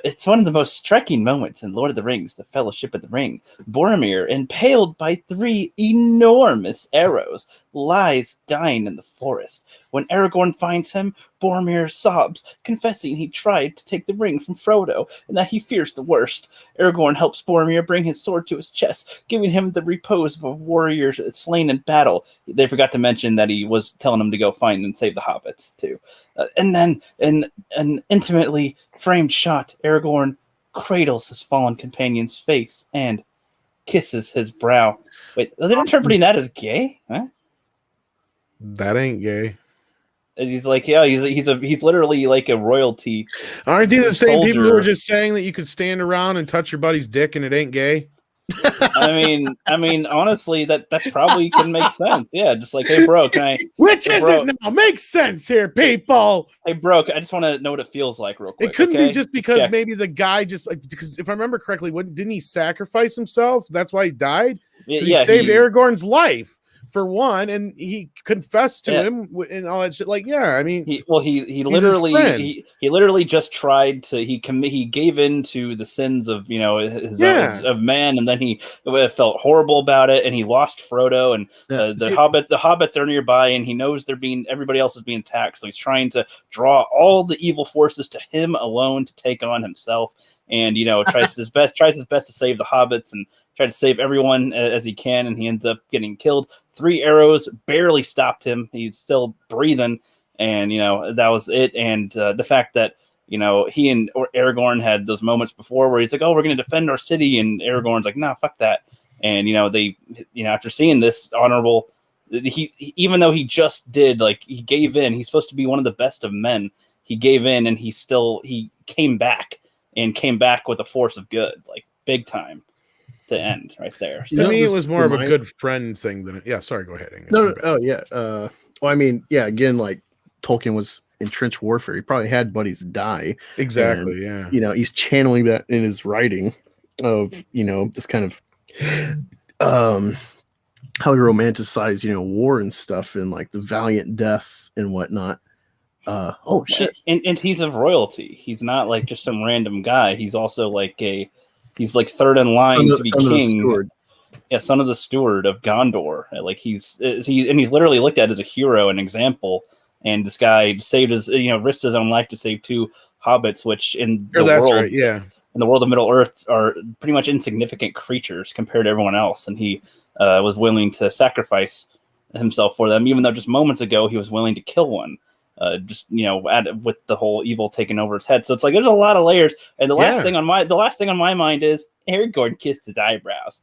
It's one of the most striking moments in Lord of the Rings, the Fellowship of the Ring. Boromir, impaled by 3 enormous arrows, lies dying in the forest. When Aragorn finds him, Boromir sobs, confessing he tried to take the ring from Frodo and that he fears the worst. Aragorn helps Boromir bring his sword to his chest, giving him the repose of a warrior slain in battle. They forgot to mention that he was telling him to go find and save the hobbits, too. And then, in an intimately framed shot, Aragorn cradles his fallen companion's face and kisses his brow. Wait, are they interpreting that as gay? Huh? That ain't gay. He's like, yeah, he's literally like a royalty. Aren't these the same people who soldier. are just saying that you could stand around and touch your buddy's dick and it ain't gay? I mean, honestly, that probably can make sense. Yeah, just like, hey, bro, can I? Which hey, is bro, it now? Makes sense here, people. Hey, bro, I just want to know what it feels like, real quick. It couldn't okay? be just because Yeah. maybe the guy just like because if I remember correctly, didn't he sacrifice himself? That's why he died. Yeah, He saved he- Aragorn's life for one, and he confessed to Yeah. him and all that shit. Like, yeah, I mean, he his literally friend. he literally just tried to he gave in to the sins of his of man, and then he felt horrible about it, and he lost Frodo, and the hobbits are nearby, and he knows everybody else is being attacked, so he's trying to draw all the evil forces to him alone to take on himself, and tries his best to save the hobbits and try to save everyone as he can, and he ends up getting killed. 3 arrows barely stopped him. He's still breathing, and that was it. And the fact that he and Aragorn had those moments before where he's like, "Oh, we're going to defend our city," and Aragorn's like, "Nah, fuck that." And they after seeing this honorable, even though he just did he gave in. He's supposed to be one of the best of men. He gave in, and he came back with a force of good, like big time. To end right there. To me, it was more of a good friend thing than yeah. Sorry, go ahead. Angus. No. Oh yeah. Well, I mean, yeah. Again, like Tolkien was in trench warfare. He probably had buddies die. Exactly. And, yeah. He's channeling that in his writing of this kind of how he romanticized war and stuff and like the valiant death and whatnot. Oh shit! And he's of royalty. He's not like just some random guy. He's also like he's like third in line to be king. Yeah, son of the steward of Gondor. Like he's literally looked at as a hero, an example. And this guy saved his risked his own life to save 2 hobbits, which in the world, in the world of Middle Earth are pretty much insignificant creatures compared to everyone else. And he was willing to sacrifice himself for them, even though just moments ago he was willing to kill one. With the whole evil taking over his head. So it's like there's a lot of layers. And the last thing on my mind is Aragorn kissed his eyebrows.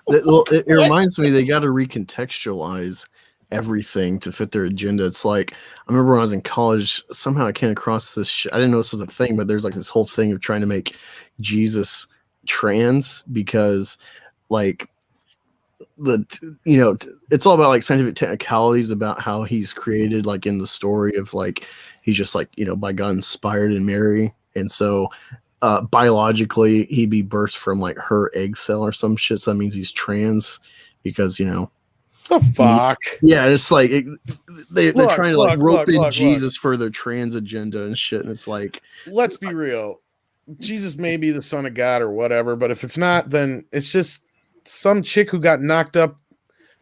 It reminds me they got to recontextualize everything to fit their agenda. It's like I remember when I was in college, somehow I came across this. I didn't know this was a thing, but there's like this whole thing of trying to make Jesus trans because like it's all about like scientific technicalities about how he's created, like in the story of like he's just like by God inspired and Mary, and so biologically he'd be birthed from like her egg cell or some shit. So that means he's trans because the fuck. It's like they're trying to like rope in Jesus look. for their trans agenda and shit, and it's like Let's be real. Jesus may be the son of God or whatever, but if it's not, then it's just some chick who got knocked up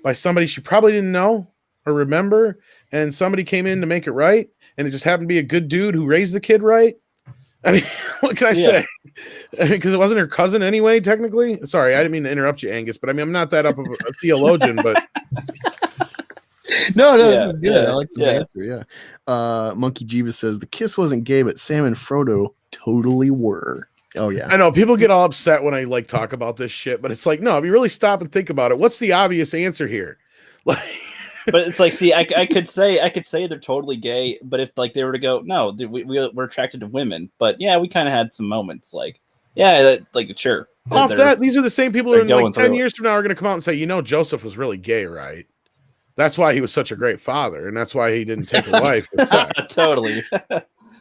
by somebody she probably didn't know or remember, and somebody came in to make it right, and it just happened to be a good dude who raised the kid right. I mean, what can I say? Because it wasn't her cousin anyway, technically. Sorry, I didn't mean to interrupt you, Angus, but I mean, I'm not that up of a theologian, but no, this is good. I like the answer. Yeah. Monkey Jeebus says the kiss wasn't gay, but Sam and Frodo totally were. Oh yeah, I know people get all upset when I like talk about this shit, but it's like, no, if you really stop and think about it, what's the obvious answer here? Like, but it's like, see, I could say they're totally gay, but if like they were to go, no, we're attracted to women, but yeah, we kind of had some moments like, Yeah, like sure. Off that, these are the same people who in like going 10 through it. years from now are going to come out and say, Joseph was really gay, right? That's why he was such a great father, and that's why he didn't take a wife with sex. Totally.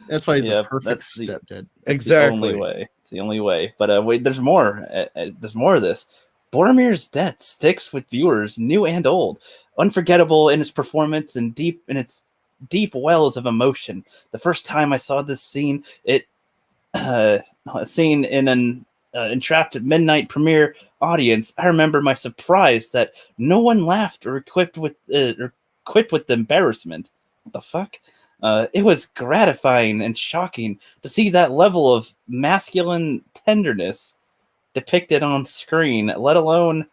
That's why he's Yeah, the perfect that's the- stepdad. It's the only way. It's the only way. But wait, there's more. There's more of this. Boromir's death sticks with viewers, new and old, unforgettable in its performance and deep in its deep wells of emotion. The first time I saw this scene, seen in an entrapped midnight premiere audience, I remember my surprise that no one laughed or equipped with the embarrassment. What the fuck? It was gratifying and shocking to see that level of masculine tenderness depicted on screen, let alone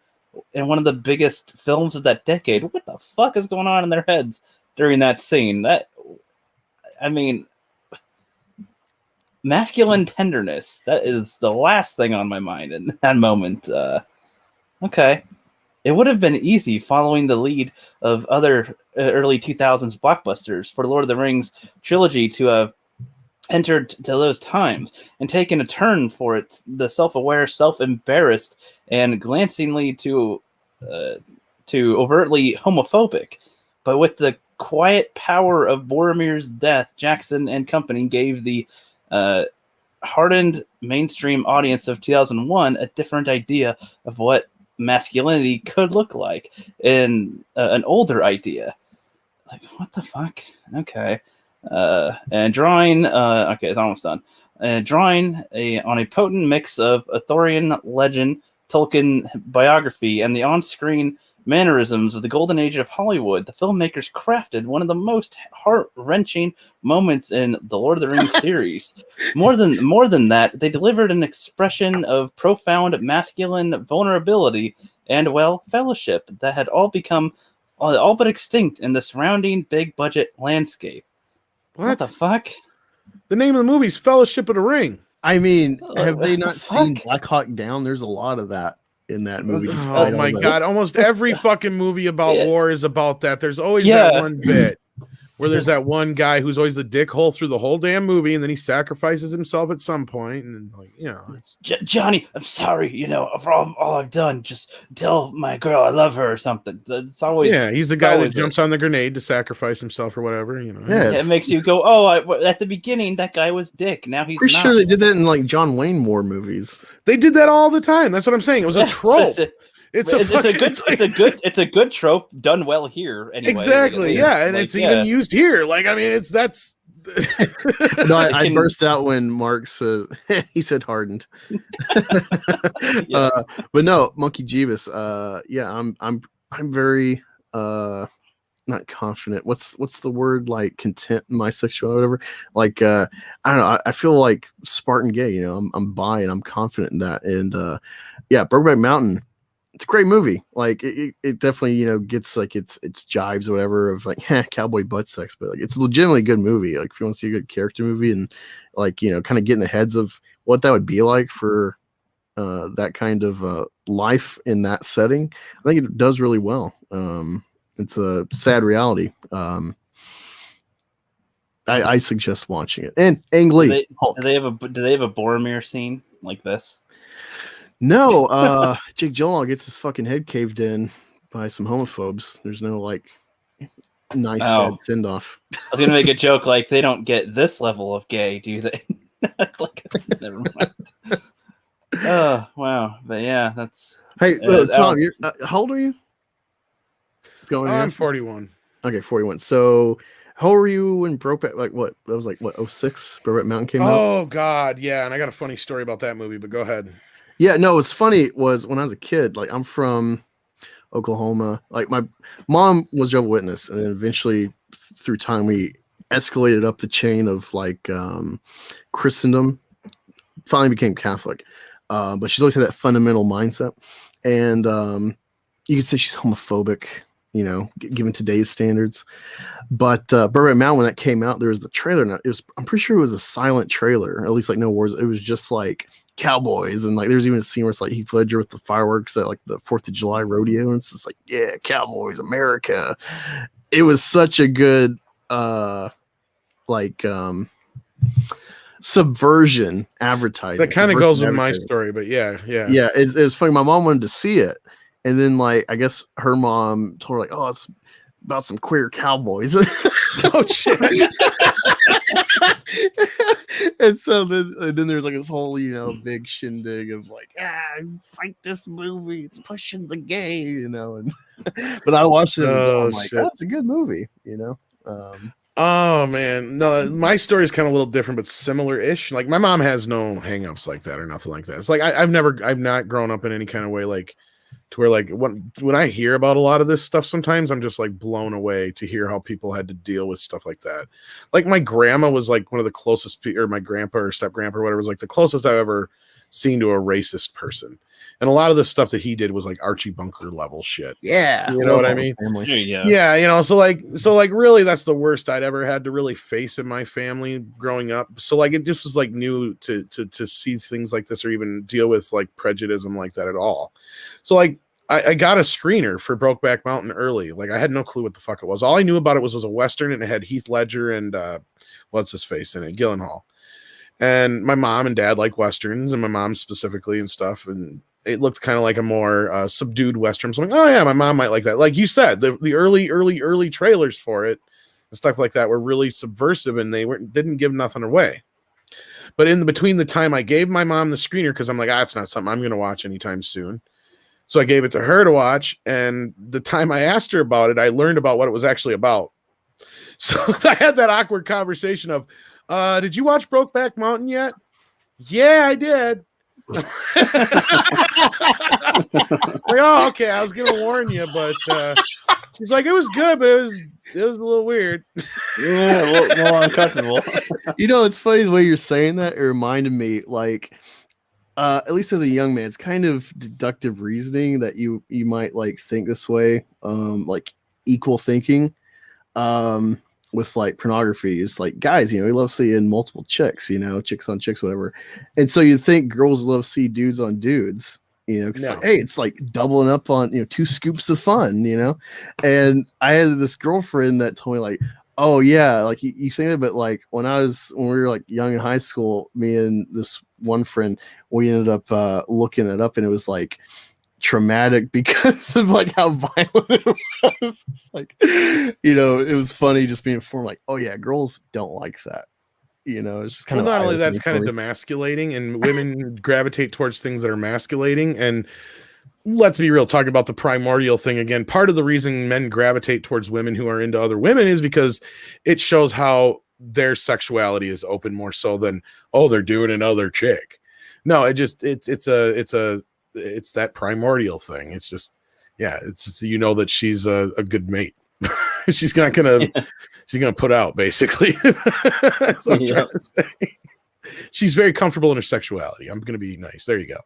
in one of the biggest films of that decade. What the fuck is going on in their heads during that scene? Masculine tenderness. That is the last thing on my mind in that moment. Okay. It would have been easy following the lead of other early 2000s blockbusters for Lord of the Rings trilogy to have entered to those times and taken a turn for it, the self-aware, self-embarrassed, and glancingly to overtly homophobic. But with the quiet power of Boromir's death, Jackson and company gave the hardened mainstream audience of 2001 a different idea of what masculinity could look like, in an older idea. Like, what the fuck? Okay. And drawing, okay, it's almost done. Drawing on a potent mix of Arthurian legend, Tolkien biography, and the on-screen mannerisms of the golden age of Hollywood, the filmmakers crafted one of the most heart-wrenching moments in the Lord of the Rings series. More than that, they delivered an expression of profound masculine vulnerability and, well, fellowship that had all but extinct in the surrounding big-budget landscape. What the fuck? The name of the movie is Fellowship of the Ring. I mean, have they what not the seen fuck? Black Hawk Down? There's a lot of that in that movie. Oh despite my all god! the- Almost every fucking movie about Yeah. war is about that. There's always Yeah. that one bit where there's that one guy who's always the dickhole through the whole damn movie, and then he sacrifices himself at some point, and it's Johnny, I'm sorry, for all I've done. Just tell my girl I love her or something. It's always he's the guy that jumps on the grenade to sacrifice himself or whatever. It makes you go, oh, at the beginning that guy was dick. Now he's Pretty not. sure they did that in like John Wayne war movies. They did that all the time. That's what I'm saying. It was a trope. It's a good trope done well here. Anyway. Exactly. Yeah, and it's even used here. Like, I mean, that's. No, I burst out when Mark said he said hardened. But no, Monkey Jeebus. I'm very not confident. What's the word, like content in my sexuality, whatever. Like I don't know. I feel like Spartan gay. I'm bi and I'm confident in that. And Brokeback Mountain. It's a great movie. Like it definitely, gets like its jibes or whatever of like cowboy butt sex, but like it's a legitimately good movie. Like if you want to see a good character movie and like, kind of get in the heads of what that would be like for that kind of life in that setting, I think it does really well. It's a sad reality. I suggest watching it. And Ang Lee. Do they have a Boromir scene like this? No, Jake Gyllenhaal gets his fucking head caved in by some homophobes. There's no like nice sad send off. I was gonna make a joke like they don't get this level of gay, do they? Like, never mind. Oh wow, but yeah, that's. Hey, Tom, you're, how old are you? I'm 41. Okay, 41. So, how old were you when Brokeback? Like what? That was like what? 06? Brokeback Mountain came out. Oh God, yeah. And I got a funny story about that movie, but go ahead. Yeah, no, what's funny was when I was a kid, like I'm from Oklahoma. Like my mom was Jehovah's Witness, and then eventually through time we escalated up the chain of like Christendom. Finally became Catholic. But she's always had that fundamental mindset. And you could say she's homophobic, given today's standards. But Brokeback Mountain, when that came out, there was the trailer. And I'm pretty sure it was a silent trailer, at least like no words. It was just like cowboys, and like there's even a scene where it's like Heath Ledger with the fireworks at like the 4th of July rodeo, and it's just like, yeah, cowboys, America. It was such a good subversion advertising. That kind of goes with Subversive my advertising. story, but yeah. Yeah, it was funny. My mom wanted to see it, and then like I guess her mom told her like, "Oh, it's about some queer cowboys." Oh shit! And so then there's like this whole big shindig of like, fight this movie, it's pushing the gay, and but I watched it as a I'm like, that's a good movie, Oh man, no, my story is kind of a little different, but similar-ish. Like my mom has no hangups like that or nothing like that. It's like I've not grown up in any kind of way like to where like when I hear about a lot of this stuff, sometimes I'm just like blown away to hear how people had to deal with stuff like that. Like my grandma was like one of the closest, or my grandpa or step grandpa or whatever was like the closest I've ever seen to a racist person. And a lot of the stuff that he did was like Archie Bunker level shit. Yeah, you know what I mean? Yeah, yeah. So like really, that's the worst I'd ever had to really face in my family growing up. So like it just was like new to see things like this or even deal with like prejudice like that at all. So like I got a screener for Brokeback Mountain early. Like I had no clue what the fuck it was. All I knew about it was a Western, and it had Heath Ledger and what's his face in it, Gyllenhaal. And my mom and dad like Westerns, and my mom specifically and stuff. And it looked kind of like a more subdued Western. So I'm like, oh yeah, my mom might like that. Like you said, the early trailers for it and stuff like that were really subversive, and they didn't give nothing away. But in between the time I gave my mom the screener, because I'm like, it's not something I'm going to watch anytime soon. So I gave it to her to watch, and the time I asked her about it, I learned about what it was actually about. So I had that awkward conversation of, did you watch Brokeback Mountain yet? Yeah, I did. Like, oh, okay. I was gonna warn you, but she's like, it was good, but it was a little weird. Yeah, a little more uncomfortable. It's funny the way you're saying that. It reminded me, like, at least as a young man, it's kind of deductive reasoning that you might like think this way, like equal thinking. With like pornography, it's like guys, we love seeing multiple chicks, chicks on chicks, whatever. And so you think girls love see dudes on dudes, because like, hey, it's like doubling up on 2 scoops of fun, And I had this girlfriend that told me like, oh yeah, like you think that, but like when we were like young in high school, me and this one friend, we ended up looking it up, and it was like traumatic because of like how violent it was. It's like, it was funny just being informed like, oh yeah, girls don't like that. It's just kind of not only that's kind of demasculating, and women gravitate towards things that are masculating. And let's be real, talking about the primordial thing again, part of the reason men gravitate towards women who are into other women is because it shows how their sexuality is open more so than, oh, they're doing another chick. No, it's that primordial thing. It's just, yeah, it's just, that she's a good mate. She's not gonna she's gonna put out, basically. That's what I'm trying to say. She's very comfortable in her sexuality. I'm gonna be nice. There you go.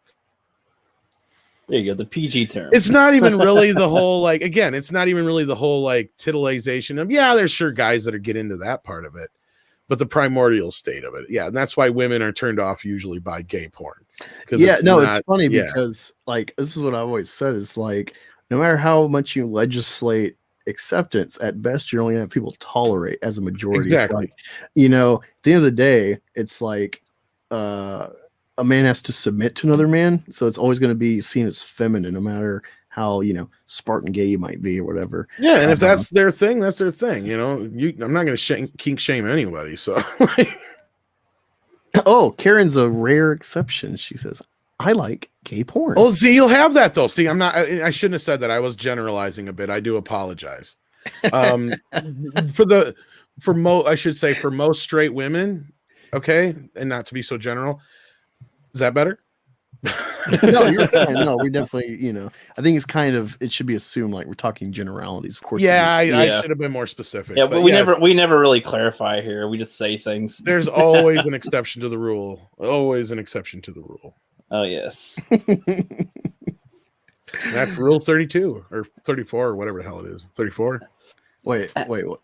There you go, the PG term. It's not even really the whole like, again, it's not even really the whole like titillization of, yeah, there's sure guys that are get into that part of it, but the primordial state of it. Yeah, and that's why women are turned off usually by gay porn. Yeah, it's funny because like this is what I always said is like, no matter how much you legislate acceptance, at best you're only gonna have people tolerate as a majority. Exactly. Like, at the end of the day, it's like a man has to submit to another man, so it's always going to be seen as feminine, no matter how Spartan gay you might be or whatever. Yeah, and if that's their thing, that's their thing. I'm not going to kink shame anybody. So, oh, Karen's a rare exception. She says, "I like gay porn." Oh, see, you'll have that though. See, I shouldn't have said that. I was generalizing a bit. I do apologize. For most straight women, okay, and not to be so general. Is that better? No, you're fine. No, we definitely, I think it should be assumed like we're talking generalities, of course. Yeah, I should have been more specific. Yeah, but we never really clarify here. We just say things. There's always an exception to the rule. Always an exception to the rule. Oh yes. That's rule 32 or 34 or whatever the hell it is. 34. Wait.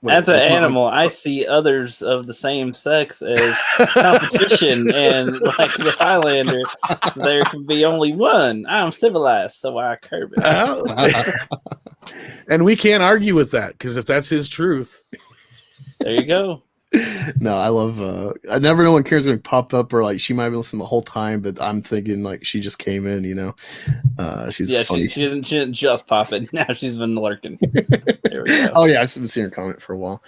As an animal, I see others of the same sex as competition, and like the Highlander, there can be only one. I'm civilized, so I curb it. And we can't argue with that, because if that's his truth, there you go. No, I love. I never know when Karen's going to pop up, or like she might be listening the whole time, but I'm thinking like she just came in. She's funny. She didn't just pop in. Now she's been lurking. There we go. Oh yeah, I've been seeing her comment for a while.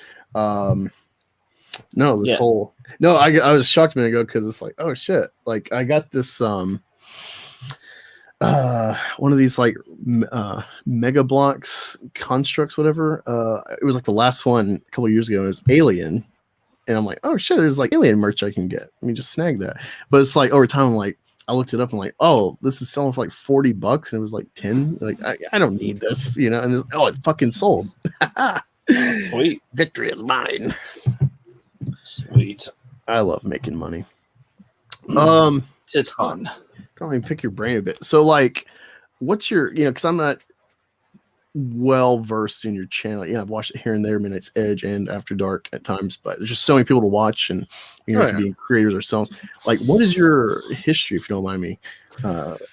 No, this Yeah. whole no, I was shocked a minute ago because it's like, oh shit, like I got this one of these like mega blocks constructs, whatever. It was like the last one a couple of years ago. It was Alien. And I'm like, oh shit, there's like Alien merch I can get. Let me just snag that. But it's like over time, I'm like, I looked it up and I'm like, oh, this is selling for like $40, and it was like 10. Like, I don't need this, And it fucking sold. Sweet, victory is mine. Sweet. I love making money. It's fun. Probably pick your brain a bit. So, like, what's your, because I'm not well versed in your channel. I've watched it here and there, Midnight's Edge and After Dark at times, but there's just so many people to watch, and being creators ourselves. Like, what is your history, if you don't mind me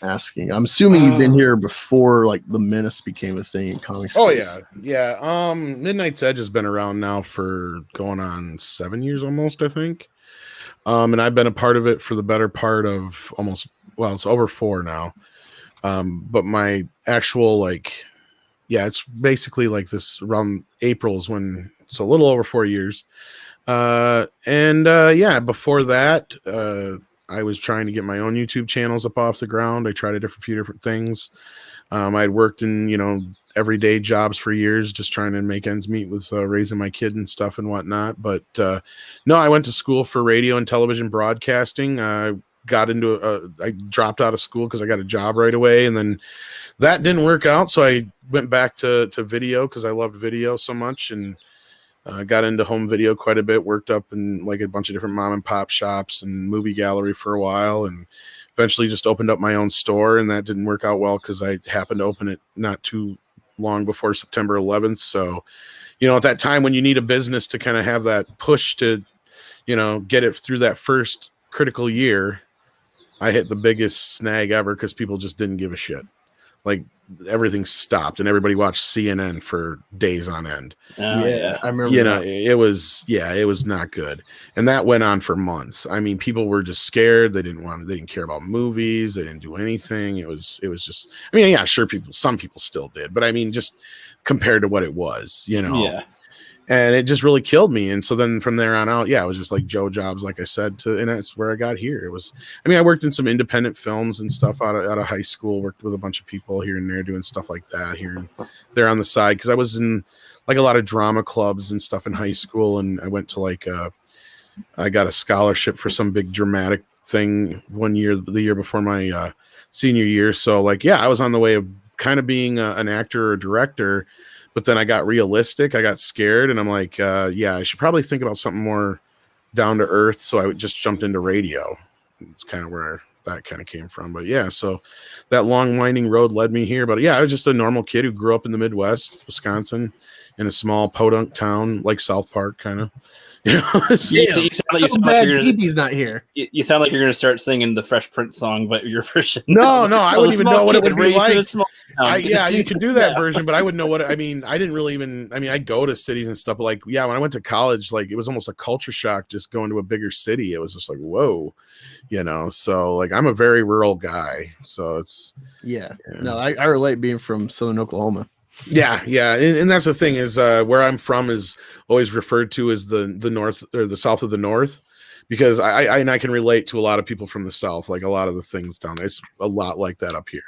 asking? I'm assuming you've been here before like the Menace became a thing in comics. Oh yeah. Midnight's Edge has been around now for going on 7 years almost, I think. And I've been a part of it for the better part of it's over 4 now. But my actual it's basically like this around April is when it's a little over 4 years. Before that, I was trying to get my own YouTube channels up off the ground. I tried a few different things. I'd worked in, everyday jobs for years, just trying to make ends meet with raising my kid and stuff and whatnot. But no, I went to school for radio and television broadcasting. I dropped out of school because I got a job right away, and then that didn't work out. So I went back to video because I loved video so much, and got into home video quite a bit. Worked up in like a bunch of different mom and pop shops and movie gallery for a while, and eventually just opened up my own store. And that didn't work out well because I happened to open it not too long before September 11th. So, at that time when you need a business to kind of have that push to, get it through that first critical year, I hit the biggest snag ever because people just didn't give a shit. Like, everything stopped and everybody watched CNN for days on end. I remember. It was not good. And that went on for months. I mean, people were just scared. They didn't care about movies. They didn't do anything. It was just, sure, some people still did, but I mean, just compared to what it was, Yeah. And it just really killed me. And so then from there on out, it was just like Joe jobs, like I said, and that's where I got here. It was, I worked in some independent films and stuff out of high school, worked with a bunch of people here and there doing stuff like that here and there on the side. Cause I was in like a lot of drama clubs and stuff in high school. And I went to I got a scholarship for some big dramatic thing one year, the year before my senior year. So I was on the way of kind of being an actor or a director. But then I got realistic. I got scared, and I'm like, I should probably think about something more down to earth. So I just jumped into radio. It's kind of where that kind of came from. But so that long winding road led me here. But I was just a normal kid who grew up in the Midwest, Wisconsin, in a small podunk town like South Park, kind of. You sound like BB's not here. You sound like you're gonna start singing the Fresh Prince song, but your version. No, I wouldn't even know what it would be like. You could do that Yeah. version, but I wouldn't know what. I didn't really even. I go to cities and stuff, but when I went to college, it was almost a culture shock just going to a bigger city. It was just like, whoa, So I'm a very rural guy, so it's No, I relate being from Southern Oklahoma. Yeah, and that's the thing is where I'm from is always referred to as the north or the south of the north, because I can relate to a lot of people from the south, like a lot of the things down there. It's a lot like that up here.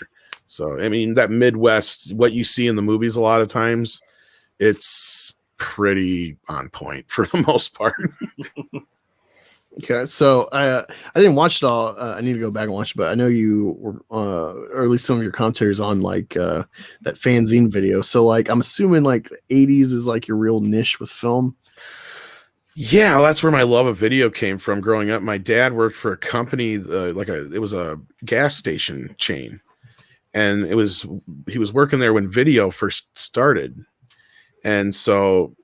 So that Midwest, what you see in the movies a lot of times, it's pretty on point for the most part. Okay, so I didn't watch it all. I need to go back and watch it, but I know you were, or at least some of your commentaries on that fanzine video. So I'm assuming the 80s is your real niche with film. Yeah, that's where my love of video came from. Growing up, my dad worked for a company, it was a gas station chain, and he was working there when video first started, and so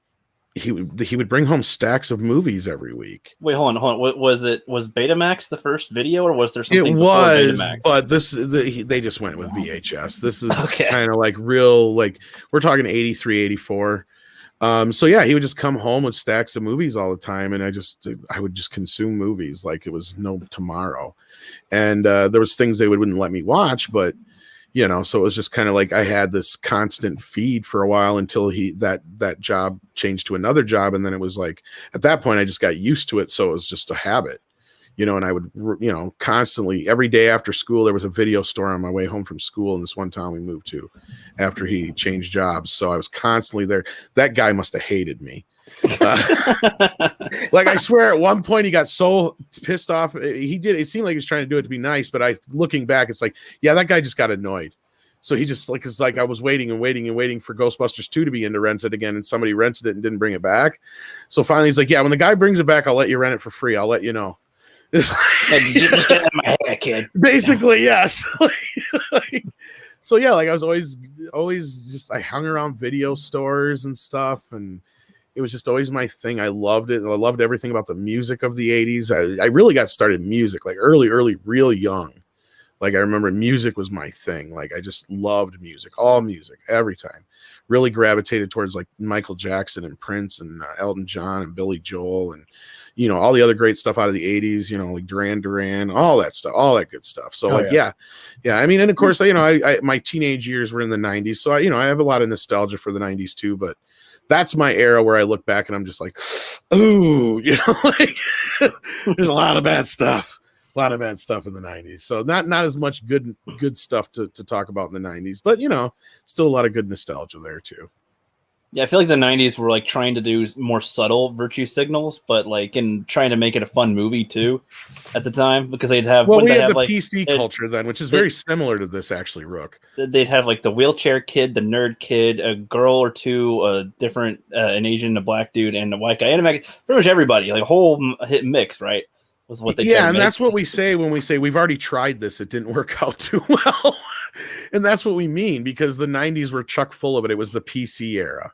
he would bring home stacks of movies every week. Wait, hold on. Was Betamax the first video, or was there something? It was, but they just went with VHS. This was kind of real, we're talking 83, 84. So yeah, he would just come home with stacks of movies all the time, and I would just consume movies like it was no tomorrow. And there was things they wouldn't let me watch, but you know, so it was just kind of like I had this constant feed for a while until that job changed to another job, and then it was like at that point I just got used to it, so it was just a habit. You know, and I would, you know, constantly every day after school, there was a video store on my way home from school in this one town we moved to after he changed jobs. So I was constantly there. That guy must have hated me. Like, I swear at one point he got so pissed off. It seemed like he was trying to do it to be nice, but looking back, it's like, yeah, that guy just got annoyed. So he just like, it's like I was waiting and waiting and waiting for Ghostbusters 2 to be rented again, and somebody rented it and didn't bring it back. So finally he's like, yeah, when the guy brings it back, I'll let you rent it for free. I'll let you know. Just get out of my hair, kid. Basically, yes. So yeah, like I was always just, I hung around video stores and stuff, and it was just always my thing. I loved it. I loved everything about the music of the 80s. I really got started in music like early, real young. Like I remember music was my thing. Like I just loved music, all music, every time. Really gravitated towards like Michael Jackson and Prince and Elton John and Billy Joel and, you know, all the other great stuff out of the 80s, you know, like Duran Duran, all that stuff, all that good stuff. So yeah. I mean, and of course, you know, I my teenage years were in the 90s. So I have a lot of nostalgia for the 90s too, but that's my era where I look back and I'm just like, ooh, you know, like there's a lot of bad stuff. A lot of bad stuff in the 90s. So not as much good stuff to talk about in the 90s, but you know, still a lot of good nostalgia there too. Yeah, I feel like the 90s were like trying to do more subtle virtue signals, but like in trying to make it a fun movie too at the time, because they'd have we had the like, PC culture then, which is very similar to this actually, Rook. They'd have like the wheelchair kid, the nerd kid, a girl or two, a different an Asian, a black dude, and a white guy, and pretty much everybody, like a whole hit mix, right? Was what they and that's what we say when we say we've already tried this, it didn't work out too well. And that's what we mean, because the 90s were chock full of it. It was the PC era,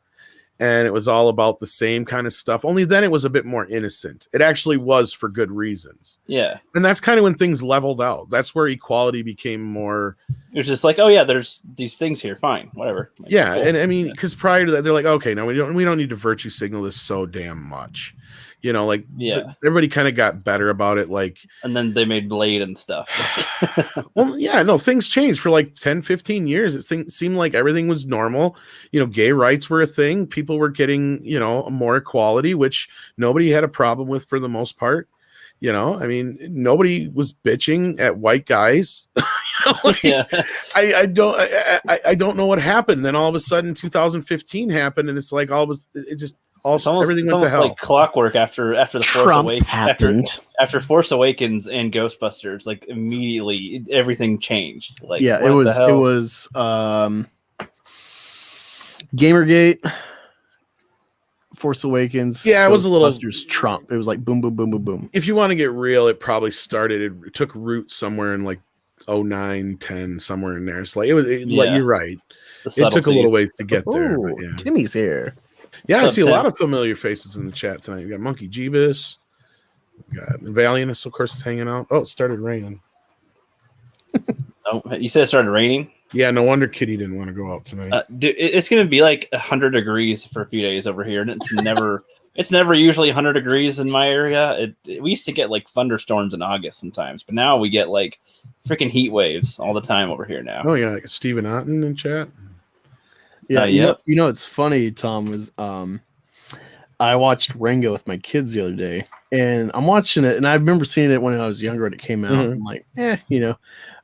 and it was all about the same kind of stuff, only then it was a bit more innocent. It actually was for good reasons. Yeah. And that's kind of when things leveled out. That's where equality became more. It was just like, oh yeah, there's these things here, fine, whatever. Like, yeah, cool. and I mean, because prior to that, they're like, okay, now we don't need to virtue signal this so damn much. You know, like everybody kind of got better about it. Like, and then they made Blade and stuff. Well, yeah, no, things changed for like 10, 15 years. It seemed like everything was normal. You know, gay rights were a thing. People were getting, you know, more equality, which nobody had a problem with for the most part. You know, I mean, nobody was bitching at white guys. I don't know what happened. Then all of a sudden 2015 happened, and it's like everything went to hell. Like clockwork after the Force Awakens, after Force Awakens and Ghostbusters, like immediately everything changed. Like, yeah, it was Gamergate, Force Awakens. Yeah, it was a little Ghostbusters, Trump. It was like boom, boom, boom, boom, boom. If you want to get real, it probably started. It took root somewhere in like 09, 10, somewhere in there. It's like you're right. It took a little ways to get there. But yeah. Timmy's here. Yeah, I see a lot of familiar faces in the chat tonight. You got Monkey Jeebus. You got Valiant, of course, is hanging out. Oh, it started raining. Oh, you said it started raining? Yeah, no wonder Kitty didn't want to go out tonight. Dude, it's going to be like 100 degrees for a few days over here, and it's never usually 100 degrees in my area. We used to get like thunderstorms in August sometimes, but now we get like freaking heat waves all the time over here now. Oh, yeah, like Stephen Otten in chat. Yeah, you know, it's funny, Tom, was I watched Rango with my kids the other day, and I'm watching it, and I remember seeing it when I was younger when it came out. Mm-hmm. I'm like, you know,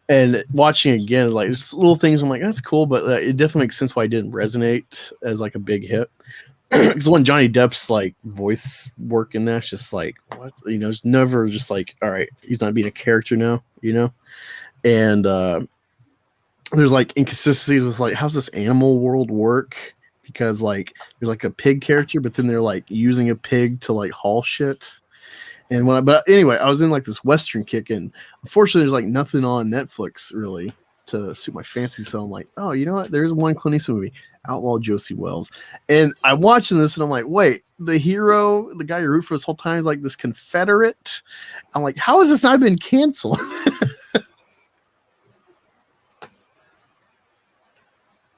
and watching it again, like just little things. I'm like, that's cool, but it definitely makes sense why it didn't resonate as like a big hit. Because when Johnny Depp's like voice work in there, it's just like, what, you know, it's never just like, all right, he's not being a character now, you know, and there's like inconsistencies with like, how's this animal world work? Because like there's like a pig character, but then they're like using a pig to like haul shit. And but anyway, I was in like this Western kick, and unfortunately there's like nothing on Netflix really to suit my fancy. So I'm like, oh, you know what? There's one Clint Eastwood movie, Outlaw Josie Wells. And I'm watching this and I'm like, wait, the hero, the guy you root for this whole time is like this Confederate. I'm like, how has this not been canceled?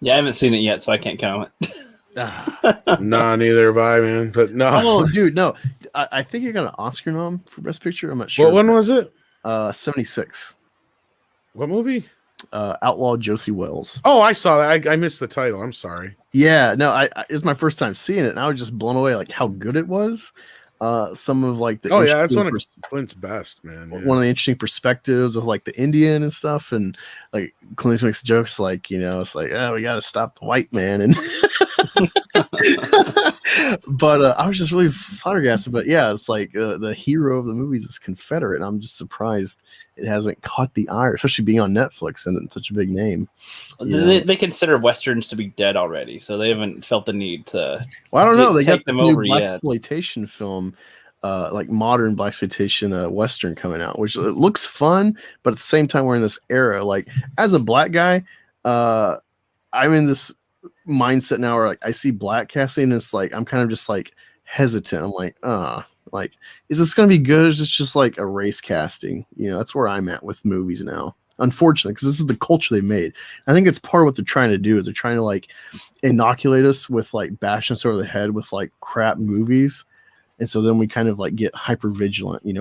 Yeah, I haven't seen it yet, so I can't comment. Nah, neither have I, man. But no. Oh, dude, no. I think it got an Oscar nom for Best Picture. I'm not sure. What one was it? 76. What movie? Outlaw Josie Wells. Oh, I saw that. I missed the title. I'm sorry. Yeah, no, it was my first time seeing it, and I was just blown away, like how good it was. Some of like the that's one of Clint's best, man. Yeah. One of the interesting perspectives of like the Indian and stuff, and like Clint makes jokes like, it's like, we got to stop the white man, and but I was just really flabbergasted. But yeah, it's like the hero of the movies is Confederate, and I'm just surprised it hasn't caught the eye, especially being on Netflix and such a big name. They consider westerns to be dead already, so they haven't felt the need to. Well, I don't know. They got take them the new over black yet. exploitation film, like modern black exploitation western coming out, which looks fun, but at the same time, we're in this era. Like as a black guy, I'm in this mindset now where like I see black casting, and it's like I'm kind of just like hesitant. I'm like, is this going to be good? Or is this just like a race casting? That's where I'm at with movies now. Unfortunately, because this is the culture they made. I think it's part of what they're trying to do is they're trying to like inoculate us with like bashing us over the head with like crap movies. And so then we kind of like get hyper vigilant, in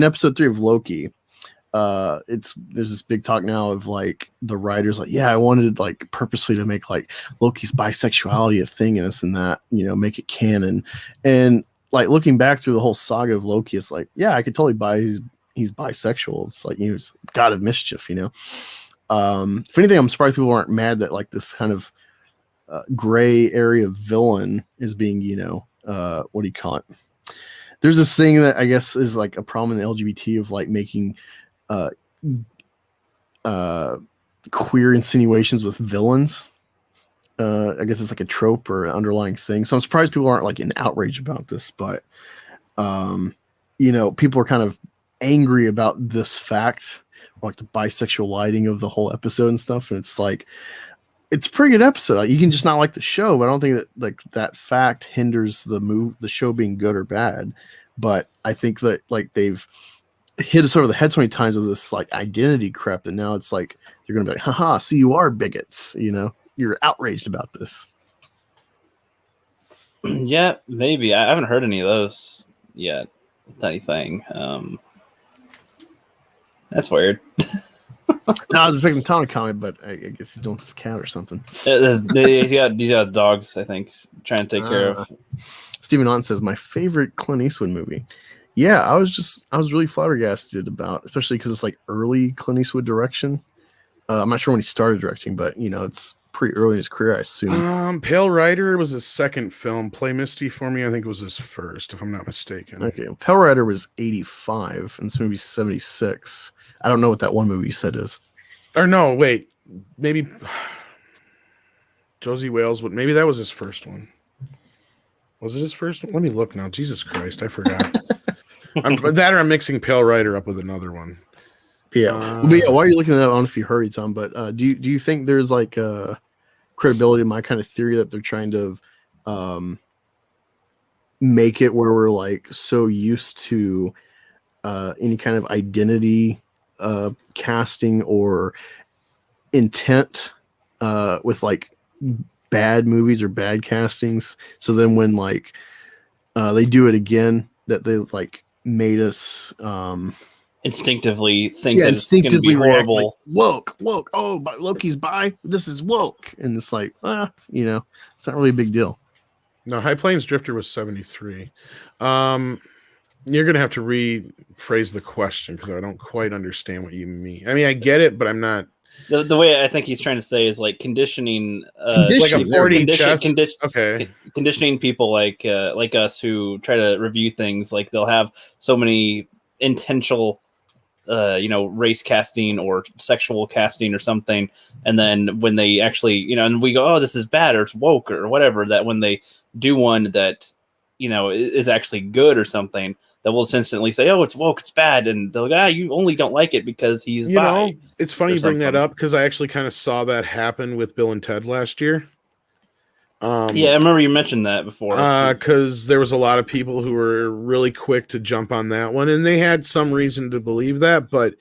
episode 3 of Loki, there's this big talk now of like the writers like, I wanted like purposely to make like Loki's bisexuality a thing and this and that, make it canon. And like looking back through the whole saga of Loki, it's like, I could totally buy he's bisexual. It's like, he's god of mischief, if anything, I'm surprised people aren't mad that like this kind of gray area villain is being, what do you call it? There's this thing that I guess is like a problem in the LGBT of like making queer insinuations with villains. I guess it's like a trope or an underlying thing. So I'm surprised people aren't like in outrage about this, but people are kind of angry about this fact, like the bisexual lighting of the whole episode and stuff. And it's like, it's a pretty good episode. Like, you can just not like the show, but I don't think that like that fact hinders the show being good or bad. But I think that like they've hit us over the head so many times with this like identity crap that now it's like you're gonna be like, haha, so you are bigots, you're outraged about this. Yeah, maybe. I haven't heard any of those yet with anything. That's weird. No, I was expecting Tuna to comment, but I guess he's doing this cat or something. He's got dogs, I think, trying to take care of. Stephen Ott says, my favorite Clint Eastwood movie. Yeah, I was really flabbergasted about, especially because it's like early Clint Eastwood direction. I'm not sure when he started directing, but it's pretty early in his career, I assume. Pale Rider was his second film. Play Misty for Me, I think, was his first, if I'm not mistaken. Okay, well, Pale Rider was 85, and this movie's 76. I don't know what that one movie you said is. Or no, wait, maybe Josie Wales, but maybe that was his first one. Was it his first one? Let me look now. Jesus Christ, I forgot. I'm mixing Pale Rider up with another one. Yeah. But yeah, while you're looking at that, I don't know if you hurry, Tom, but do you think there's like credibility in my kind of theory that they're trying to make it where we're like so used to any kind of identity casting or intent with like bad movies or bad castings, so then when like they do it again, that they like made us instinctively think that it's going to be horrible. Like, woke. Oh, but Loki's bi. This is woke, and it's like, it's not really a big deal. No, High Plains Drifter was 73. You're gonna have to rephrase the question because I don't quite understand what you mean. I mean, I get it, but I'm not. The way I think he's trying to say is like conditioning, like a 40 conditioning people like us who try to review things. Like they'll have so many intentional race casting or sexual casting or something, and then when they actually and we go, oh, this is bad or it's woke or whatever, that when they do one that is actually good or something, that will instantly say, oh, it's woke, it's bad, and they'll go, you only don't like it because he's bi. It's funny you bring that up because I actually kind of saw that happen with Bill and Ted last year. Yeah, I remember you mentioned that before. Because there was a lot of people who were really quick to jump on that one, and they had some reason to believe that, but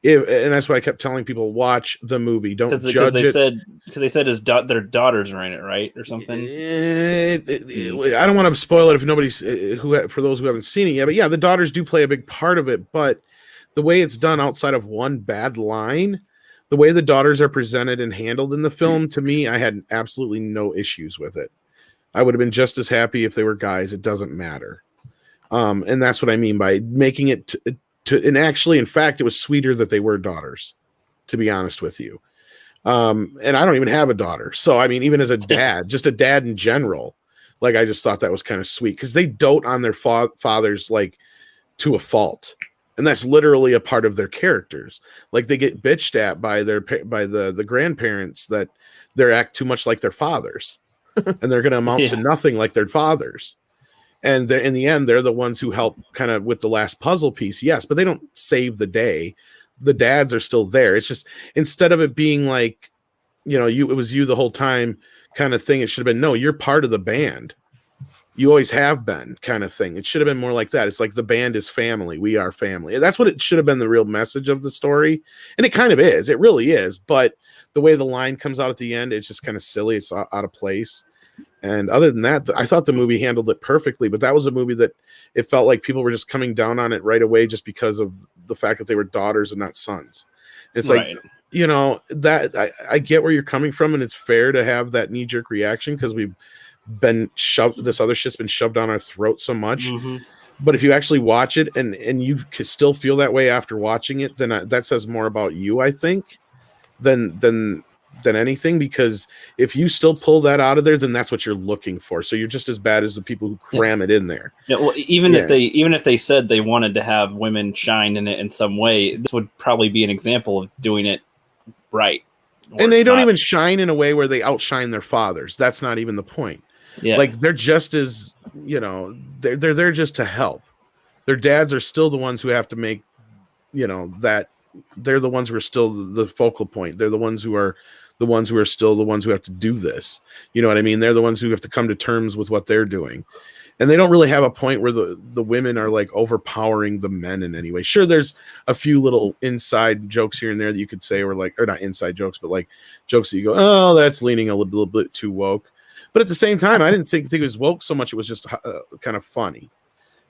and that's why I kept telling people, watch the movie, don't judge it. Because they said their daughters are in it, right, or something. I don't want to spoil it if nobody's for those who haven't seen it yet. But yeah, the daughters do play a big part of it. But the way it's done, outside of one bad line, the way the daughters are presented and handled in the film, to me, I had absolutely no issues with it. I would have been just as happy if they were guys. It doesn't matter. And that's what I mean by making it and actually, in fact, it was sweeter that they were daughters, to be honest with you. And I don't even have a daughter. So, I mean, even as a dad, just a dad in general, like, I just thought that was kind of sweet because they dote on their fathers, like, to a fault. And that's literally a part of their characters. Like, they get bitched at by the grandparents that they act too much like their fathers and they're going to amount to nothing like their fathers. And in the end, they're the ones who help kind of with the last puzzle piece. Yes, but they don't save the day. The dads are still there. It's just, instead of it being like, it was you the whole time kind of thing, it should have been, no, you're part of the band. You always have been kind of thing. It should have been more like that. It's like the band is family. We are family. That's what it should have been, the real message of the story. And it kind of is. It really is. But the way the line comes out at the end, it's just kind of silly. It's out of place. And other than that, I thought the movie handled it perfectly, but that was a movie that it felt like people were just coming down on it right away just because of the fact that they were daughters and not sons. It's like, that I get where you're coming from, and it's fair to have that knee-jerk reaction because we've been shoved, this other shit's been shoved down our throat so much. Mm-hmm. But if you actually watch it and you can still feel that way after watching it, then that says more about you, I think, than anything, because if you still pull that out of there, then that's what you're looking for. So you're just as bad as the people who cram it in there. Yeah, well, even if they said they wanted to have women shine in it in some way, this would probably be an example of doing it right. And they don't even shine in a way where they outshine their fathers. That's not even the point. Yeah, like they're just as they're there just to help. Their dads are still the ones who have to make that they're the ones who are still the focal point. They're the ones who are still the ones who have to do this. You know what I mean? They're the ones who have to come to terms with what they're doing. And they don't really have a point where the women are like overpowering the men in any way. Sure, there's a few little inside jokes here and there that you could say, or not inside jokes, but like jokes that you go, oh, that's leaning a little bit too woke. But at the same time, I didn't think it was woke so much. It was just kind of funny.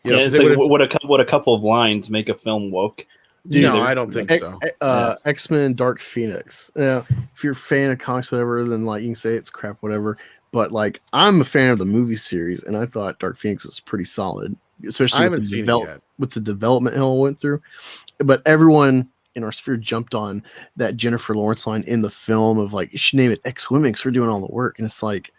It's like, would a couple of lines make a film woke? No, I don't think so. X-Men Dark Phoenix. If you're a fan of comics, whatever, then like you can say it's crap, whatever. But like, I'm a fan of the movie series, and I thought Dark Phoenix was pretty solid, especially with the development Hill went through. But everyone in our sphere jumped on that Jennifer Lawrence line in the film of like, you should name it X-Women because we're doing all the work. And it's like,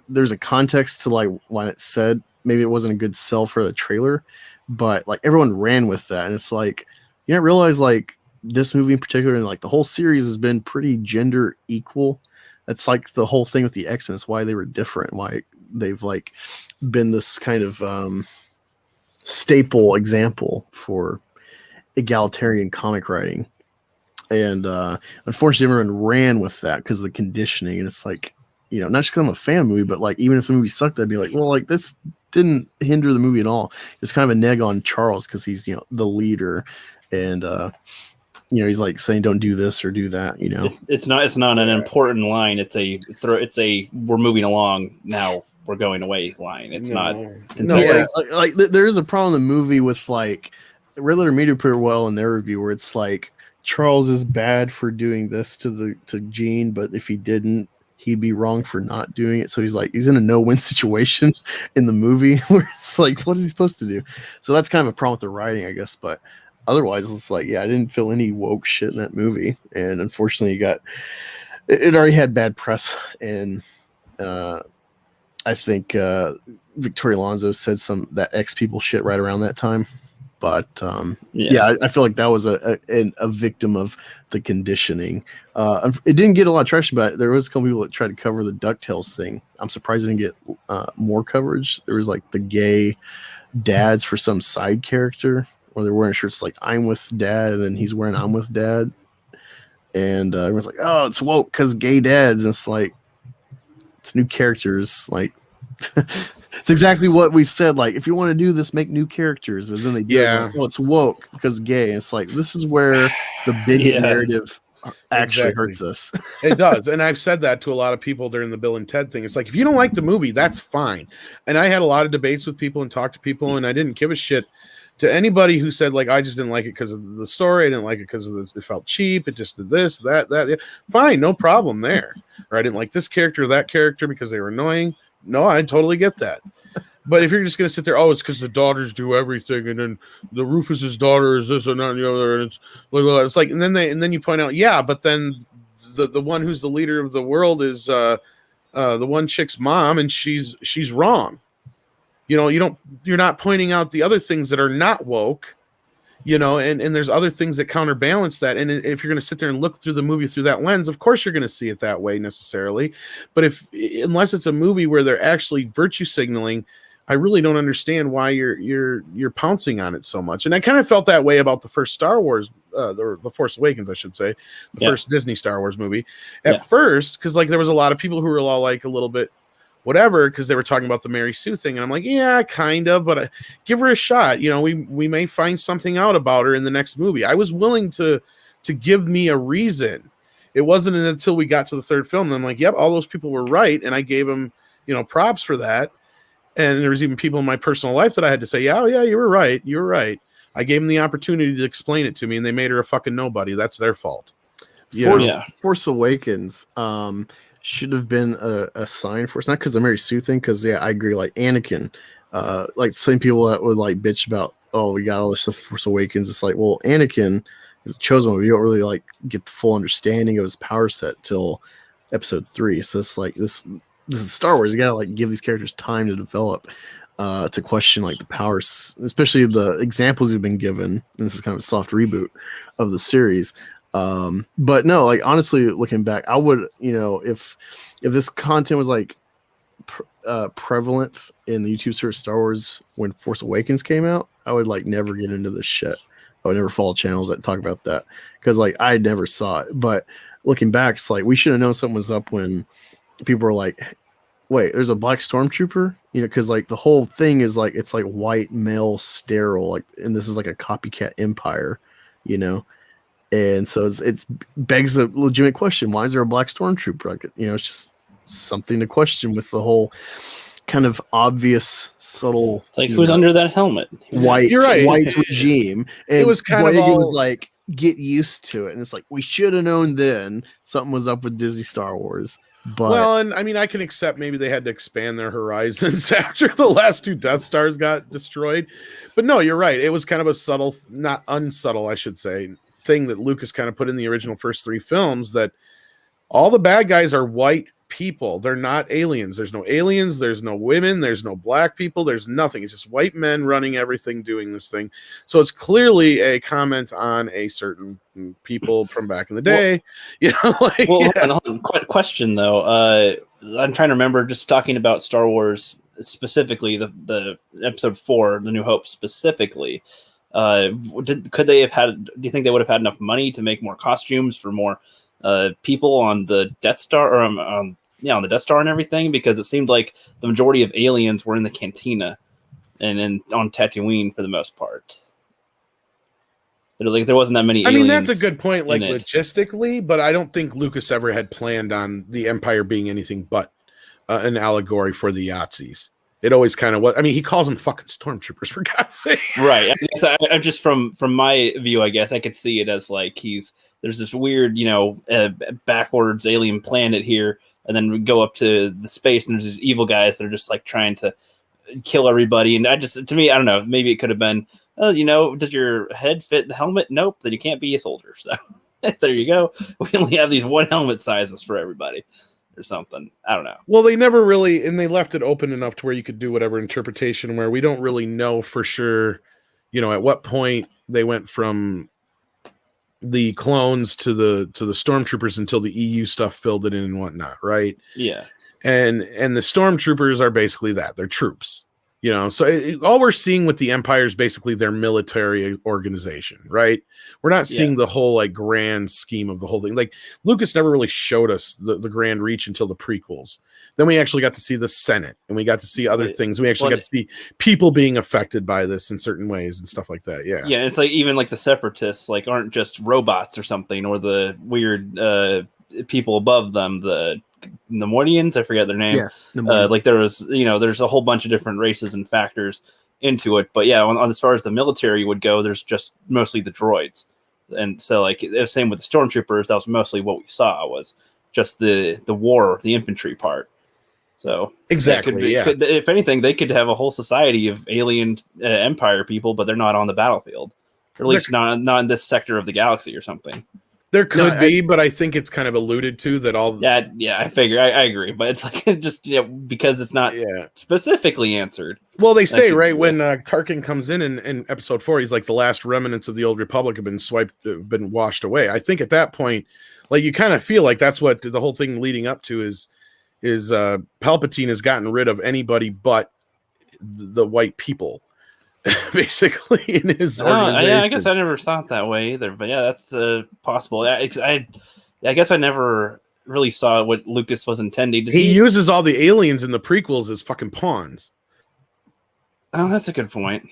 there's a context to like why it said maybe it wasn't a good sell for the trailer, but like everyone ran with that. And it's like, you don't realize like this movie in particular and like the whole series has been pretty gender equal. That's like the whole thing with the X-Men. It's why they were different. Why they've like been this kind of staple example for egalitarian comic writing. And unfortunately, everyone ran with that because of the conditioning. And it's like, not just because I'm a fan of the movie, but like even if the movie sucked, I'd be like, well, like this didn't hinder the movie at all. It's kind of a neg on Charles because he's the leader, and he's like saying don't do this or do that. It's not an important line. It's a we're moving along now, we're going away line. It's not. Like there is a problem in the movie with like Red Letter Media put it well in their review where it's like Charles is bad for doing this to Jean, but if he didn't, he'd be wrong for not doing it. So he's in a no-win situation in the movie where it's like, what is he supposed to do? So that's kind of a problem with the writing, I guess. But otherwise, it's like, I didn't feel any woke shit in that movie. And unfortunately, it already had bad press. And I think Victoria Alonso said some that X people shit right around that time. But I feel like that was a victim of the conditioning. It didn't get a lot of traction, but there was a couple people that tried to cover the DuckTales thing. I'm surprised it didn't get more coverage. There was like the gay dads for some side character where they're wearing shirts like I'm with dad, and then he's wearing I'm with dad. And everyone's like, oh, it's woke because gay dads. And it's like, it's new characters. Like, It's exactly what we've said. Like, if you want to do this, make new characters. But then they do it like, oh, it's woke because gay. And it's like, this is where the bigot narrative actually hurts us. It does. And I've said that to a lot of people during the Bill and Ted thing. It's like, if you don't like the movie, that's fine. And I had a lot of debates with people and talked to people, and I didn't give a shit to anybody who said, like, I just didn't like it because of the story. I didn't like it because of this. It felt cheap. It just did this, that. Yeah. Fine. No problem there. Or I didn't like this character or that character because they were annoying. No, I totally get that. But if you're just going to sit there, oh, it's because the daughters do everything, and then the Rufus's daughter is this and that and the other, and it's like, and then you point out, yeah, but then the one who's the leader of the world is the one chick's mom, and she's wrong. You're not pointing out the other things that are not woke, and there's other things that counterbalance that. And if you're going to sit there and look through the movie through that lens, of course you're going to see it that way necessarily. But unless it's a movie where they're actually virtue signaling, I really don't understand why you're pouncing on it so much. And I kind of felt that way about the first Star Wars, the Force Awakens, I should say, the first Disney Star Wars movie at first, because like there was a lot of people who were all like a little bit whatever because they were talking about the Mary Sue thing, and I'm like, yeah, kind of, but give her a shot. We may find something out about her in the next movie. I was willing to give me a reason. It wasn't until we got to the third film that I'm like, yep, all those people were right, and I gave them props for that. And there was even people in my personal life that I had to say, yeah, you were right. You were right. I gave them the opportunity to explain it to me, and they made her a fucking nobody. That's their fault. Force Awakens should have been a sign for us, not because of Mary Sue thing, because I agree. Like Anakin, like same people that would like bitch about, oh, we got all this stuff Force Awakens. It's like, well, Anakin is a chosen one. We don't really like get the full understanding of his power set till episode 3. So it's like this is Star Wars. You gotta like give these characters time to develop, to question like the powers, especially the examples you've been given. And this is kind of a soft reboot of the series. But no, like honestly, looking back, I would, if this content was like prevalent in the YouTube search Star Wars when Force Awakens came out, I would like never get into this shit. I would never follow channels that talk about that because like I never saw it. But looking back, it's like we should have known something was up when people were like, wait, there's a black stormtrooper, because like the whole thing is like it's like white male sterile, like, and this is like a copycat empire, and so it's begs a legitimate question: why is there a black stormtrooper? Like, it's just something to question with the whole kind of obvious, subtle. It's like who's under that helmet? White, you're right. White regime. And it was kind of it was like get used to it, and it's like we should have known then something was up with Disney Star Wars. But well, and I mean, I can accept maybe they had to expand their horizons after the last 2 Death Stars got destroyed. But no, you're right. It was kind of a subtle, not unsubtle, I should say, thing that Lucas kind of put in the original first 3 films, that all the bad guys are white people. They're not aliens. There's no aliens. There's no women. There's no black people. There's nothing. It's just white men running everything, doing this thing. So it's clearly a comment on a certain people from back in the day. Hold on. Question though. I'm trying to remember just talking about Star Wars specifically, the episode 4, The New Hope specifically. Could they have had? Do you think they would have had enough money to make more costumes for more people on the Death Star, or on the Death Star and everything? Because it seemed like the majority of aliens were in the cantina and on Tatooine for the most part. There wasn't that many aliens. I mean, that's a good point, like logistically, but I don't think Lucas ever had planned on the Empire being anything but an allegory for the Yahtzees. It always kind of was. I mean, he calls them fucking stormtroopers, for God's sake. Right. I just from my view, I guess I could see it as like there's this weird, backwards alien planet here, and then we go up to the space, and there's these evil guys that are just like trying to kill everybody. And to me, I don't know, maybe it could have been, does your head fit the helmet? Nope, then you can't be a soldier. So there you go. We only have these one helmet sizes for everybody or something. I don't know. Well, they never really, and they left it open enough to where you could do whatever interpretation, where we don't really know for sure, at what point they went from the clones to the stormtroopers until the EU stuff filled it in and whatnot, right? Yeah. And the stormtroopers are basically that. They're troops. You know, so all we're seeing with the Empire is basically their military organization, right? We're not seeing the whole like grand scheme of the whole thing. Like Lucas never really showed us the grand reach until the prequels. Then we actually got to see the Senate, and we got to see other things. We actually got to see people being affected by this in certain ways and stuff like that. Yeah, yeah. It's like even like the Separatists like aren't just robots or something, or the weird people above them, the Nemoidians, I forget their name. Like there was, there's a whole bunch of different races and factors into it. But yeah, on as far as the military would go, there's just mostly the droids. And so like same with the stormtroopers, that was mostly what we saw was just the war, the infantry part. So exactly, if anything, they could have a whole society of alien Empire people, but they're not on the battlefield, or at least not in this sector of the galaxy or something. There could be, but I think it's kind of alluded to that all. Yeah, I figure I agree, but it's like just because it's not specifically answered. Well, they say right when Tarkin comes in Episode 4, he's like the last remnants of the old Republic have been washed away. I think at that point, like you kind of feel like that's what the whole thing leading up to is Palpatine has gotten rid of anybody but the white people. Basically in his organization. I guess I never saw it that way either, but yeah, that's possible. I guess I never really saw what Lucas was intending. He uses all the aliens in the prequels as fucking pawns. Oh, that's a good point.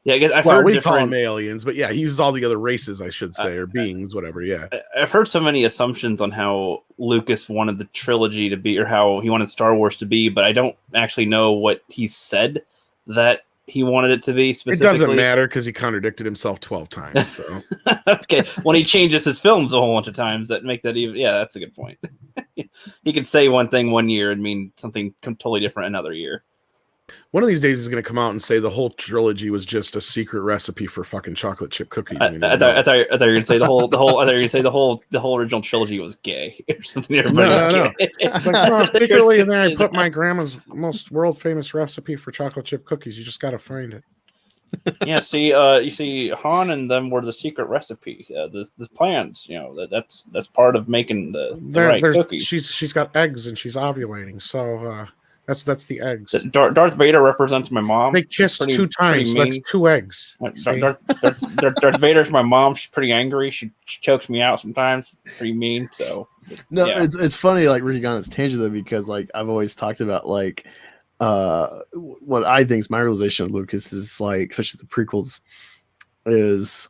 Yeah, I guess we call them aliens, but yeah, he uses all the other races, I should say, or beings, whatever. Yeah, I've heard so many assumptions on how Lucas wanted the trilogy to be, or how he wanted Star Wars to be, but I don't actually know what he said that he wanted it to be specifically. It doesn't matter because he contradicted himself 12 times. So okay, when he changes his films a whole bunch of times, that make that even. Yeah, that's a good point. He could say one thing one year and mean something totally different another year. One of these days, he's going to come out and say the whole trilogy was just a secret recipe for fucking chocolate chip cookies. I thought you were going to say the whole. I thought you were going to say the whole original trilogy was gay or something. No. It's like, no, secretly in there, I put my grandma's most world famous recipe for chocolate chip cookies. You just got to find it. Yeah, see, you see, Han and them were the secret recipe. The plans, that's part of making the right cookies. She's got eggs and she's ovulating, so. That's the eggs. Darth Vader represents my mom. They kissed 2 times. That's 2 eggs. Darth Vader's my mom. She's pretty angry. She chokes me out sometimes. Pretty mean. So no, yeah. It's funny. Like Ricky got on this tangent though, because like I've always talked about like what I think is my realization of Lucas is like, especially the prequels, is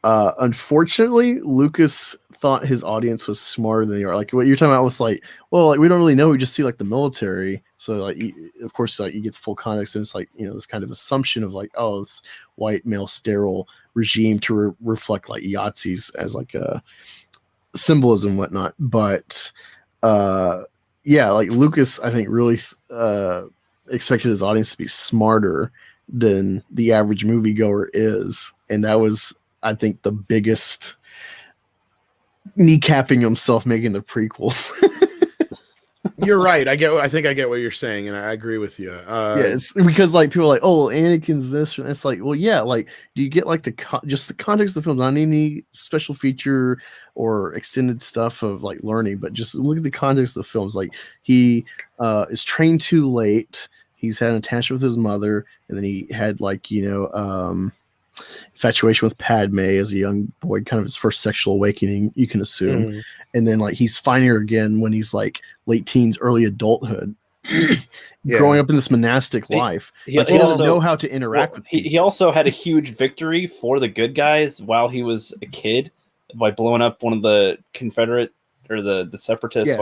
unfortunately Lucas thought his audience was smarter than they are. Like what you're talking about with like, well, like we don't really know. We just see like the military. So like, of course, like you get the full context, and it's like this kind of assumption of like, oh, this white male sterile regime to reflect like Yahtzees as like a symbolism and whatnot. But yeah, like Lucas, I think really expected his audience to be smarter than the average moviegoer is, and that was, I think, the biggest kneecapping himself making the prequels. You're right. I think I get what you're saying, and I agree with you. It's because like people are like, oh, well, Anakin's this, and it's like, well, yeah, like, do you get like just the context of the film, not any special feature or extended stuff of like learning, but just look at the context of the films. Like he is trained too late. He's had an attachment with his mother, and then he had like infatuation with Padme as a young boy, kind of his first sexual awakening, you can assume. And then like he's finding her again when he's like late teens, early adulthood, growing up in this monastic life. He doesn't know how to interact with people. He also had a huge victory for the good guys while he was a kid by blowing up one of the Confederate or the separatists,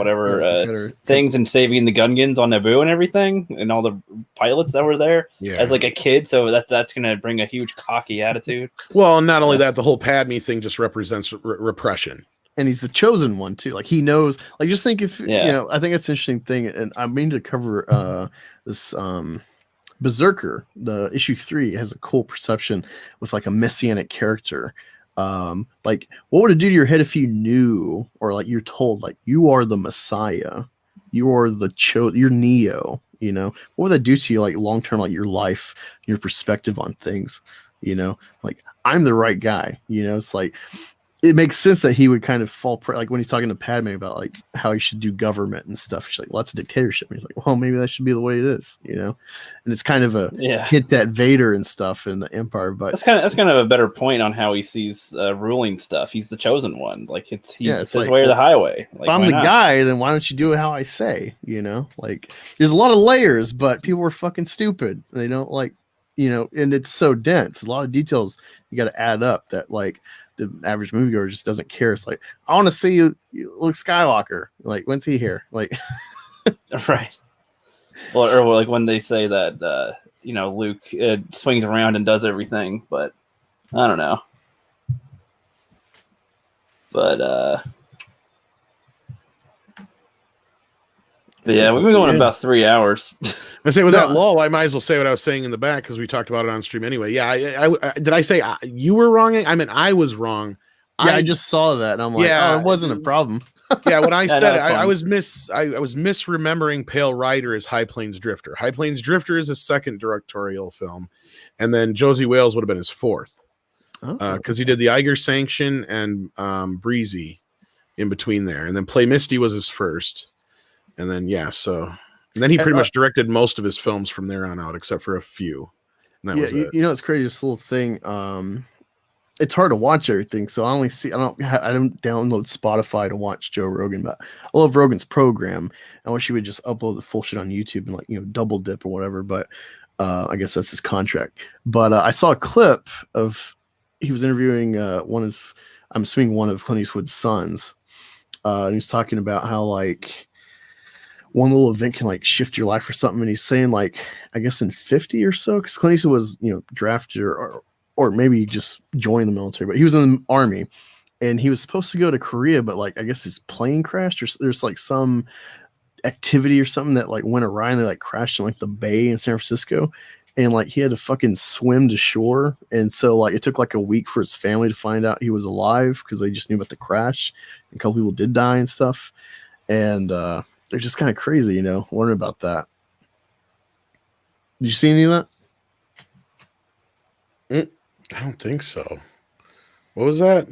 things, and saving the Gungans on Naboo and everything, and all the pilots that were there as like a kid. So that's going to bring a huge cocky attitude. Well, and not only that, the whole Padme thing just represents repression. And he's the chosen one too. Like he knows, like just think if, I think it's an interesting thing. And I mean to cover this Berserker, the issue 3 has a cool perception with like a messianic character. Like what would it do to your head if you knew, or like you're told like you are the Messiah, you are the you're Neo, what would that do to you like long term, like your life, your perspective on things, like I'm the right guy, it's like it makes sense that he would kind of fall like when he's talking to Padme about like how he should do government and stuff. She's like, well, that's a dictatorship. And he's like, well, maybe that should be the way it is, you know? And it's kind of a hit at Vader and stuff in the Empire, but that's kind of a better point on how he sees ruling stuff. He's the chosen one. Like it's his like, way or the highway. Like, if I'm the guy, then why don't you do it how I say? You know, like there's a lot of layers, but people are fucking stupid. They don't like, you know, and it's so dense. There's a lot of details you got to add up that like the average moviegoer just doesn't care. It's like, I want to see you Luke Skywalker. Like, when's he here? Like, right. Well, or like when they say that, you know, Luke swings around and does everything, but I don't know. But yeah, we've been going about 3 hours. I say with that lull, I might as well say what I was saying in the back because we talked about it on stream anyway. Yeah, I did I say you were wrong? I mean, I was wrong. Yeah, I just saw that and I'm like, oh, it wasn't a problem. Yeah, when I said I was misremembering Pale Rider as High Plains Drifter. High Plains Drifter is his second directorial film, and then Josie Wales would have been his fourth because he did the Iger Sanction and Breezy in between there, and then Play Misty was his first, and then and then he pretty much directed most of his films from there on out, except for a few. And that was it. You know, it's crazy. This little thing. It's hard to watch everything, so I don't download Spotify to watch Joe Rogan, but I love Rogan's program. I wish he would just upload the full shit on YouTube and like, you know, double dip or whatever, but I guess that's his contract. But I saw a clip of he was interviewing one of Clint Eastwood's sons. And he's talking about how like one little event can like shift your life or something, and he's saying like, I guess in 50 or so, because Clint Eastwood was, you know, drafted or maybe just joined the military, but he was in the army and he was supposed to go to Korea, but like, I guess his plane crashed or there's like some activity or something that like went awry and they like crashed in like the bay in San Francisco. And like, he had to fucking swim to shore. And so like, it took like a week for his family to find out he was alive because they just knew about the crash and a couple people did die and stuff. And they're just kind of crazy, you know, wondering about that. Did you see any of that? I don't think so. What was that?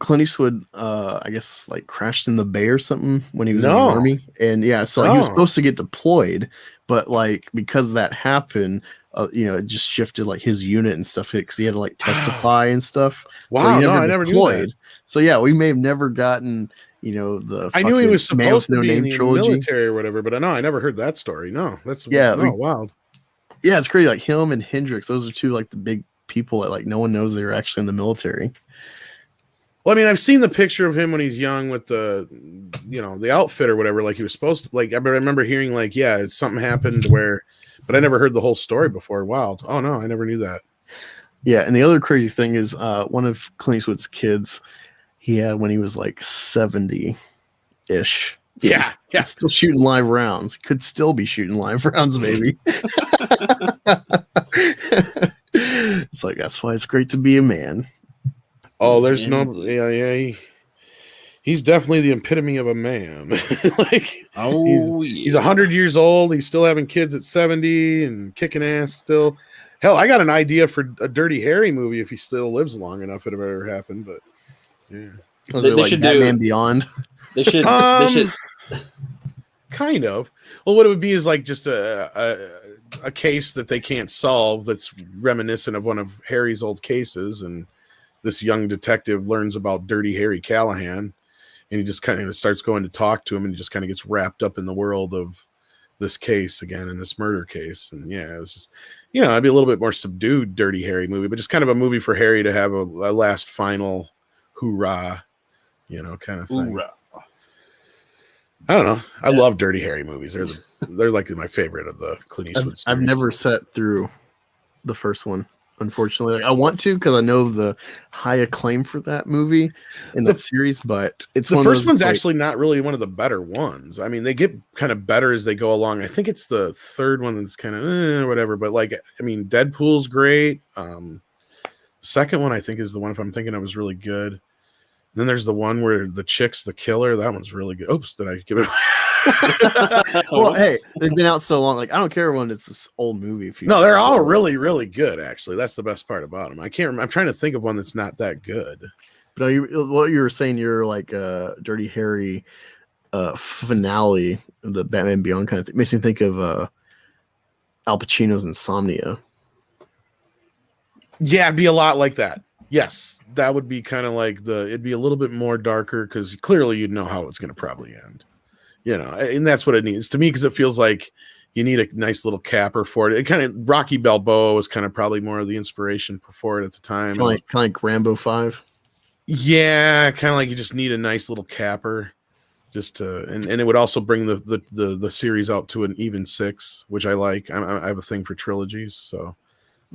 Clint Eastwood, I guess, like crashed in the bay or something when he was in the army, and yeah, so he was supposed to get deployed, but like because that happened, you know, it just shifted like his unit and stuff because he had to like testify and stuff. Wow, so I never knew that. So yeah, we may have never gotten, you know, the. I knew he was supposed to be in the trilogy. Military or whatever, but I never heard that story. No, that's wild. Yeah, it's crazy. Like him and Hendrix, those are two like the big people that like no one knows they were actually in the military. Well, I mean, I've seen the picture of him when he's young with the, you know, the outfit or whatever. Like he was supposed to. Like I remember hearing like, yeah, something happened where, but I never heard the whole story before. Wild. Oh no, I never knew that. Yeah, and the other crazy thing is, one of Clint Eastwood's kids, he had when he was like 70-ish. Yeah. Still shooting live rounds. Could still be shooting live rounds, maybe. It's like, that's why it's great to be a man. Oh, there's he's definitely the epitome of a man. Like, he's 100 years old. He's still having kids at 70 and kicking ass still. Hell, I got an idea for a Dirty Harry movie if he still lives long enough. If it ever happened, but yeah, they should do Batman Beyond. They should. They should. Kind of. Well, what it would be is like just a case that they can't solve that's reminiscent of one of Harry's old cases, and this young detective learns about Dirty Harry Callahan, and he just kind of starts going to talk to him, and he just kind of gets wrapped up in the world of this case again, in this murder case. And yeah, it was just, you know, it'd be a little bit more subdued Dirty Harry movie, but just kind of a movie for Harry to have a last final hoorah, you know, kind of thing. Hoorah. I don't know. I love Dirty Harry movies. They're like my favorite of the Clint Eastwood series. I've never sat through the first one, unfortunately. Like, I want to because I know the high acclaim for that movie in that series, but it's the one first of those, one's like, actually not really one of the better ones. I mean, they get kind of better as they go along. I think it's the third one that's kind of whatever, but like, I mean, Deadpool's great. The second one I think is the one, if I'm thinking of, was really good. Then there's the one where the chick's the killer. That one's really good. Oops, did I give it away? Well, hey, they've been out so long. Like, I don't care when it's this old movie. If you No, they're see all it. really, really good. Actually, that's the best part about them. I can't. I'm trying to think of one that's not that good. But what you were saying, you're like Dirty Harry finale, the Batman Beyond kind of thing. Makes me think of Al Pacino's Insomnia. Yeah, it'd be a lot like that. Yes, that would be kind of like it'd be a little bit more darker because clearly you'd know how it's going to probably end. You know, and that's what it needs to me because it feels like you need a nice little capper for it. It kind of Rocky Balboa was kind of probably more of the inspiration for it at the time. Kind of like Rambo 5. Yeah, kind of like you just need a nice little capper, just to, and it would also bring the series out to an even 6, which I like. I have a thing for trilogies, so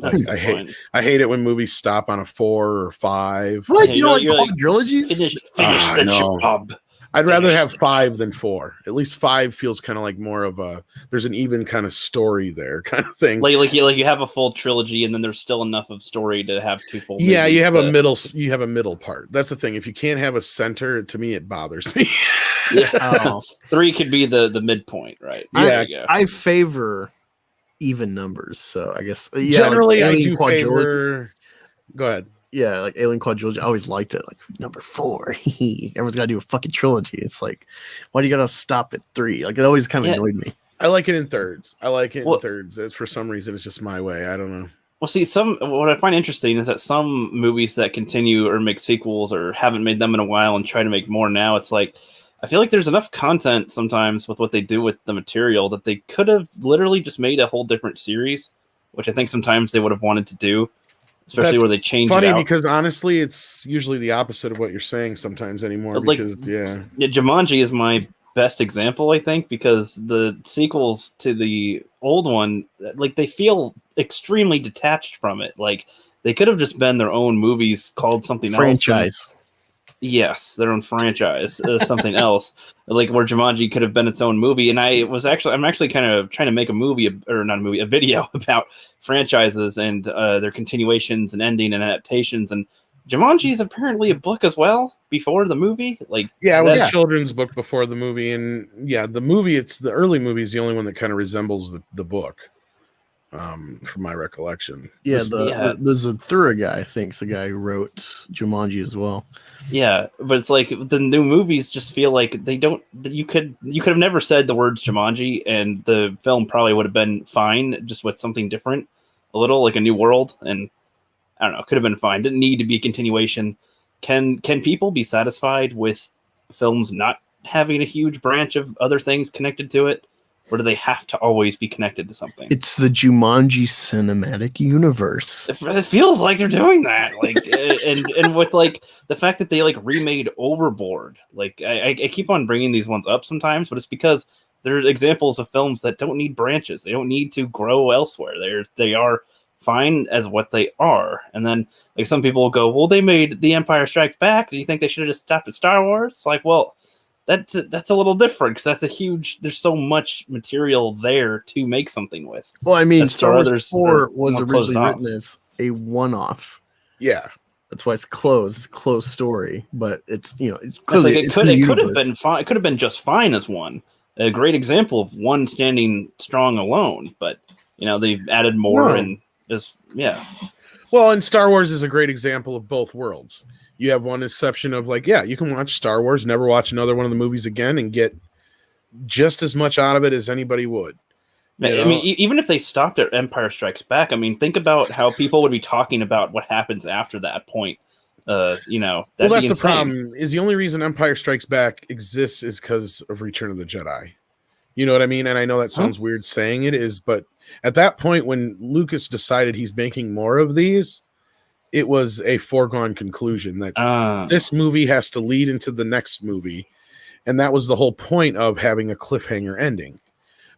I hate it when movies stop on a 4 or 5. What? You don't like quadrilogies? Finish the job. I'd rather have 5 than 4. At least 5 feels kind of like more of a there's an even kind of story there kind of thing. Like you have a full trilogy and then there's still enough of story to have 2 full movies. Yeah, you have a middle part. That's the thing. If you can't have a center, to me it bothers me. Yeah. 3 could be the midpoint, right? Yeah, I favor even numbers, so I guess generally like I do favor. Go ahead. Yeah, like Alien Quadrilogy. I always liked it. Like number 4. Everyone's got to do a fucking trilogy. It's like, why do you got to stop at 3? Like it always kind of annoyed me. I like it in thirds. In thirds. For some reason, it's just my way. I don't know. Well, see, what I find interesting is that some movies that continue or make sequels or haven't made them in a while and try to make more now, it's like I feel like there's enough content sometimes with what they do with the material that they could have literally just made a whole different series, which I think sometimes they would have wanted to do. Especially That's where they change funny it out. Because honestly, it's usually the opposite of what you're saying sometimes anymore. Like, because Jumanji is my best example, I think, because the sequels to the old one, like they feel extremely detached from it. Like they could have just been their own movies called something else. Yes, their own franchise, something else. Like where Jumanji could have been its own movie. And I'm actually kind of trying to make a video about franchises and their continuations and ending and adaptations. And Jumanji is apparently a book as well before the movie. Like, yeah, it was a children's book before the movie, and the early movie is the only one that kind of resembles the book. From my recollection, the Zathura guy, I think, is the guy who wrote Jumanji as well. Yeah, but it's like the new movies just feel like they don't. You could have never said the words Jumanji, and the film probably would have been fine, just with something different, a little like a new world, and I don't know, could have been fine. Didn't need to be a continuation. Can people be satisfied with films not having a huge branch of other things connected to it? Or do they have to always be connected to something? It's the Jumanji cinematic universe. It feels like they're doing that, like, and with like the fact that they like remade Overboard. Like, I keep on bringing these ones up sometimes, but it's because they're examples of films that don't need branches. They don't need to grow elsewhere. They are fine as what they are. And then like some people will go, well, they made The Empire Strikes Back. Do you think they should have just stopped at Star Wars? It's like, well. That's a little different because there's so much material there to make something with. Well, I mean, Star Wars 4 was originally written as a one-off. Yeah, that's why it's closed. It's a closed story, but it's it's clearly it could have been fine. It could have been just fine as one. A great example of one standing strong alone, but they've added more and just Well, and Star Wars is a great example of both worlds. You have one exception of like, yeah, you can watch Star Wars, never watch another one of the movies again, and get just as much out of it as anybody would. I mean, even if they stopped at Empire Strikes Back, I mean, think about how people would be talking about what happens after that point. That's the problem. Is the only reason Empire Strikes Back exists is because of Return of the Jedi. You know what I mean? And I know that sounds weird saying it is, but at that point when Lucas decided he's making more of these, it was a foregone conclusion that this movie has to lead into the next movie. And that was the whole point of having a cliffhanger ending.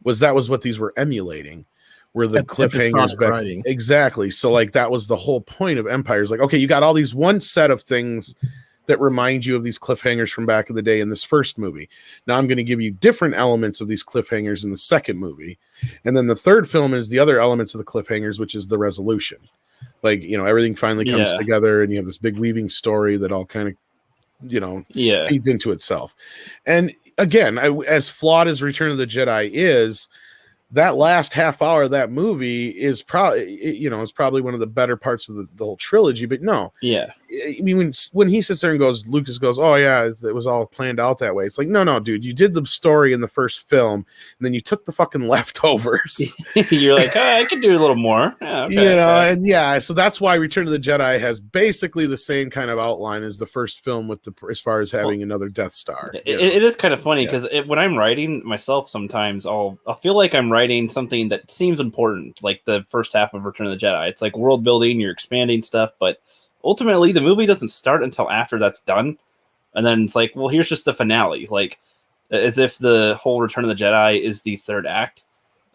That was what these were emulating, were the cliffhangers. Exactly. So like that was the whole point of Empires. Like, okay, you got all these one set of things that remind you of these cliffhangers from back in the day in this first movie. Now I'm going to give you different elements of these cliffhangers in the second movie. And then the third film is the other elements of the cliffhangers, which is the resolution. Like, everything finally comes together and you have this big weaving story that all kind of feeds into itself. And again, as flawed as Return of the Jedi is, that last half hour of that movie is probably one of the better parts of the whole trilogy. But no, I mean, when he sits there and Lucas goes, oh yeah, it was all planned out that way. It's like, no, dude, you did the story in the first film, and then you took the fucking leftovers. You're like, oh, I could do a little more. Yeah, okay, and so that's why Return of the Jedi has basically the same kind of outline as the first film as far as having another Death Star. It is kind of funny because when I'm writing myself, sometimes I'll feel like I'm writing something that seems important, like the first half of Return of the Jedi. It's like world building, you're expanding stuff, but ultimately the movie doesn't start until after that's done, and then it's like, well, here's just the finale, like as if the whole Return of the Jedi is the third act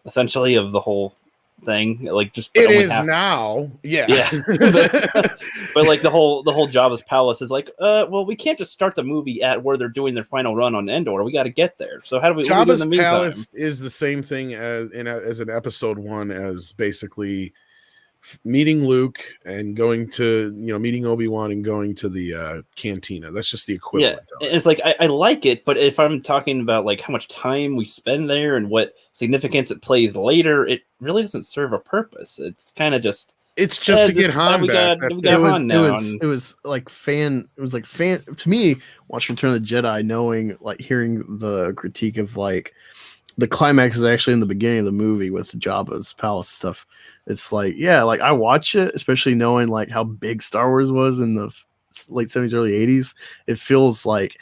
essentially of the whole thing. Like just it is now, but like the whole Jabba's palace is like, well, we can't just start the movie at where they're doing their final run on Endor. We got to get there. So how do we? Jabba's in the meantime? palace is the same thing as an episode 1 as basically meeting Luke and going to meeting Obi-Wan and going to the cantina. That's just the equivalent. Yeah, it's like I like it, but if I'm talking about like how much time we spend there and what significance it plays later, it really doesn't serve a purpose. It's kind of just to get Han back. It was like fan to me watching Return of the Jedi, knowing, like, hearing the critique of like the climax is actually in the beginning of the movie with Jabba's palace stuff. It's like, like I watch it, especially knowing like how big Star Wars was in the late 70s, early 80s. It feels like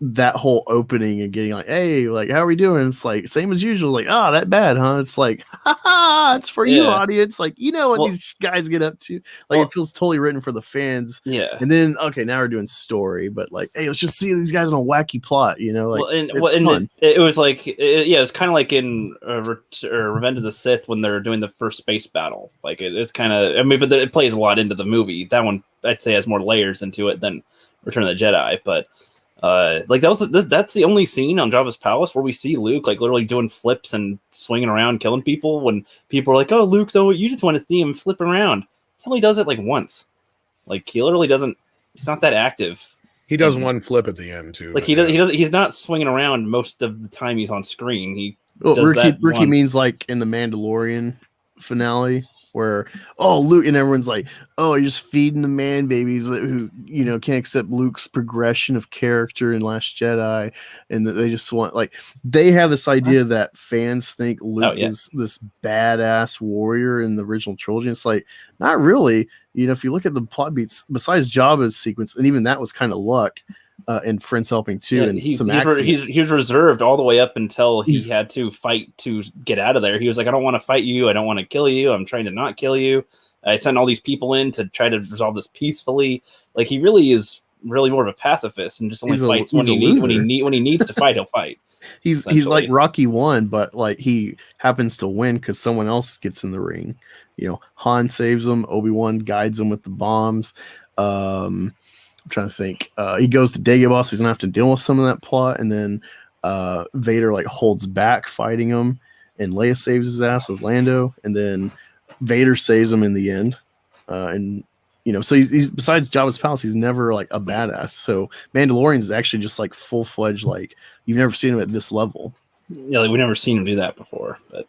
that whole opening and getting like, hey, like, how are we doing? It's like same as usual. Like, that bad, huh? It's like, it's for you, audience. Like, what these guys get up to. Like, it feels totally written for the fans. Yeah. And then now we're doing story, but like, hey, let's just see these guys on a wacky plot. It's fun. It was like, it's kind of like in Revenge of the Sith when they're doing the first space battle. Like, it's kind of, I mean, but it plays a lot into the movie. That one, I'd say, has more layers into it than Return of the Jedi, but. Like that's the only scene on Jabba's palace where we see Luke like literally doing flips and swinging around, killing people. When people are like, "Oh, Luke, so you just want to see him flip around?" He only does it like once. Like he literally doesn't. He's not that active. He does one flip at the end too. Like he does. He's not swinging around most of the time he's on screen. He Ricky means like in the Mandalorian finale. Where Luke and everyone's like, you're just feeding the man babies who can't accept Luke's progression of character in Last Jedi, and that they just want, like, they have this idea that fans think Luke is this badass warrior in the original trilogy. It's like, not really. If you look at the plot beats, besides Jabba's sequence, and even that was kind of luck. And friends helping too, and he was reserved all the way up until he had to fight to get out of there. He was like, I don't want to fight you, I don't want to kill you, I'm trying to not kill you. I sent all these people in to try to resolve this peacefully. Like he really is more of a pacifist and just only fights when he needs to fight. He'll fight. He's like Rocky 1, but like he happens to win because someone else gets in the ring. Han saves him, Obi-Wan guides him with the bombs. I'm trying to think. He goes to Dagobah, so he's gonna have to deal with some of that plot, and then Vader like holds back fighting him, and Leia saves his ass with Lando, and then Vader saves him in the end. So he's besides Jabba's palace, he's never like a badass. So Mandalorian is actually just like full-fledged, like you've never seen him at this level. Yeah, like we've never seen him do that before. But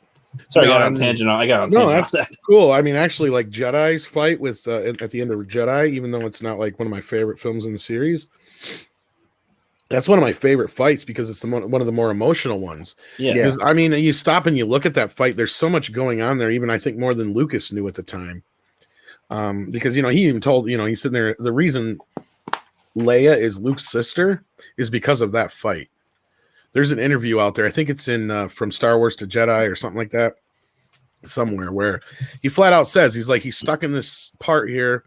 sorry, I got on tangent. That's cool. I mean, actually, like Jedi's fight with at the end of Jedi, even though it's not like one of my favorite films in the series, that's one of my favorite fights because it's one of the more emotional ones. Yeah. Because I mean, you stop and you look at that fight. There's so much going on there. Even I think more than Lucas knew at the time. Because he even told he's sitting there. The reason Leia is Luke's sister is because of that fight. There's an interview out there. I think it's in From Star Wars to Jedi or something like that, somewhere where he flat out says he's stuck in this part here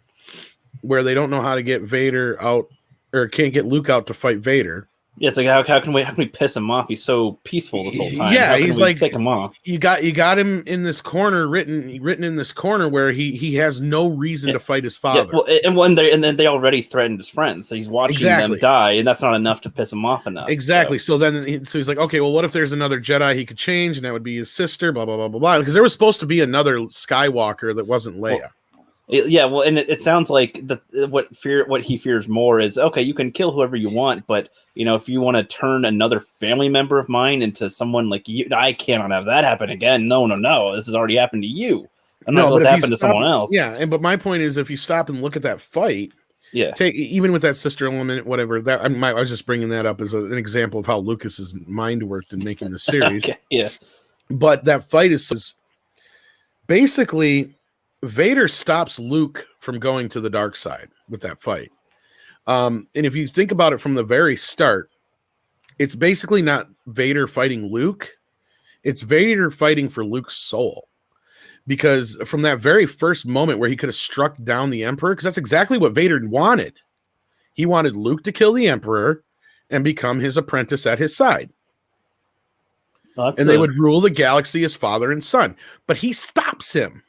where they don't know how to get Vader out or can't get Luke out to fight Vader. Yeah, it's like how can we piss him off? He's so peaceful this whole time. Yeah, he's like take him off. You got him in this corner, written in this corner where he has no reason to fight his father. Yeah, well, and then they already threatened his friends, so he's watching them die, and that's not enough to piss him off enough. Exactly. So he's like, okay, well, what if there's another Jedi he could change, and that would be his sister? Blah blah blah blah blah. Because there was supposed to be another Skywalker that wasn't Leia. Yeah, well, and it sounds like what he fears more is, okay, you can kill whoever you want, but if you want to turn another family member of mine into someone like you, I cannot have that happen again. No, this has already happened to you. I'm not going to happen to someone else. Yeah, but my point is, if you stop and look at that fight, even with that sister element, whatever, that I was just bringing that up as an example of how Lucas's mind worked in making the series. Okay, yeah, but that fight is basically Vader stops Luke from going to the dark side with that fight. And if you think about it from the very start, it's basically not Vader fighting Luke. It's Vader fighting for Luke's soul. Because from that very first moment where he could have struck down the Emperor, because that's exactly what Vader wanted. He wanted Luke to kill the Emperor and become his apprentice at his side. And they would rule the galaxy as father and son. But he stops him.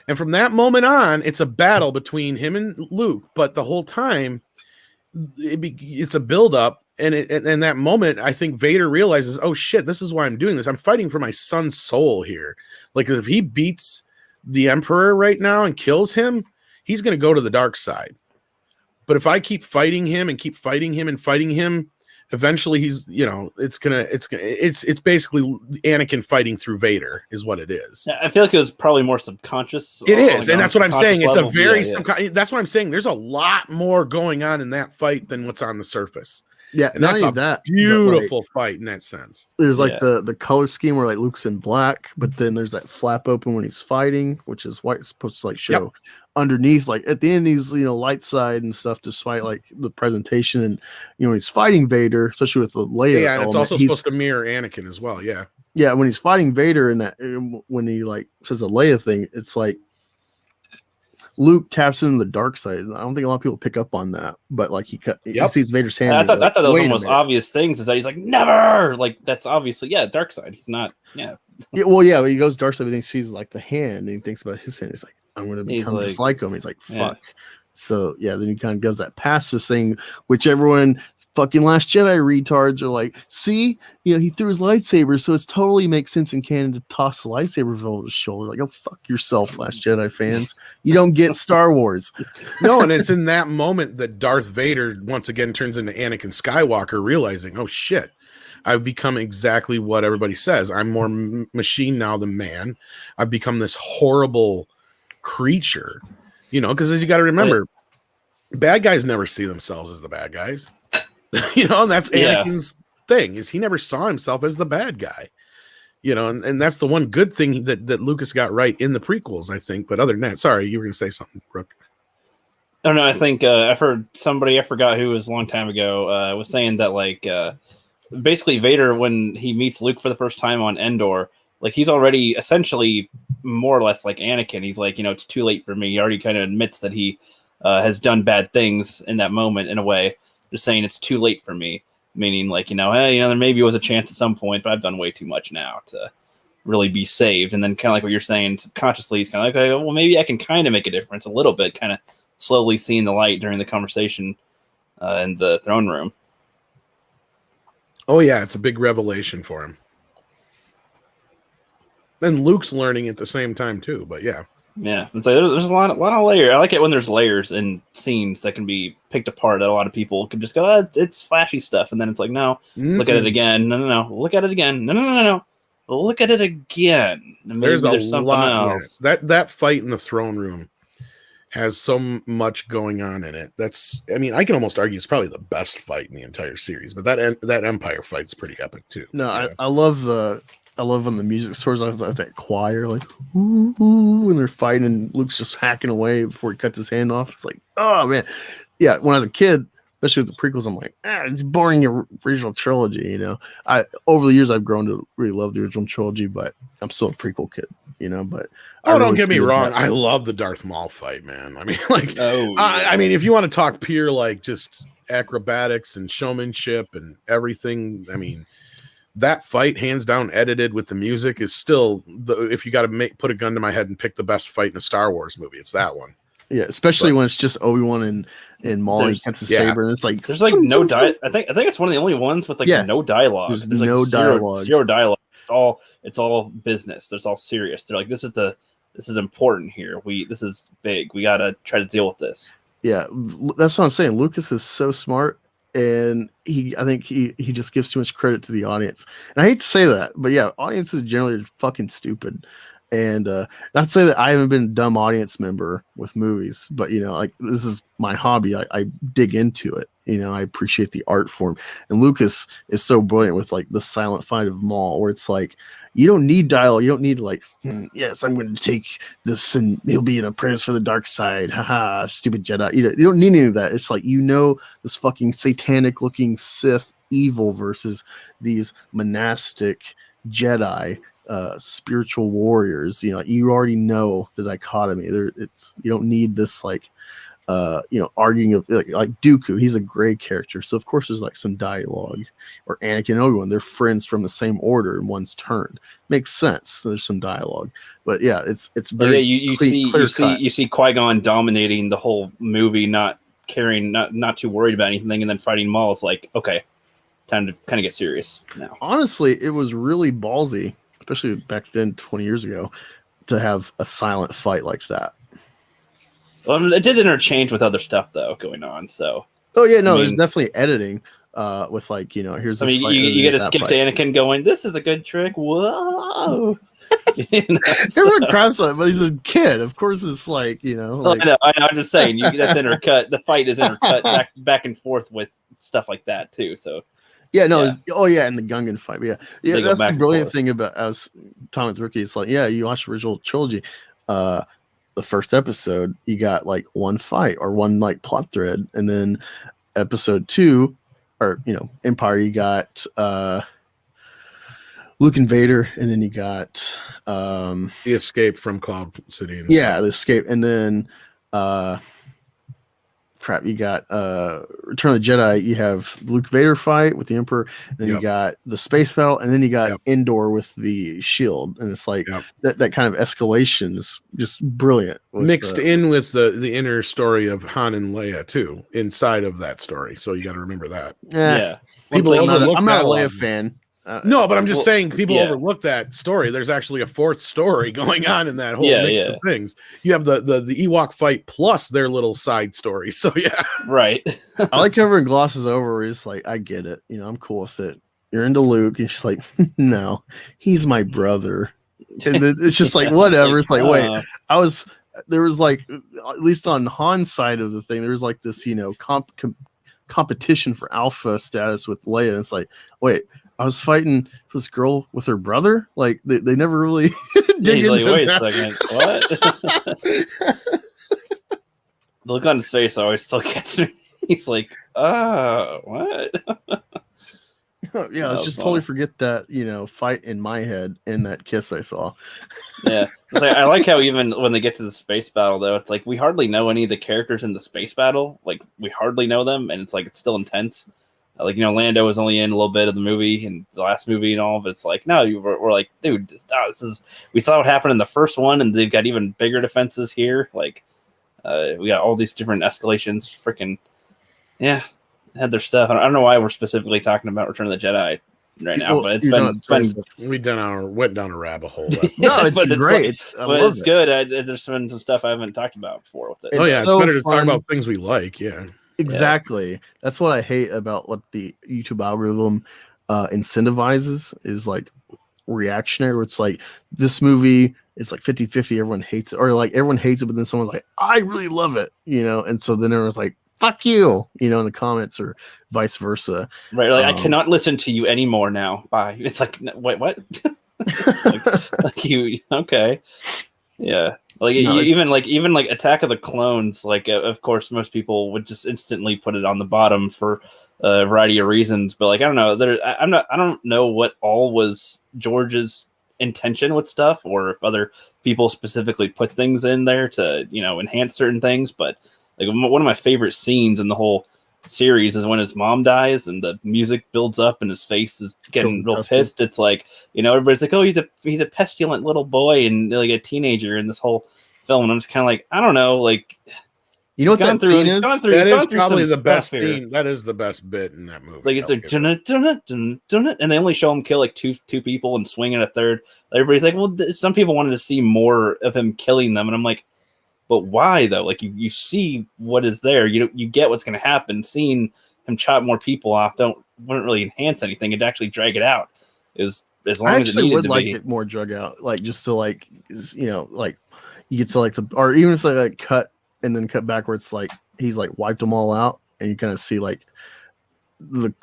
And from that moment on, it's a battle between him and Luke. But the whole time, it's a buildup. And in that moment, I think Vader realizes, oh, shit, this is why I'm doing this. I'm fighting for my son's soul here. Like, if he beats the Emperor right now and kills him, he's going to go to the dark side. But if I keep fighting him and keep fighting him and fighting him, eventually he's, it's basically Anakin fighting through Vader is what it is. I feel like it was probably more subconscious. It is. And that's what I'm saying. It's a very, that's what I'm saying. There's a lot more going on in that fight than what's on the surface. Yeah. And that's a beautiful fight in that sense. There's like the color scheme where like Luke's in black, but then there's that flap open when he's fighting, which is white. It's supposed to like show underneath, like at the end, he's light side and stuff, despite like the presentation, and he's fighting Vader, especially with the Leia. Yeah, and it's also supposed to mirror Anakin as well. Yeah, yeah. When he's fighting Vader, and that when he like says a Leia thing, it's like Luke taps into the dark side. I don't think a lot of people pick up on that, but like he sees Vader's hand. I thought that was one of the most obvious things is that he's like, never, like that's obviously dark side. He's not well, but he goes dark side, but he sees like the hand, and he thinks about his hand. He's like, I'm going to become just like him. He's like, fuck. Yeah. So, then he kind of does that pacifist thing, which everyone, fucking Last Jedi retards are like, see, he threw his lightsaber, so it totally makes sense in canon to toss the lightsaber over his shoulder. Like, oh, fuck yourself, Last Jedi fans. You don't get Star Wars. No, and it's in that moment that Darth Vader once again turns into Anakin Skywalker, realizing, oh, shit. I've become exactly what everybody says. I'm more machine now than man. I've become this horrible creature, because as you got to remember, bad guys never see themselves as the bad guys. And that's Anakin's thing, is he never saw himself as the bad guy. And that's the one good thing that Lucas got right in the prequels, I think. But other than that, sorry, you were gonna say something, Brooke. Oh no, I think I've heard somebody, I forgot who, was a long time ago, was saying that like basically Vader, when he meets Luke for the first time on Endor, like he's already essentially more or less like Anakin. He's like, it's too late for me. He already kind of admits that he has done bad things in that moment, in a way, just saying it's too late for me. Meaning like, hey, there maybe was a chance at some point, but I've done way too much now to really be saved. And then kind of like what you're saying, subconsciously, he's kind of like, okay, well, maybe I can kind of make a difference a little bit, kind of slowly seeing the light during the conversation in the throne room. Oh yeah, it's a big revelation for him. And Luke's learning at the same time too, but yeah. Yeah, it's like there's a lot of layers. I like it when there's layers in scenes that can be picked apart. That a lot of people can just go, it's flashy stuff, and then it's like, no, look at it again. No, look at it again. No. Look at it again. And there's something else. That fight in the throne room has so much going on in it. I can almost argue it's probably the best fight in the entire series. But that Empire fight's pretty epic too. No, yeah. I love when the music soars off that choir, like, ooh, when they're fighting and Luke's just hacking away before he cuts his hand off. It's like, oh, man. Yeah, when I was a kid, especially with the prequels, I'm like, it's boring original trilogy, over the years, I've grown to really love the original trilogy, but I'm still a prequel kid, but. Don't get me wrong. I love the Darth Maul fight, man. I mean, like, if you want to talk pure, like, just acrobatics and showmanship and everything, I mean, that fight, hands down, edited with the music, is still if you got to put a gun to my head and pick the best fight in a Star Wars movie, it's that one. Yeah, especially when it's just Obi-Wan and Maul gets a saber, and it's like there's like no dialogue. I think it's one of the only ones with like no dialogue. There's no dialogue. Zero dialogue. It's all business. It's all serious. They're like, this is the this is important here. This is big. We got to try to deal with this. Yeah, that's what I'm saying. Lucas is so smart, and I think he just gives too much credit to the audience. And I hate to say that, but yeah, audiences generally are fucking stupid. And not to say that I haven't been a dumb audience member with movies, but like this is my hobby. I dig into it. I appreciate the art form. And Lucas is so brilliant with like the silent fight of Maul, where it's like you don't need dialogue. You don't need like, yes, I'm going to take this and he'll be an apprentice for the dark side. Haha, stupid Jedi. You don't need any of that. It's like this fucking satanic looking Sith evil versus these monastic Jedi. Spiritual warriors. You already know the dichotomy. You don't need this like arguing of like Dooku. He's a gray character, so of course there's like some dialogue. Or Anakin and Obi-Wan, they're friends from the same order and one's turned. Makes sense. So there's some dialogue, but yeah, it's very you see Qui-Gon dominating the whole movie, not caring, not too worried about anything, and then fighting Maul. It's like, okay, time to kind of get serious now. Honestly, it was really ballsy, especially back then 20 years ago, to have a silent fight like that. Well, it did interchange with other stuff though going on. So there's definitely editing with like here's this fight, you get a skip to Anakin going, this is a good trick, whoa. Everyone cries on it, but he's a kid, of course. It's like I know, I'm just saying that's intercut. The fight is intercut back and forth with stuff like that too. So and the Gungan fight. But yeah, that's the brilliant thing about as Tom and Rookie. It's like, you watch the original trilogy, the first episode, you got like one fight or one like plot thread, and then episode 2, or Empire, you got Luke and Vader, and then you got the escape from Cloud City. The escape, and then you got Return of the Jedi. You have Luke Vader fight with the Emperor, and then you got the space battle, and then you got Endor with the shield, and it's like that kind of escalation is just brilliant. Mixed in with the inner story of Han and Leia too, inside of that story. So you got to remember that. People, I'm not a Leia fan. No, but I'm just saying people overlook that story. There's actually a fourth story going on in that whole mix of things. You have the Ewok fight plus their little side story. So right. I like how everyone glosses over where it's like, I get it. I'm cool with it. You're into Luke, and she's like, no, he's my brother. And it's just like whatever. It's like, wait, there was like, at least on Han's side of the thing, there was like this competition for alpha status with Leia. And it's like, wait, I was fighting this girl with her brother. Like they never really dig into wait that. a second, what? The look on his face always still gets me. He's like, what? I just totally forget that fight in my head in that kiss I saw. It's like, I like how even when they get to the space battle though, it's like we hardly know any of the characters in the space battle. Like we hardly know them, and it's like it's still intense. Like Lando was only in a little bit of the movie and the last movie and all, but it's like no, we're like, dude, this is, we saw what happened in the first one, and they've got even bigger defenses here. Like we got all these different escalations. Freaking had their stuff. I don't know why we're specifically talking about Return of the Jedi right now, but it's been went down a rabbit hole. No, it's great. It's good. There's been some stuff I haven't talked about before with it. It's better to talk about things we like. Yeah. Exactly. That's what I hate about what the YouTube algorithm incentivizes is like reactionary, where it's like this movie is like 50-50, everyone hates it, or like everyone hates it, but then someone's like, I really love it, and so then everyone's like, fuck you, in the comments, or vice versa. Right. Like I cannot listen to you anymore now. Bye. It's like, wait, what? like you, okay. Yeah. Like even like Attack of the Clones, like of course most people would just instantly put it on the bottom for a variety of reasons, but like I don't know, I don't know what all was George's intention with stuff, or if other people specifically put things in there to enhance certain things. But like one of my favorite scenes in the whole series is when his mom dies and the music builds up and his face is getting real pissed. It's like everybody's like, oh, he's a pestilent little boy and like a teenager in this whole film, and I'm just kind of like, I don't know, like You know what that scene is? That is probably the best scene. That is the best bit in that movie. Like it's like and they only show him kill like two people and swing at a third. Everybody's like, well, some people wanted to see more of him killing them, and I'm like, but why though? Like you see what is there. You get what's going to happen. Seeing him chop more people off wouldn't really enhance anything. It'd actually drag it out. It was as long as it needed to be. I actually would like it more drug out, like just to like like you get to like or even if they like cut and then cut backwards, like he's like wiped them all out, and you kind of see like the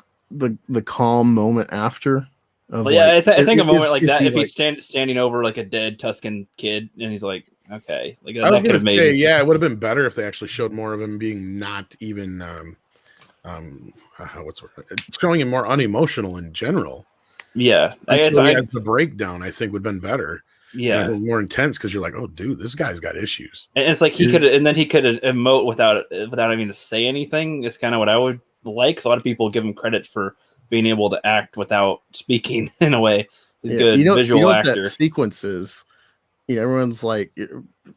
calm moment after. Well, yeah, I think a moment like that, if he's standing over like a dead Tuscan kid, and he's like, okay, like that could have made. Yeah, it would have been better if they actually showed more of him being not even showing him more unemotional in general. Yeah, the breakdown I think would have been better. Yeah, more intense because you're like, oh, dude, this guy's got issues. And it's like he could emote without having to say anything. It's kind of what I would like. So a lot of people give him credit for being able to act without speaking in a way. He's good visual actor. What that sequence is, everyone's like it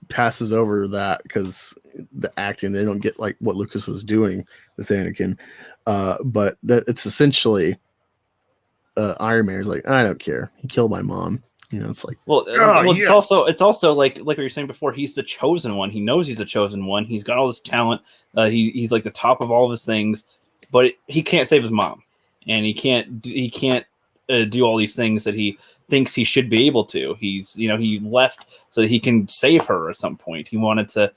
passes over that because the acting, they don't get like what Lucas was doing with Anakin. But it's essentially Iron Man's like, I don't care. He killed my mom. It's like, it's also like what you're saying before. He's the chosen one. He knows he's the chosen one. He's got all this talent. He's like the top of all of his things, but he can't save his mom, and he can't do all these things that he thinks he should be able to. He left so that he can save her at some point. He wanted to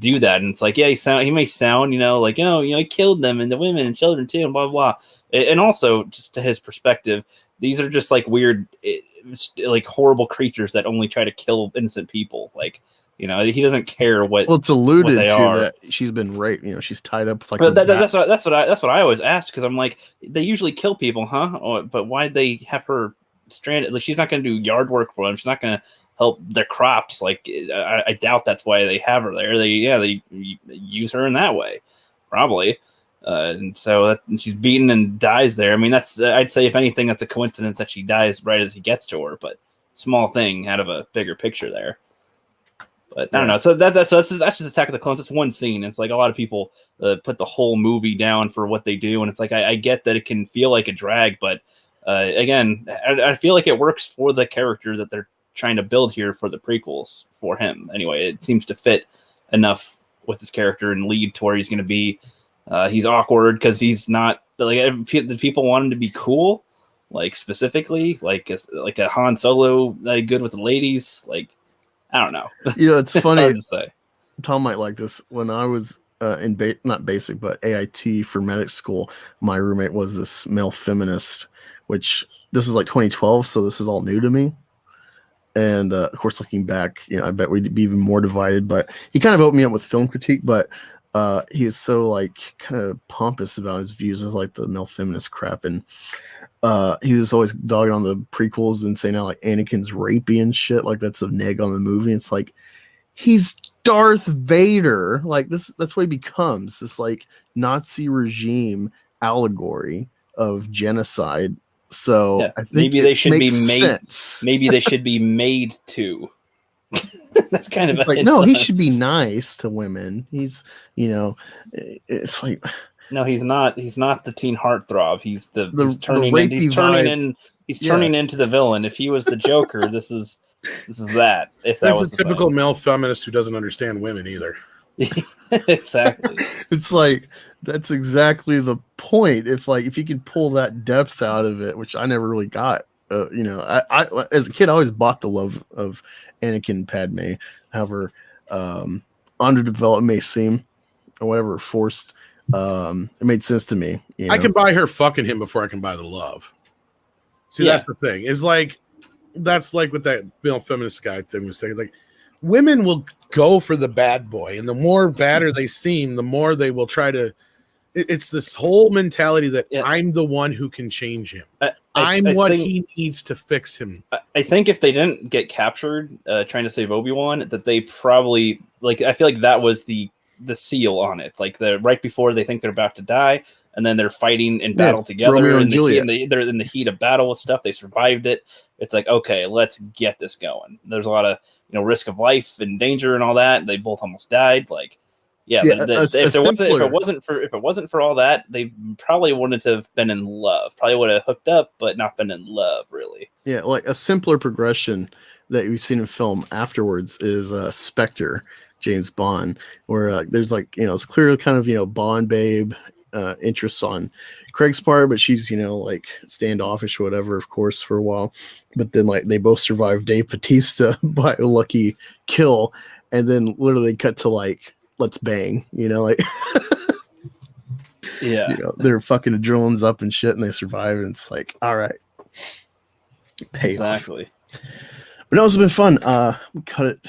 do that, and it's like, yeah, he may sound, like, he killed them and the women and children too, and blah blah. And also, just to his perspective, these are just like weird, like horrible creatures that only try to kill innocent people. Like, he doesn't care what. Well, it's alluded to that she's been raped. She's tied up with like. But that's what I always ask, because I'm like, they usually kill people, huh? But why did they have her stranded? Like, she's not going to do yard work for them. She's not going to help their crops. Like, I doubt that's why they have her there. They use her in that way, probably. And so she's beaten and dies there. I mean, I'd say if anything, that's a coincidence that she dies right as he gets to her, but small thing out of a bigger picture there. But I don't know. So that's just Attack of the Clones. It's one scene. It's like a lot of people put the whole movie down for what they do, and it's like I get that it can feel like a drag, but again, I feel like it works for the character that they're trying to build here for the prequels for him. Anyway, it seems to fit enough with his character and lead to where he's going to be. He's awkward because he's not like the people want him to be cool, like specifically like a Han Solo, good with the ladies. Like, I don't know. It's funny. Hard to say. Tom might like this. When I was in not basic but AIT for medic school, my roommate was this male feminist, which this is like 2012, so this is all new to me. And of course, looking back, I bet we'd be even more divided. But he kind of opened me up with film critique, but. He was so like kind of pompous about his views of like the male feminist crap, and he was always dogging on the prequels and saying how like Anakin's rapey and shit, like that's a neg on the movie. It's like he's Darth Vader, like that's what he becomes, this like Nazi regime allegory of genocide. So yeah, I think maybe they should be made. Sense. Maybe they should be made to. That's kind of like no, he should be nice to women. He's it's like no, he's not. He's not the teen heartthrob. He's he's turning into the villain. If he was the Joker, this is that. If that was a typical male feminist who doesn't understand women either. Exactly. It's like that's exactly the point. If you can pull that depth out of it, which I never really got. I as a kid, I always bought the love of Anakin and Padme. However, underdeveloped may seem, or whatever, forced. It made sense to me. I can buy her fucking him before I can buy the love. See, that's the thing. Is like that's like what that male feminist guy thing was saying. Like, women will go for the bad boy, and the more badder they seem, the more they will try to. It's this whole mentality that I'm the one who can change him. I think he needs to fix him. I think if they didn't get captured trying to save Obi-Wan, that they probably I feel like that was the seal on it. Like right before they think they're about to die, and then they're fighting in battle together. They're in the heat of battle with stuff. They survived it. It's like, okay, let's get this going. There's a lot of risk of life and danger and all that. They both almost died. Like, Yeah, Yeah, but a if it simpler- wasn't for all that, they probably wouldn't have been in love. Probably would have hooked up, but not been in love, really. Yeah, like a simpler progression that we've seen in film afterwards is Spectre, James Bond, where there's like, it's clearly kind of, Bond babe interests on Craig's part, but she's, like standoffish or whatever, of course, for a while. But then like they both survive Dave Bautista by a lucky kill, and then literally cut to like, let's bang, like Yeah. their fucking adrenaline's up and shit, and they survive, and it's like, all right. Exactly. But no, it's been fun. We cut it.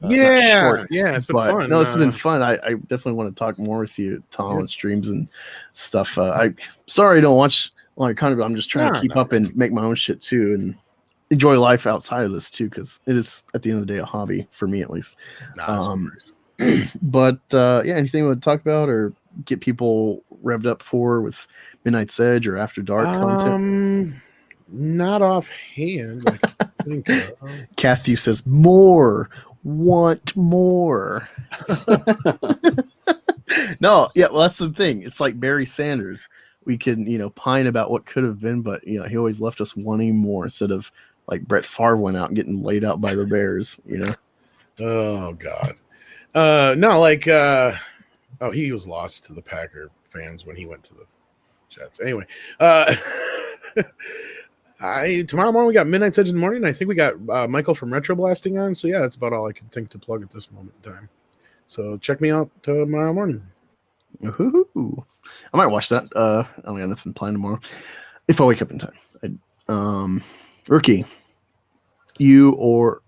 Yeah, it's been fun. No, it's been fun. I definitely want to talk more with you, Tom, on streams and stuff. I sorry I don't watch like kind of. I'm just trying to keep up and make my own shit too, and enjoy life outside of this too, because it is at the end of the day a hobby for me at least. But anything you want to talk about or get people revved up for with Midnight's Edge or After Dark content? Not offhand. I think, Kathy says more, want more. No, yeah, well, that's the thing. It's like Barry Sanders. We can, pine about what could have been, but he always left us wanting more instead of like Brett Favre went out and getting laid out by the Bears. Oh God. No, like he was lost to the Packer fans when he went to the Jets. Anyway, tomorrow morning we got Midnight's Edge in the morning. I think we got Michael from Retro Blasting on. So yeah, that's about all I can think to plug at this moment in time. So check me out tomorrow morning. Ooh. I might watch that. I don't got nothing planned tomorrow. If I wake up in time. Rookie, you or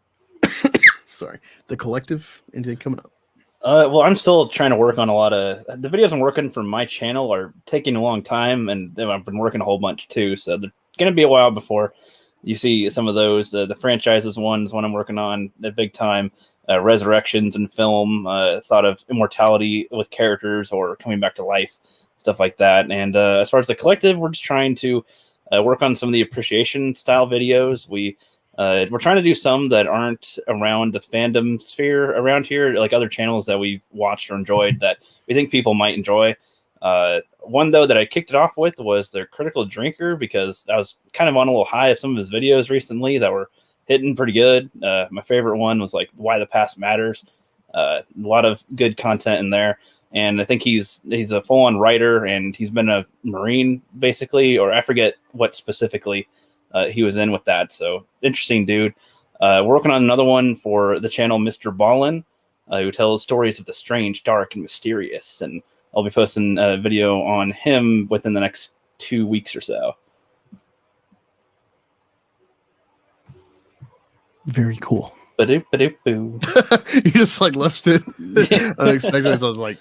sorry, the collective, anything coming up? Well, I'm still trying to work on a lot of the videos I'm working for my channel are taking a long time, and I've been working a whole bunch too. So they're going to be a while before you see some of those. The franchises one is one I'm working on at big time. Resurrections in film, thought of immortality with characters or coming back to life, stuff like that. And as far as the collective, we're just trying to work on some of the appreciation style videos. We're trying to do some that aren't around the fandom sphere around here, like other channels that we've watched or enjoyed that we think people might enjoy. One, though, that I kicked it off with was the Critical Drinker, because I was kind of on a little high of some of his videos recently that were hitting pretty good. My favorite one was like Why the Past Matters. A lot of good content in there. And I think he's a full-on writer, and he's been a Marine, basically, or I forget what specifically he was in with that. So interesting dude. We're working on another one for the channel Mr. Ballin, who tells stories of the strange, dark, and mysterious. And I'll be posting a video on him within the next 2 weeks or so. Very cool. Ba-doop-ba-doop-boo. You just like left it unexpectedly. So I was like,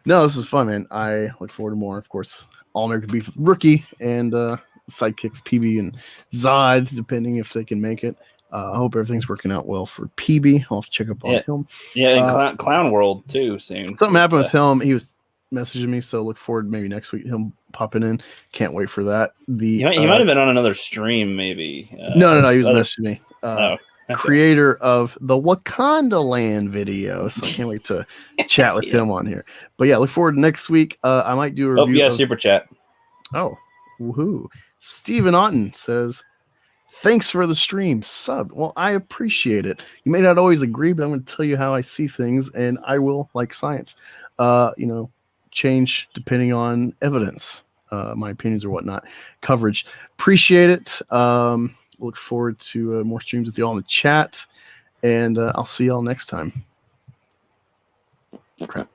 no, this is fun, man. I look forward to more. Of course, All American Beef with Rookie and sidekicks PB and Zod, depending if they can make it. I hope everything's working out well for PB. I'll have to check up on him. Yeah, and Clown World too soon. Something happened with him. He was messaging me, so look forward maybe next week him popping in. Can't wait for that. He might have been on another stream, maybe. No. He was messaging me. Okay. Creator of the Wakanda Land video, so I can't wait to chat with him on here. But yeah, look forward to next week. I might do a review. Super chat. Oh, woohoo! Stephen Otten says, "Thanks for the stream, sub." Well, I appreciate it. You may not always agree, but I'm going to tell you how I see things, and I will, like science, change depending on evidence, my opinions or whatnot. Coverage, appreciate it. Look forward to more streams with you all in the chat, and I'll see y'all next time. Crap.